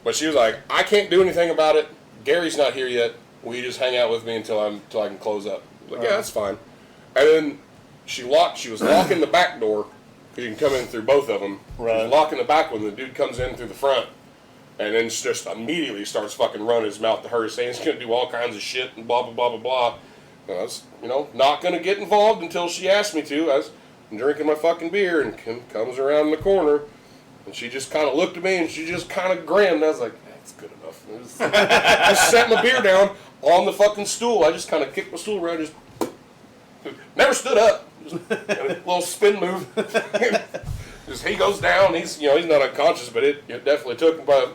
But she was like, I can't do anything about it. Gary's not here yet. Will you just hang out with me until I can close up? I was like, yeah, that's fine. And then she was locking the back door, because you can come in through both of them. Right. She was locking the back one, the dude comes in through the front, and then just immediately starts fucking running his mouth to her, saying he's going to do all kinds of shit and blah, blah, blah, blah, blah. And I was, not going to get involved until she asked me to. I was drinking my fucking beer, and Kim comes around the corner, and she just kind of looked at me, and she just kind of grinned. I was like, that's good enough. I just sat my beer down on the fucking stool. I just kind of kicked my stool around, just never stood up. Just a little spin move. Just he goes down. He's not unconscious, but it definitely took him by.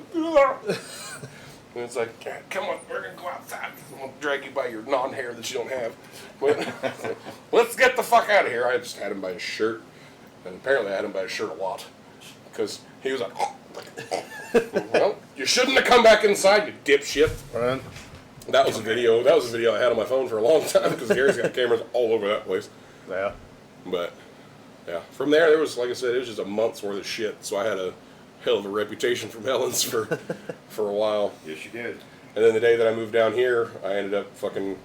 And it's like, come on, we're gonna go outside. I'm gonna drag you by your non-hair that you don't have. But, let's get the fuck out of here. I just had him by his shirt, and apparently I had him by his shirt a lot, because he was like, well, you shouldn't have come back inside, you dipshit. Right. That was a video. That was a video I had on my phone for a long time because Gary's got cameras all over that place. Yeah. But yeah, from there was, like I said, it was just a month's worth of shit. So I had a hell of a reputation from Helen's for a while. Yes, you did. And then the day that I moved down here, I ended up fucking.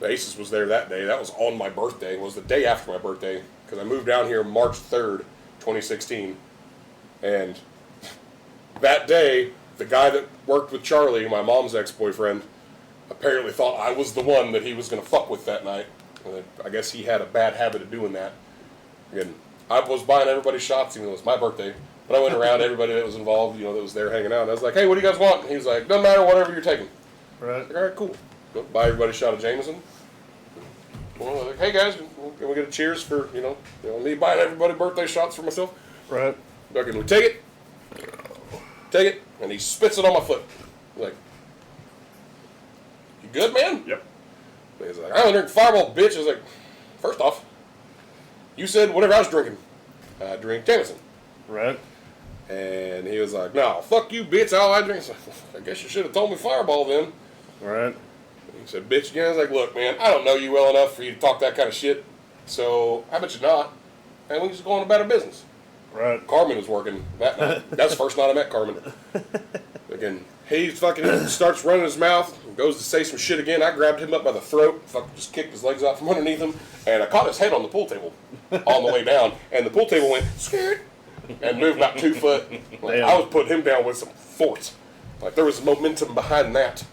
The Aces was there that day. That was on my birthday. It was the day after my birthday because I moved down here March 3rd, 2016, and that day the guy that worked with Charlie, my mom's ex-boyfriend, apparently thought I was the one that he was going to fuck with that night. And I guess he had a bad habit of doing that. Again, I was buying everybody shots even though it was my birthday. But I went around everybody that was involved, that was there hanging out. And I was like, hey, what do you guys want? And he was like, doesn't matter, whatever you're taking. Right. Like, all right, cool. Go buy everybody a shot of Jameson. Well, like, hey guys, can we get a cheers for, me buying everybody birthday shots for myself? Right. Can we take it? Take it. And he spits it on my foot. Like, you good, man? Yep. And he's like, I don't drink Fireball, bitch. I was like, first off, you said whatever I was drinking. I drink Jameson. Right. And he was like, no, fuck you, bitch. All I drink. I guess you should have told me Fireball then. Right. He said, bitch again. I was like, look, man, I don't know you well enough for you to talk that kind of shit. So, how about you not? And we just go on about our business. Right. Carmen was working that night. That's the first night I met Carmen. Again, he fucking starts running his mouth, goes to say some shit again. I grabbed him up by the throat, fucking just kicked his legs out from underneath him, and I caught his head on the pool table on the way down. And the pool table went, skirt, and moved about 2 foot. Like, I was putting him down with some force. Like, there was momentum behind that.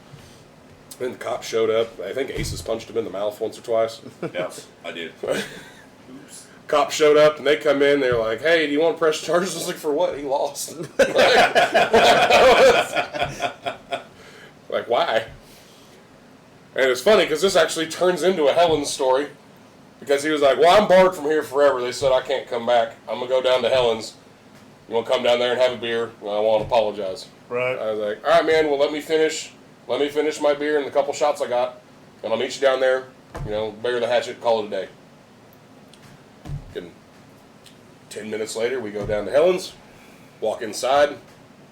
Then the cop showed up. I think Aces punched him in the mouth once or twice. Yes, I did. Oops. Cops showed up and they come in. They're like, "Hey, do you want to press charges?" I was like, "For what? He lost." Like, why? And it's funny because this actually turns into a Helen story because he was like, "Well, I'm barred from here forever. They said I can't come back. I'm gonna go down to Helen's. You want to come down there and have a beer? Well, I want to apologize." Right. I was like, "All right, man. Well, let me finish my beer and the couple shots I got, and I'll meet you down there. Bury the hatchet, call it a day." And 10 minutes later, we go down to Helen's, walk inside.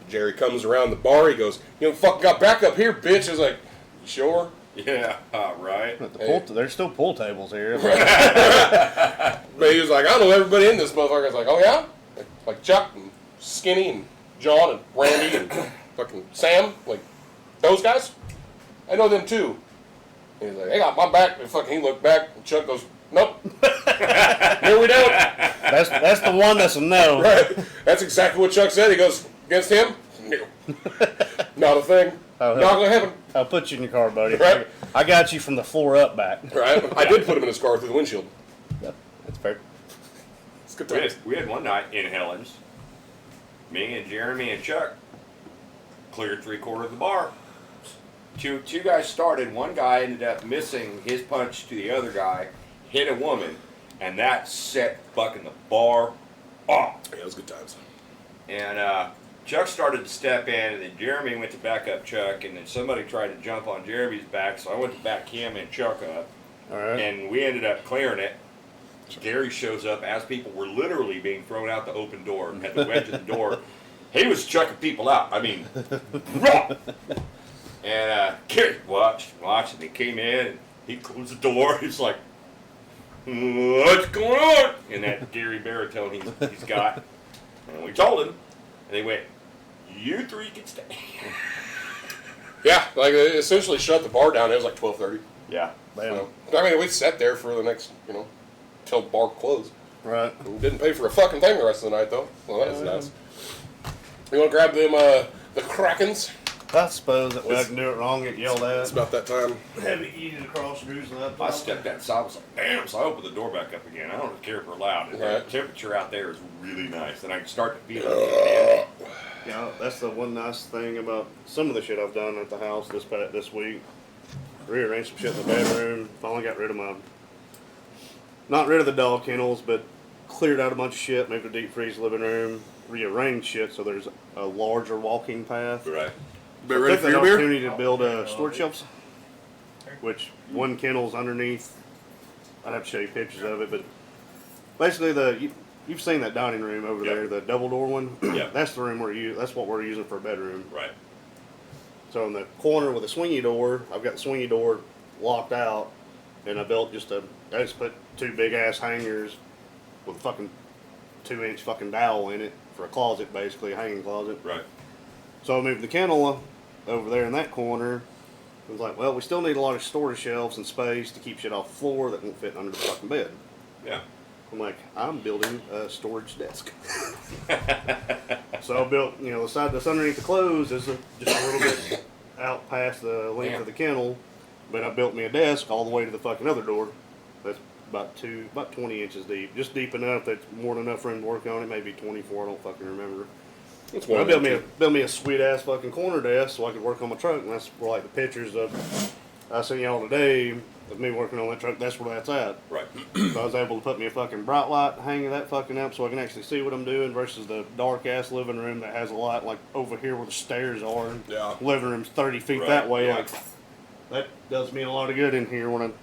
Jerry comes around the bar. He goes, fucking got back up here, bitch. I was like, you sure? Yeah, right. There's still pool tables here. But he was like, I know everybody in this motherfucker. I was like, oh yeah? Like Chuck and Skinny and John and Randy and fucking Sam? Like, those guys? I know them too. And he's like, hey, got my back. And fucking he looked back and Chuck goes, nope. No, we don't. That's the one that's a no. Right. That's exactly what Chuck said. He goes, against him? No. Not a thing. Not gonna happen. I'll put you in your car, buddy. Right. I got you from the floor up back. Right. I did put him in his car through the windshield. Yep, that's fair. It's good We times. had one night in Helen's. Me and Jeremy and Chuck cleared 3/4 of the bar. Two guys started. One guy ended up missing his punch to the other guy, hit a woman, and that set fucking the bar off. Yeah, it was good times. And Chuck started to step in, and then Jeremy went to back up Chuck, and then somebody tried to jump on Jeremy's back, so I went to back him and Chuck up. All right. And we ended up clearing it. Gary shows up as people were literally being thrown out the open door, at the wedge of the door. He was chucking people out. I mean, raw. And Gary watched, and he came in, and he closed the door. He's like, what's going on? In that Gary baritone he's got. And we told him, and they went, you three can stay. Yeah, like they essentially shut the bar down. It was like 12:30. Yeah. I mean, we sat there for the next, till bar closed. Right. We didn't pay for a fucking thing the rest of the night, though. Well, that was nice. You want to grab them, the Krakens? I suppose that way I can do it wrong, get yelled It's at. about that time. Heavy eating across screws up. I stepped outside, I was like, damn, so I opened the door back up again. I don't care if we're loud. Right. The temperature out there is really nice, and I can start to feel it. Yeah, that's the one nice thing about some of the shit I've done at the house this week. Rearranged some shit in the bedroom. Finally got rid of not rid of the dog kennels, but cleared out a bunch of shit, moved the deep freeze living room, rearranged shit so there's a larger walking path. Right. Be I ready took for that your beer? opportunity to build storage shelves, which one kennel's underneath. I'd have to show you pictures of it, but basically you've seen that dining room over Yep. there, the double door one. Yep. That's the room that's what we're using for a bedroom. Right. So in the corner with a swingy door, I've got the swingy door locked out, and I built I just put 2 big ass hangers with a fucking 2-inch fucking dowel in it for a closet, basically a hanging closet. Right. So I moved the kennel over there in that corner. I was like, well, we still need a lot of storage shelves and space to keep shit off the floor that won't fit under the fucking bed. Yeah. I'm like, I'm building a storage desk. So I built, the side that's underneath the clothes is just a little bit out past the length of the kennel, but I built me a desk all the way to the fucking other door. That's about 20 inches deep, just deep enough that's more than enough room to work on it. Maybe 24, I don't fucking remember. That's But I one built me a sweet ass fucking corner desk so I could work on my truck, and that's where like the pictures of I seen y'all today of me working on that truck. That's where that's at. Right. So I was able to put me a fucking bright light hanging that fucking up so I can actually see what I'm doing versus the dark ass living room that has a light like over here where the stairs are. Yeah. Living room's 30 feet Right, that way. yeah. Like that does me a lot of good in here when I'm,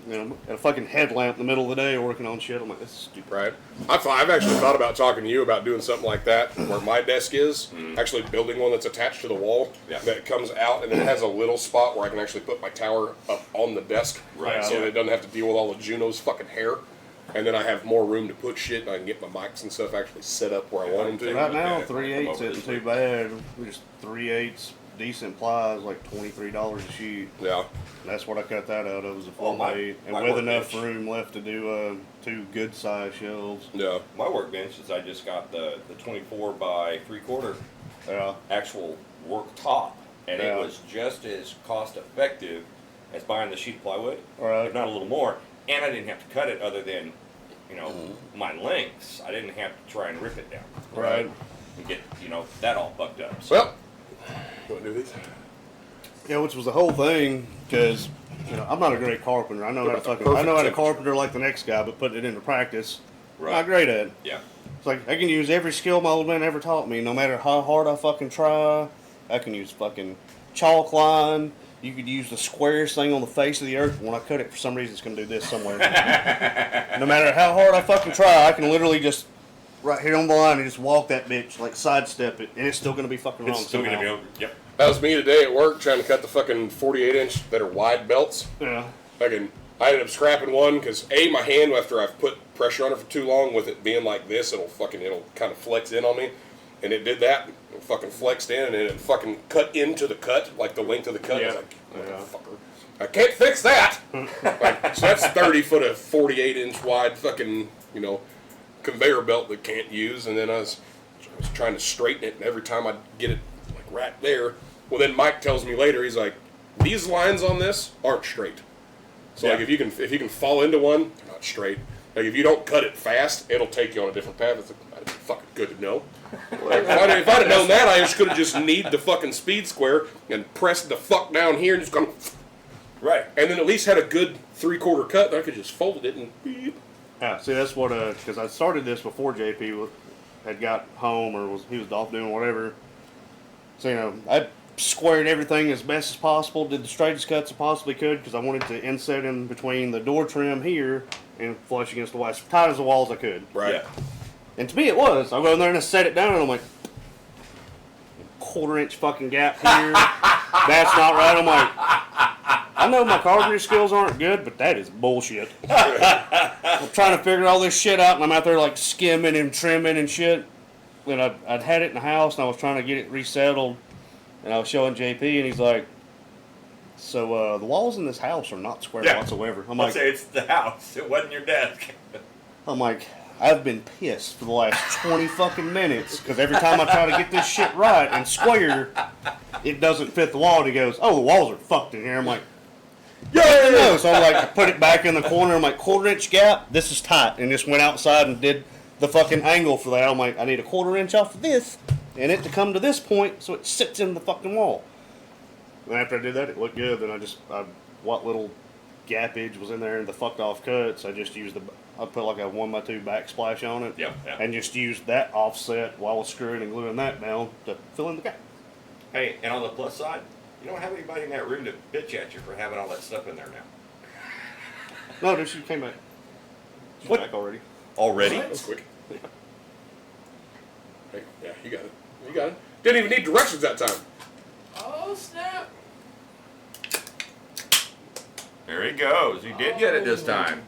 at a fucking headlamp in the middle of the day working on shit. I'm like, this is stupid. Right. I've actually thought about talking to you about doing something like that, where my desk is, actually building one that's attached to the wall, Yeah. that comes out, and it has a little spot where I can actually put my tower up on the desk, Right. so Yeah. that it doesn't have to deal with all of Juno's fucking hair. And then I have more room to put shit, and I can get my mics and stuff actually set up where I want them to. Right now, Okay, 3/8 come over isn't this too week. bad. We just 3/8 decent ply is like $23 a sheet. Yeah. And that's what I cut that out of, was a Well, full my- 8, and my with enough workbench- room left to do 2 good size shelves. Yeah. My workbench is I just got the 24 by 3/4 Yeah. actual work top, and Yeah. it was just as cost effective as buying the sheet of plywood, Right. if not a little more. And I didn't have to cut it other than, my lengths. I didn't have to try and rip it down. Right. And get, that all fucked up. So, Well, you want to do these? Yeah, which was the whole thing, because I'm not a great carpenter. I know how to Perfect carpenter like the next guy, but putting it into practice, Right. not great at it. yeah. It's like I can use every skill my old man ever taught me, no matter how hard I fucking try. I can use fucking chalk line. You could use the squarest thing on the face of the earth. When I cut it, for some reason, it's gonna do this somewhere. No matter how hard I fucking try, I can literally just right here on the line and just walk that bitch, like sidestep it, and it's still gonna be fucking wrong. It's still going to be somehow. over. Yep. That was me today at work trying to cut the fucking 48-inch that are wide belts. Yeah. I ended up scrapping one because my hand, after I've put pressure on it for too long, with it being like this, it'll kind of flex in on me, and it did that. It fucking flexed in, and then it fucking cut into the cut, like the length of the cut. I was Yeah. like, Yeah. motherfucker, I can't fix that. So that's 30 foot of 48-inch wide fucking conveyor belt that can't use, and then I was trying to straighten it, and every time I'd get it like right there, well then Mike tells me later, he's like, these lines on this aren't straight. So like Yeah. if you can fall into one, they're not straight. Like if you don't cut it fast, it'll take you on a different path. It's like, that's fucking good to know. Like, if I'd have known that, I just could have just kneed the fucking speed square and pressed the fuck down here and just gone, Right. and then at least had a good 3/4 cut. That I could just fold it and beep. Yeah, see, that's what, because I started this before JP had got home or he was off doing whatever. So, I squared everything as best as possible, did the straightest cuts I possibly could because I wanted to inset in between the door trim here and flush against the wall, as tight as the wall as I could. Right. Yeah. And to me it was. I go in there and I set it down and I'm like, 1/4 inch fucking gap here. That's not right. I'm like, I know my carpentry skills aren't good, but that is bullshit. I'm trying to figure all this shit out, and I'm out there like skimming and trimming and shit. And I'd had it in the house, and I was trying to get it resettled, and I was showing JP, and he's like, "So the walls in this house are not square Yeah. whatsoever." I'm I'd like, say it's the house. It wasn't your desk. I've been pissed for the last 20 fucking minutes because every time I try to get this shit right and square, it doesn't fit the wall. And he goes, "Oh, the walls are fucked in here." I'm like, "Yeah, no." So I'm like, I put it back in the corner. I'm like, 1/4 inch gap. This is tight, and just went outside and did the fucking angle for that. I'm like, I need a 1/4 inch off of this, and it to come to this point so it sits in the fucking wall. And after I did that, it looked good. Then what little gappage was in there and the fucked off cuts, I just used I put like a 1x2 backsplash on it. Yeah, yeah. And just used that offset while I was screwing and gluing that down to fill in the gap. Hey, and on the plus side, you don't have anybody in that room to bitch at you for having all that stuff in there now. No, dude, she came back. She's What? back already. Already? That was quick. Hey, yeah, you got it. You got it. Didn't even need directions that time. Oh, snap. There he goes. He did get it this time.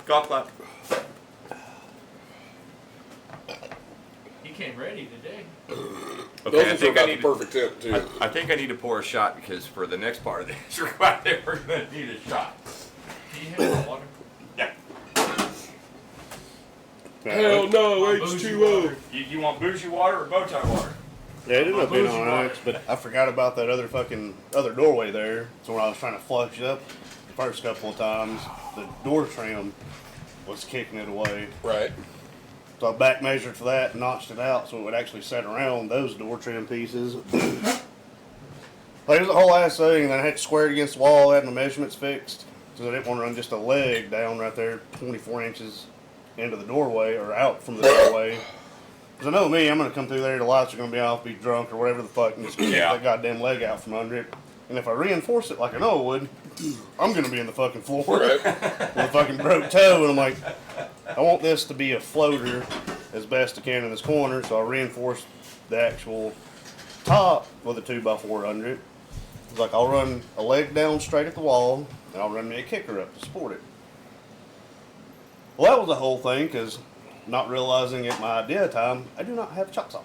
Golf clap. He came ready today. Okay, I think I got the need perfect tip too. I think I need to pour a shot because for the next part of this recording, we're going to need a shot. Do you have water? Yeah. Hell no, My bougie H2O. water. You want bougie water or bow tie water? Yeah, it ended up being Bougie alright, water. but I forgot about that other doorway there. So when I was trying to flush it up the first couple of times, the door trim was kicking it away. Right. So I back measured for that and notched it out so it would actually set around those door trim pieces. Like, it was a whole ass thing, and then I had to square it against the wall, had my measurements fixed. So I didn't want to run just a leg down right there 24 inches into the doorway or out from the doorway. Because I know me, I'm going to come through there, the lights are going to be off, be drunk or whatever the fuck, and just kick Yeah. that goddamn leg out from under it. And if I reinforce it like I know I would, I'm going to be in the fucking floor Right. with a fucking broke toe. And I'm like, I want this to be a floater as best I can in this corner, so I reinforced the actual top with a 2x4 under it. It's like I'll run a leg down straight at the wall, and I'll run me a kicker up to support it. Well, that was the whole thing, because not realizing at my idea time, I do not have a chop saw.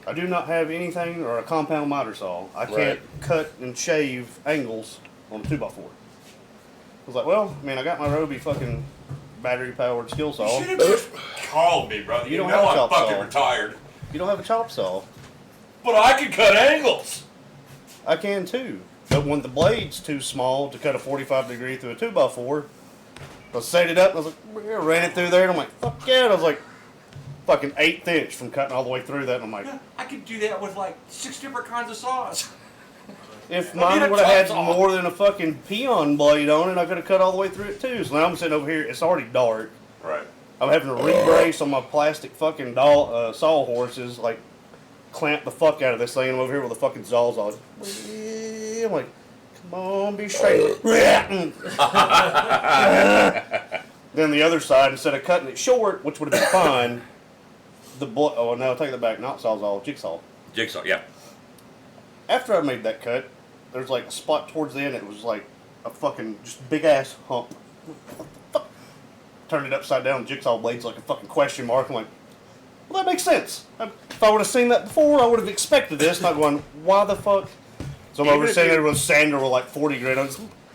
I do not have anything or a compound miter saw. I can't Right. cut and shave angles on a 2x4. I was like, well, I mean, I got my Roby fucking battery-powered skill saw. You should have just called me, brother. You You, don't know have a I'm chop fucking saw. retired. You don't have a chop saw. But I can cut angles. I can too. But when the blade's too small to cut a 45 degree through a 2x4, I set it up and I was like, yeah, ran it through there and I'm like, fuck yeah. And I was like, fucking 1/8 inch from cutting all the way through that. And I'm like, I could do that with like 6 different kinds of saws. if I need mine a would have had chop saw. more than a fucking peon blade on it, I could have cut all the way through it too. So now I'm sitting over here, it's already dark. Right. I'm having to re-brace on my plastic fucking sawhorses, like clamp the fuck out of this thing. I'm over here with a fucking Sawzall. I'm like, come on, be straight. Then the other side, instead of cutting it short, which would have been fine, oh no, take that back, not Sawzall, Jigsaw. Jigsaw, yeah. After I made that cut, there's like a spot towards the end, it was like a fucking just big ass hump. What the fuck? Turned it upside down, Jigsaw blade's like a fucking question mark. I'm like, well, that makes sense. If I would have seen that before, I would have expected this. Not going, why the fuck? So I'm Even over if sitting you- there with sander with like 40 grit on.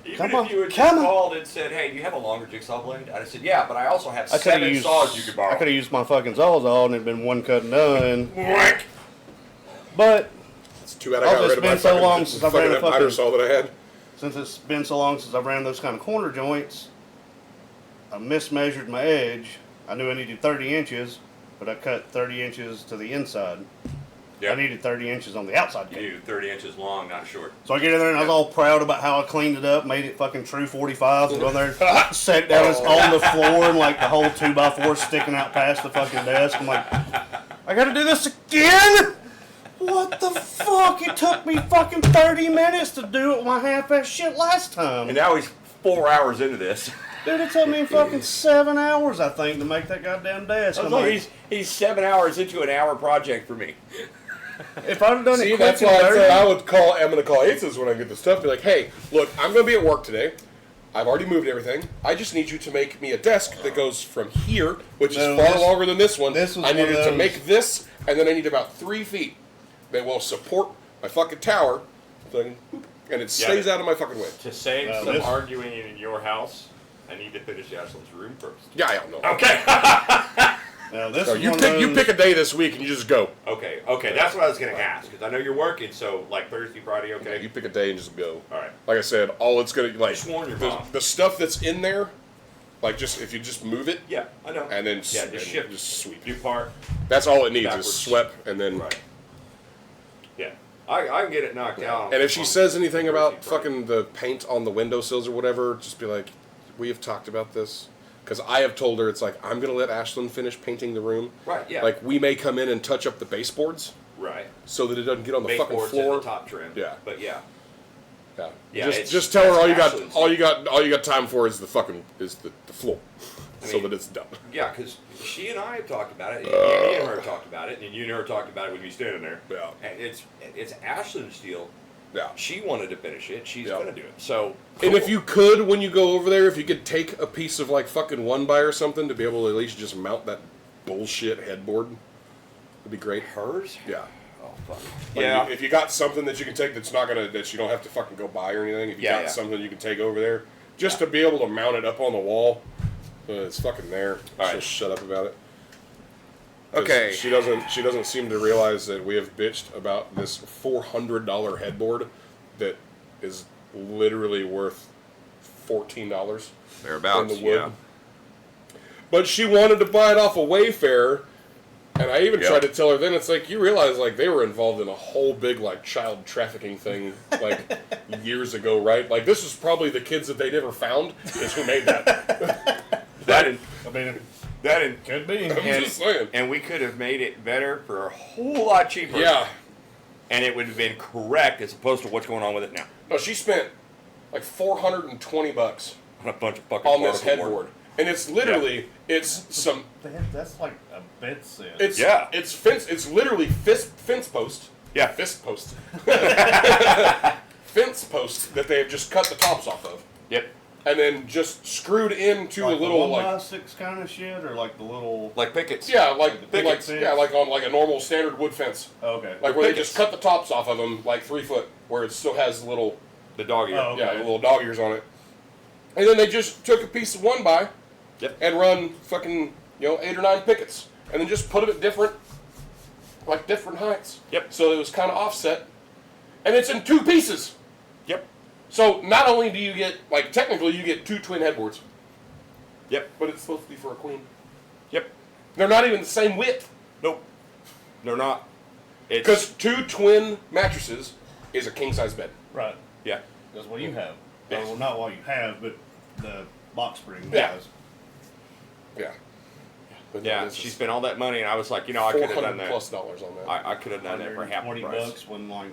Even Come if on, you had just come on. called and said, hey, do you have a longer jigsaw blade? I'd have said, yeah, but I also have I could have 7 used saws you could borrow. I could have used my fucking Sawzall and it'd been one cut and done. Whack. But It's too bad I Also, got rid it's of my been so fucking, long since I've ran a that miter fucking- saw that I had. since it's been so long since I've ran those kind of corner joints, I mismeasured my edge. I knew I needed 30 inches, but I cut 30 inches to the inside. Yeah. I needed 30 inches on the outside You cut. do 30 inches long, not short. So I get in there and I was all proud about how I cleaned it up, made it fucking true 45s, and go in there and set it down, it's on the floor, and like the whole 2x4 sticking out past the fucking desk. I'm like, I gotta do this again? What the fuck? It took me fucking 30 minutes to do it with my half-ass shit last time. And now he's 4 hours into this. Dude, it took me fucking 7 hours, I think, to make that goddamn desk. I'm like, he's 7 hours into an hour project for me. if I'd have done See, it quick that's and why I dirty, said I'm going to call Aces when I get the stuff. Be like, hey, look, I'm going to be at work today. I've already moved everything. I just need you to make me a desk that goes from here, which No, is far this- longer than this one. this was I one needed of to those- make this, and then I need about 3 feet that will support my fucking tower, thing, and it stays out of my fucking way. To save Well, some this- arguing in your house, I need to finish Ashlyn's room first. Yeah, I don't know. Okay. now this No, is you one pick of you those- pick a day this week and you just go. Okay, that's what I was going to ask, because I know you're working, so like Thursday, Friday, okay? You pick a day and just go. All right. Like I said, all it's gonna like Just warn your the, mom. the stuff that's in there, like just if you just move it Yeah, I know. and then yeah, just shift. just sweep. New part. That's all it needs Backwards. is swept and then. Right. Yeah. I can get it knocked out. And if she on says anything about Thursday, Friday. fucking the paint on the windowsills or whatever, just be like, we have talked about this. Because I have told her, it's like, I'm going to let Ashlyn finish painting the room. Right, yeah. Like, we may come in and touch up the baseboards Right. so that it doesn't get on the fucking Baseboards floor. and the top trim. Yeah. But yeah. Yeah. Yeah, it's- Just tell her that's Ashlyn's all you got time for is the fucking, is the floor. so that it's done. Yeah, because she and I have talked about it, and me and her talked about it, and you and her talked about it with me standing there. Yeah. And it's Ashland's deal. Yeah. She wanted to finish it. She's gonna do it. So. And cool. if you could, when you go over there, if you could take a piece of like fucking 1x or something to be able to at least just mount that bullshit headboard, it'd be great. Hers? Yeah. Oh fuck. Like Yeah. if you got something that you can take that's not gonna, that you don't have to fucking go buy or anything, if you got something you can take over there, just to be able to mount it up on the wall, it's fucking there. All She'll right. shut up about it. 'Cause Okay. She doesn't seem to realize that we have bitched about this $400 headboard that is literally worth $14 Thereabouts. in the wood. Yeah. But she wanted to buy it off of Wayfair, and I even tried to tell her then, it's like, you realize, like, they were involved in a whole big, like, child trafficking thing, like, years ago, right? Like, this was probably the kids that they never found is who made that. Could be. I'm just saying. And we could have made it better for a whole lot cheaper. Yeah. And it would have been correct as opposed to what's going on with it now. No, she spent, like, $420 On a bunch of fucking on this particle headboard. And it's literally, it's some... That's like a bed set. It's fence. It's literally fence post. Yeah. Fist post. Fence post that they have just cut the tops off of, Yep. and then just screwed into like a little the like 1x6 kind of shit, or like the little. Like pickets. yeah, like pickets. on like a normal standard wood fence, Oh, okay. like where they pickets. just cut the tops off of them like 3 foot, where it still has little The dog ear. Oh, okay. the little dog ears on it, and then they just took a piece of 1x Yep. and run fucking 8 or 9 pickets, and then just put them at different heights. Yep. So it was kind of offset, and it's in 2 pieces. Yep. So not only do you get, like, technically you get 2 twin headboards, Yep. but it's supposed to be for a queen. Yep. They're not even the same width, Nope. They're not. It's because 2 twin mattresses is a king size bed. Right. yeah. That's what you have. Yes. Well, not what you have, but the box spring Yeah. has. Yeah. But no, Yeah. this She is spent all that money, and I was like, I could have done that. $400+ on that. I could have done that for half the price. $120 when like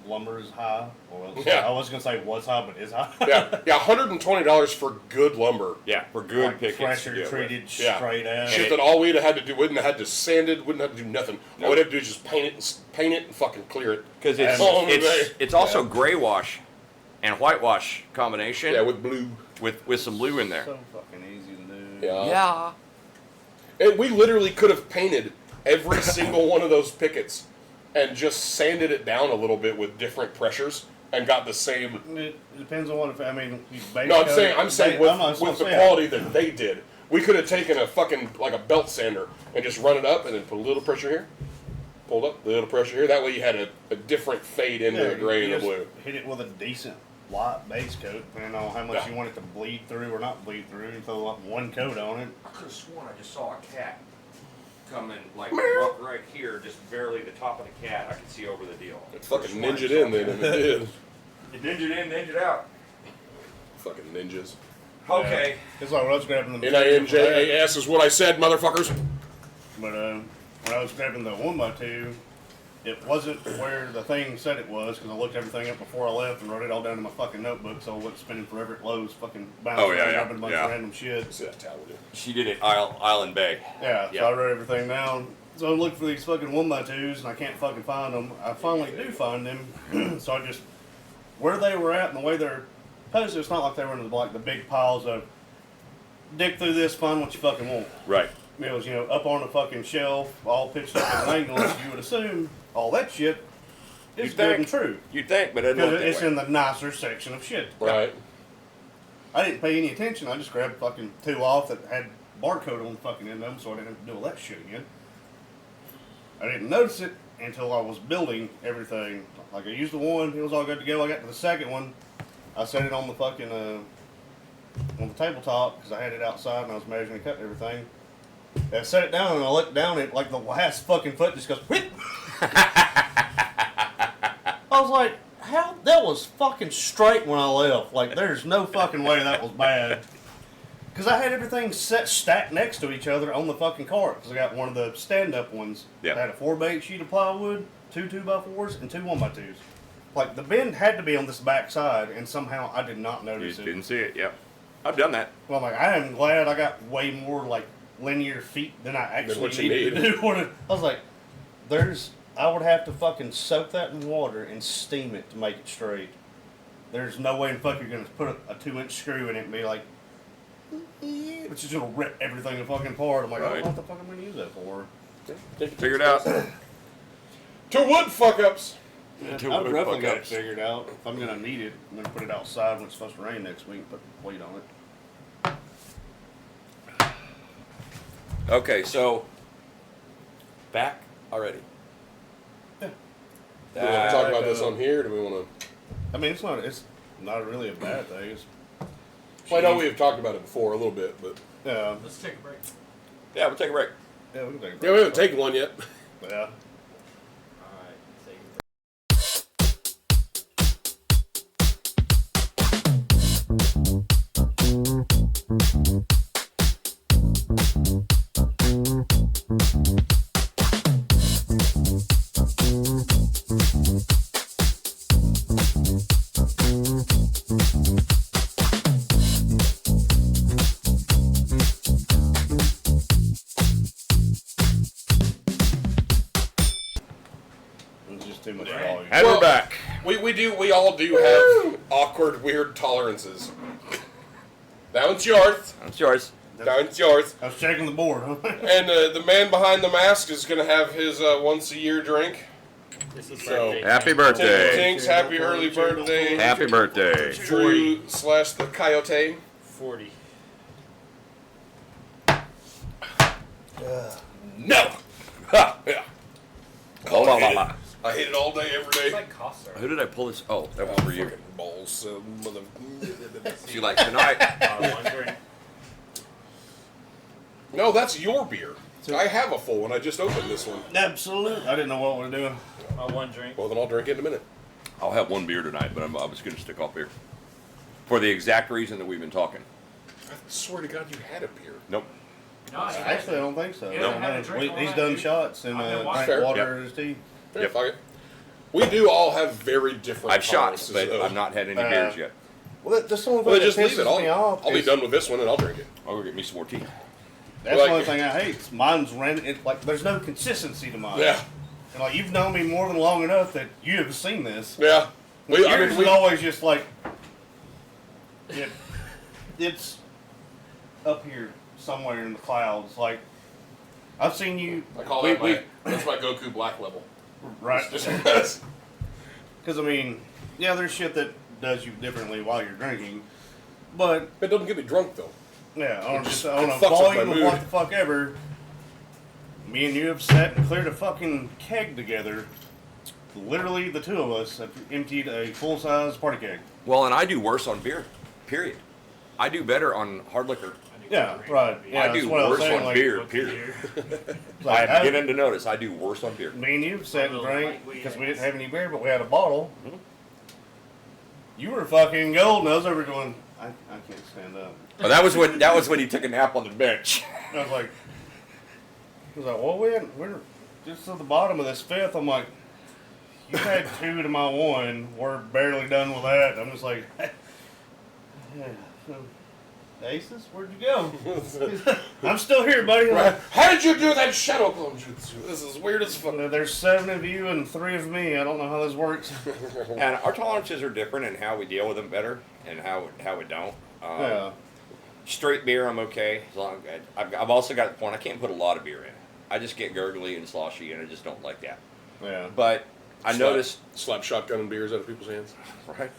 lumber is high. Well, Yeah. I was gonna say was high, but is high. yeah, $120 for good lumber. Yeah, for good Like pickets. to pressure do it with. treated Yeah. straight ass. Shit that all we'd have had to do, wouldn't have had to sand it, wouldn't have to do nothing. All we'd have to do is just paint it and fucking clear it. Because And- it's also gray wash and whitewash combination Yeah, with blue. with some blue in there. So fucking easy to do. Yeah. Yeah. And we literally could have painted every single one of those pickets and just sanded it down a little bit with different pressures and got the same. It depends on what if I mean. You base No, I'm coat- saying I'm with the quality that they did. We could have taken a fucking like a belt sander and just run it up and then put a little pressure here, pulled up, a little pressure here. That way you had a different fade into the gray and the blue. Hit it with a decent light base coat, depending on how much Yeah. you want it to bleed through or not bleed through. You throw like one coat on it. I could have sworn I just saw a cat coming like right here, just barely the top of the cat. I could see over the deal. It fucking ninja'd in then if it did. It ninja'd in, ninja'd out. Fucking ninjas. Okay. It's like when I was grabbing the NINJAS is what I said, motherfuckers. But when I was grabbing the 1x2, it wasn't where the thing said it was because I looked everything up before I left and wrote it all down in my fucking notebook, so I wasn't spending forever at Lowe's fucking bouncing around, grabbing a bunch of random shit. See that towel, dude. She did it Island Bay. Yeah, Yeah. so I wrote everything down. So I'm looking for these fucking 1x2s and I can't fucking find them. I finally do find them, so I just where they were at and the way they're posted. It's not like they were in like the big piles of dig through this, find what you fucking want. Right. It was, up on a fucking shelf, all pitched up at an angle. You would assume all that shit is You'd good think. and true. You'd think, but it doesn't Because look that it's way. in the nicer section of shit. Right. I didn't pay any attention. I just grabbed fucking 2 off that had barcode on the fucking end of them, so I didn't have to do all that shit again. I didn't notice it until I was building everything. Like I used the one, it was all good to go. I got to the second one, I set it on the fucking on the tabletop because I had it outside and I was measuring and cutting everything. I set it down and I looked down at like the last fucking foot just goes whip. I was like, how? That was fucking straight when I left. Like there's no fucking way that was bad. Because I had everything stacked next to each other on the fucking cart. Because I got one of the stand-up ones. Yeah. I had a 4x8 sheet of plywood, 2 2x4s, and 2 1x2s. Like the bend had to be on this back side, and somehow I did not You notice it. didn't see it, yep. I've done that. Well, I'm like, I am glad I got way more like linear feet than I actually what you needed to need. do. I was like, I would have to fucking soak that in water and steam it to make it straight. There's no way in fuck you're gonna put a 2-inch screw in it and be like, it's just gonna rip everything the fucking apart. I'm like, I don't know what the fuck I'm gonna use that for. Figure it out. 2 wood fuck ups. I've Two wood definitely got it fuck-ups. figured out. If I'm gonna need it, I'm gonna put it outside when it's supposed to rain next week. Put weight on it. Okay, so back already. Yeah. Do we want to talk about this on here? Or do we want to? I mean, it's not really a bad thing. It's, Well, I know we have talked about it before a little bit, but yeah, Let's take a break. Yeah, we'll take a break. yeah, we can take a break. yeah, we haven't taken one yet. Yeah. Alright, take a break. It's just too much volume. And Well- we're back. We all do have awkward, weird tolerances. That one's yours. That's yours. That one's yours. I was checking the board, huh? And the man behind the mask is going to have his once a year drink. This is So- birthday. Happy Tinks, birthday. Tinks, happy early birthday. Happy birthday. Drew / the Coyote. 40. No! Ha! Yeah. Oh, la, la, la. I hate it all day, every It's day. like cough syrup. Who did I pull this? Oh, that was for you. Fucking balls. Mother. See, like tonight. One drink. No, that's your beer. I have a full one. I just opened this one. Absolutely. I didn't know what we were doing. One drink. Well, then I'll drink it in a minute. I'll have one beer tonight, but I was going to stick off beer. For the exact reason that we've been talking. I swear to God, you had a beer. Nope. No, I Actually, I don't think so. Yeah, No, had a drink all he's night, done dude. shots and I've been drank watching. water in his tea. Yeah, Yep. fuck it. We do all have very different I've shots, tolerances, but though. I've not had any beers yet. Well, that's the only thing Well, that just leave pisses it. me off. I'll be is- done with this one and I'll drink it. I'll go get me some more tea. That's Like- the only thing I hate. Is mine's random. It's like there's no consistency to mine. Yeah. And like you've known me more than long enough that you have seen this. Yeah. Yours is always just like it's up here somewhere in the clouds. Like I've seen you. I call that that's my Goku black level. Right. Just- Because I mean, yeah, there's shit that does you differently while you're drinking, but It doesn't get me drunk though. yeah, on just a fucks with my volume of mood. what the fuck ever. Me and you have sat and cleared a fucking keg together. Literally, the two of us have emptied a full-size party keg. Well, and I do worse on beer, period. I do better on hard liquor. Yeah, right. Yeah, I that's do what I was worse saying, on like, beer, period. Like, I'm beginning to notice I do worse on beer. Me and you sat and drank because we didn't have any beer, but we had a bottle. Mhm. You were fucking golden. I was over going, I can't stand up. But that was when he took a nap on the bench. I was like, well, we're just at the bottom of this fifth. I'm like, you had 2 to my 1. We're barely done with that. I'm just like, yeah. Aces, where'd you go? I'm still here, buddy. Right. How did you do that shadow clone jutsu? This is weird as fuck. There's 7 of you and 3 of me. I don't know how this works. And our tolerances are different in how we deal with them better and how we don't. Yeah. Straight beer, I'm okay. As long I've also got the point I can't put a lot of beer in. I just get gurgly and sloshy, and I just don't like that. Yeah. But I noticed, Slap shotgun and beers out of people's hands. right?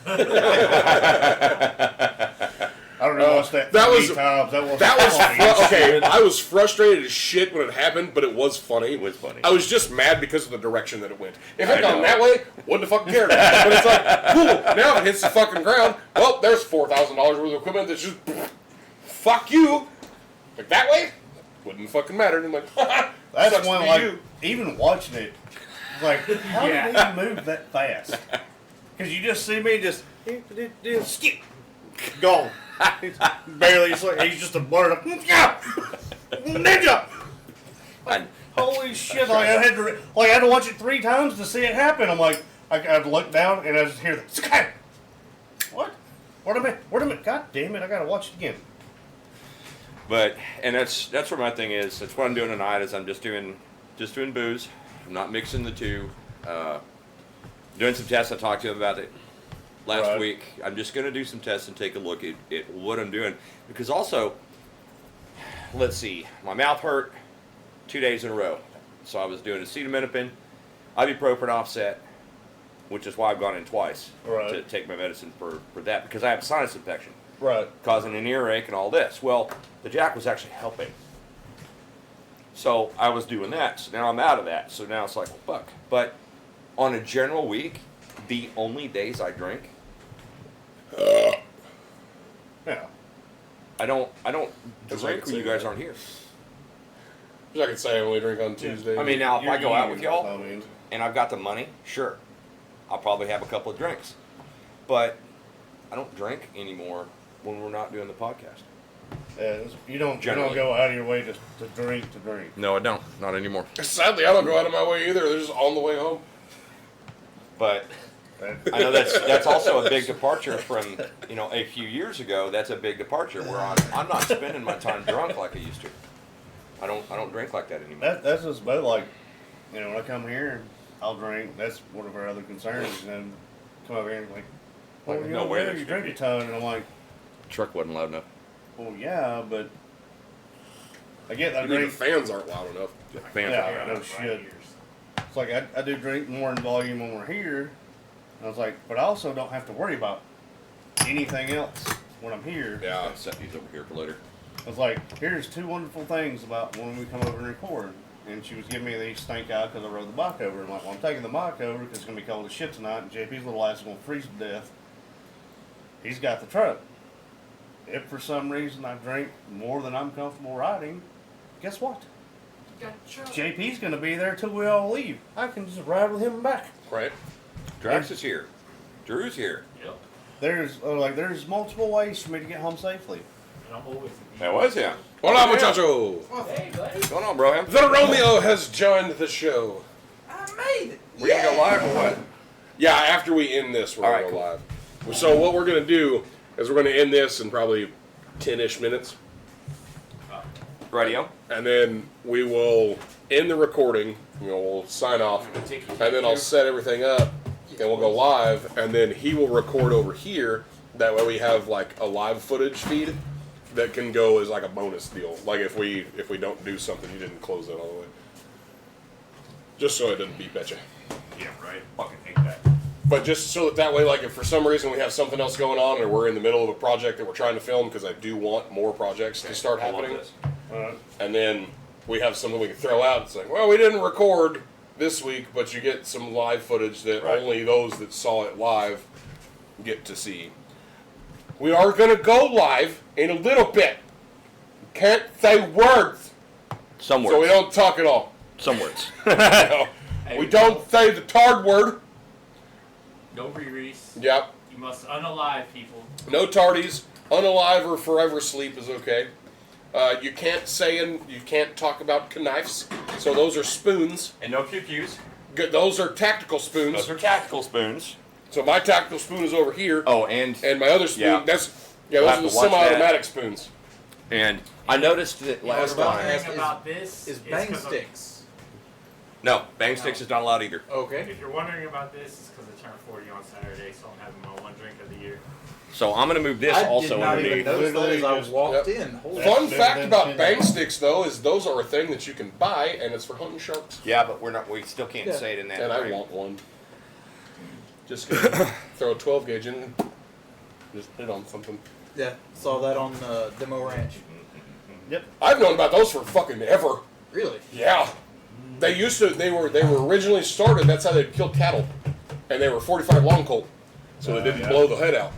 I don't know what's that. that 3 was- times. That was That funny. was okay. I was frustrated as shit when it happened, but it was funny. It was funny. I was just mad because of the direction that it went. If it I had gone know. that way, wouldn't have fucking cared. But it's like, cool. Now if it hits the fucking ground, well, there's $4,000 worth of equipment that's just fuck you. Like that way, wouldn't fucking matter. And I'm like, That's sucks one for like you. even watching it. It's like, how did he move that fast? Because you just see me just skip, gone. He's barely. He's just a blur. Of, ninja. And Holy shit! Like I had to watch it 3 times to see it happen. I'm like, I'd look down and I just hear the what? Wait a minute. God damn it, I gotta watch it again. But and that's where my thing is. That's what I'm doing tonight. Is I'm just doing booze. I'm not mixing the two. Doing some tests. I talked to him about it last week. I'm just going to do some tests and take a look at what I'm doing, because also, let's see, my mouth hurt 2 days in a row. So I was doing acetaminophen, ibuprofen offset, which is why I've gone in twice to take my medicine for that, because I have a sinus infection. Right. Causing an earache and all this. Well, the Jack was actually helping. So I was doing that. So now I'm out of that. So now it's like, well, fuck. But on a general week, the only days I drink, Yeah. I don't That's drink like when you saying guys that. aren't here. I could say I only drink on Tuesday. I mean, now if I go out with You're y'all eating, I mean. and I've got the money, sure, I'll probably have a couple of drinks. But I don't drink anymore when we're not doing the podcast. Yeah, you don't Generally. go out of your way to drink. No, I don't. Not anymore. Sadly, I don't go out of my way either. They're just on the way home. But I know that's also a big departure from, a few years ago. That's a big departure where I'm not spending my time drunk like I used to. I don't drink like that anymore. That's just about like, when I come here, I'll drink. That's one of our other concerns. And then come over here and like, well, Like, you no know, way where there's you gonna drink a be- ton, and I'm like, Truck wasn't loud enough. well, yeah, but I get that I Maybe drink. the fans aren't loud enough. Fans Yeah, are- no shit. It's like I do drink more in volume when we're here. I was like, but I also don't have to worry about anything else when I'm here. Yeah. I'll set these over here for later. I was like, here's two wonderful things about when we come over and record. And she was giving me these stink eye because I rode the bike over. I'm like, well, I'm taking the bike over because it's going to be cold as shit tonight, and JP's little ass is going to freeze to death. He's got the truck. If for some reason I drink more than I'm comfortable riding, guess what? JP's going to be there till we all leave. I can just ride with him back. Right? Drax is here. Drew's here. Yep. There's multiple ways for me to get home safely. And I'm always. That was him. Hola, muchacho! Hey, buddy. What's going on, bro? The Romeo has joined the show. I made it. We gonna go live or what? Yeah, after we end this, we're All going right, to go live. So what we're going to do is we're going to end this in probably 10-ish minutes. Radio. And then we will end the recording. We'll sign off. And then I'll set everything up. And we'll go live. And then he will record over here. That way we have like a live footage feed that can go as like a bonus deal. Like if we don't do something, you didn't close that all the way. Just so it doesn't beep at you. Yeah, right. Fucking hate that. But just so that way, like if for some reason we have something else going on or we're in the middle of a project that we're trying to film, because I do want more projects to start I love happening. this. And then we have something we can throw out. It's like, well, we didn't record this week, but you get some live footage that Right. only those that saw it live get to see. We are going to go live in a little bit. Can't say words, Some words. so we don't talk at all. Some words. No. We don't say the tard word. No re-release. Yep. You must unalive people. No tardies. Unalive or forever sleep is okay. You can't say and you can't talk about knives. So those are spoons. And no QQs. Good. Those are tactical spoons. Those are tactical spoons. So my tactical spoon is over here, Oh, and and my other spoon. Yeah. Those We'll are have the to watch semi-automatic spoons. I noticed that You know, last the one time. thing about this Is is bang 'cause of- sticks. No, bang sticks is not allowed either. Okay. If you're wondering about this, it's because I turned 40 on Saturday, so I'm having my one drink of the year. So I'm gonna move this I also did not even underneath. notice that as I Literally walked just- in. Holy Fun better fact than about 10. bang sticks, though, is those are a thing that you can buy, and it's for hunting sharks. Yeah, but we still can't Yeah. say it in that. And I frame. want one. Just gonna throw a 12 gauge in, and just put it on something. Yeah, saw that on Demo Ranch. Yep. I've known about those for fucking ever. Really? Yeah. They were originally started, that's how they'd kill cattle. And they were 45 long colt. So they didn't yeah. blow the head out.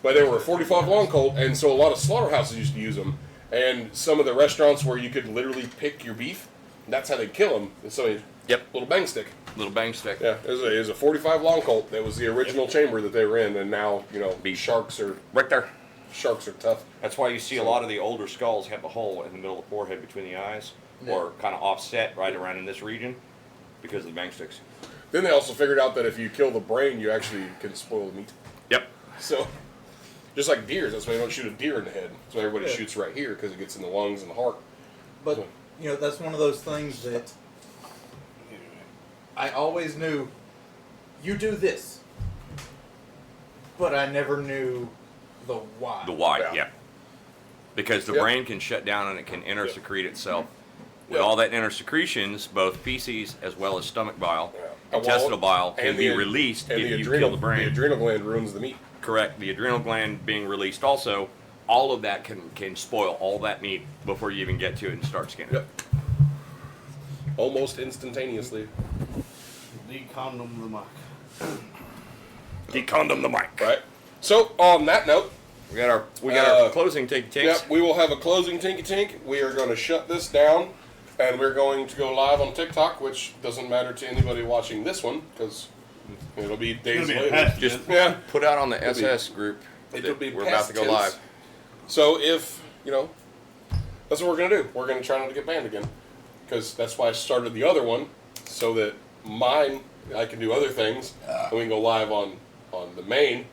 But they were a 45 long colt, and so a lot of slaughterhouses used to use them. And some of the restaurants where you could literally pick your beef, that's how they'd kill them. And so Yep. little bang stick. Little bang stick. Yeah, it was a 45 long colt. That was the original chamber that they were in, and now, Beef. sharks are Right there. tough. That's why you see a lot of the older skulls have a hole in the middle of the forehead between the eyes, or kind of offset right around in this region, because of the bang sticks. Then they also figured out that if you kill the brain, you actually can spoil the meat. Yep. So, Just like deers, that's why you don't shoot a deer in the head. That's why everybody Yeah. shoots right here, because it gets in the lungs and the heart. But you know, that's one of those things that I always knew. You do this, but I never knew the why. The why, Yeah. yeah. Because the Yep. brain can shut down and it can intersecrete itself. With Yep. all that intersecretions, both feces as well as stomach bile, Yeah. intestinal bile can And be the- released and if the you adrenal, kill the The brain. adrenal gland ruins the meat. Correct. The adrenal gland being released also, all of that can spoil all that meat before you even get to it and start skinning. Yep. Almost instantaneously. Decondom the mic. Decondom the mic. Right. So on that note, We got our Uh, closing tinky tinks. yep, we will have a closing Tinky Tink. We are going to shut this down, and we're going to go live on TikTok, which doesn't matter to anybody watching this one because it'll be days It'll be a later. past Just Yeah. put out on the It'll be- SS group. It'll that be we're about to go past live. tense. So if that's what we're gonna do. We're gonna try not to get banned again, because that's why I started the other one, so that mine I can do other things, and we can go live on the main.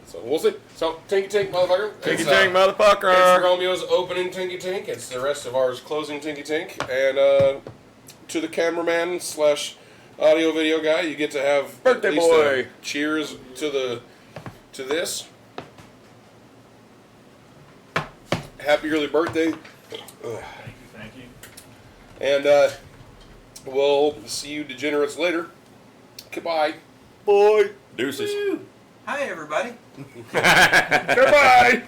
So we'll see. So Tinky Tink, motherfucker. Tinky It's, tink, It's motherfucker. Romeo's opening Tinky Tink. It's the rest of ours closing Tinky Tink. And to the cameraman / audio video guy, you get to have Birthday at least boy. a cheers to this. Happy early birthday. Thank you. And we'll see you degenerates later. Goodbye. Boy. Deuces. Hi, everybody. Goodbye.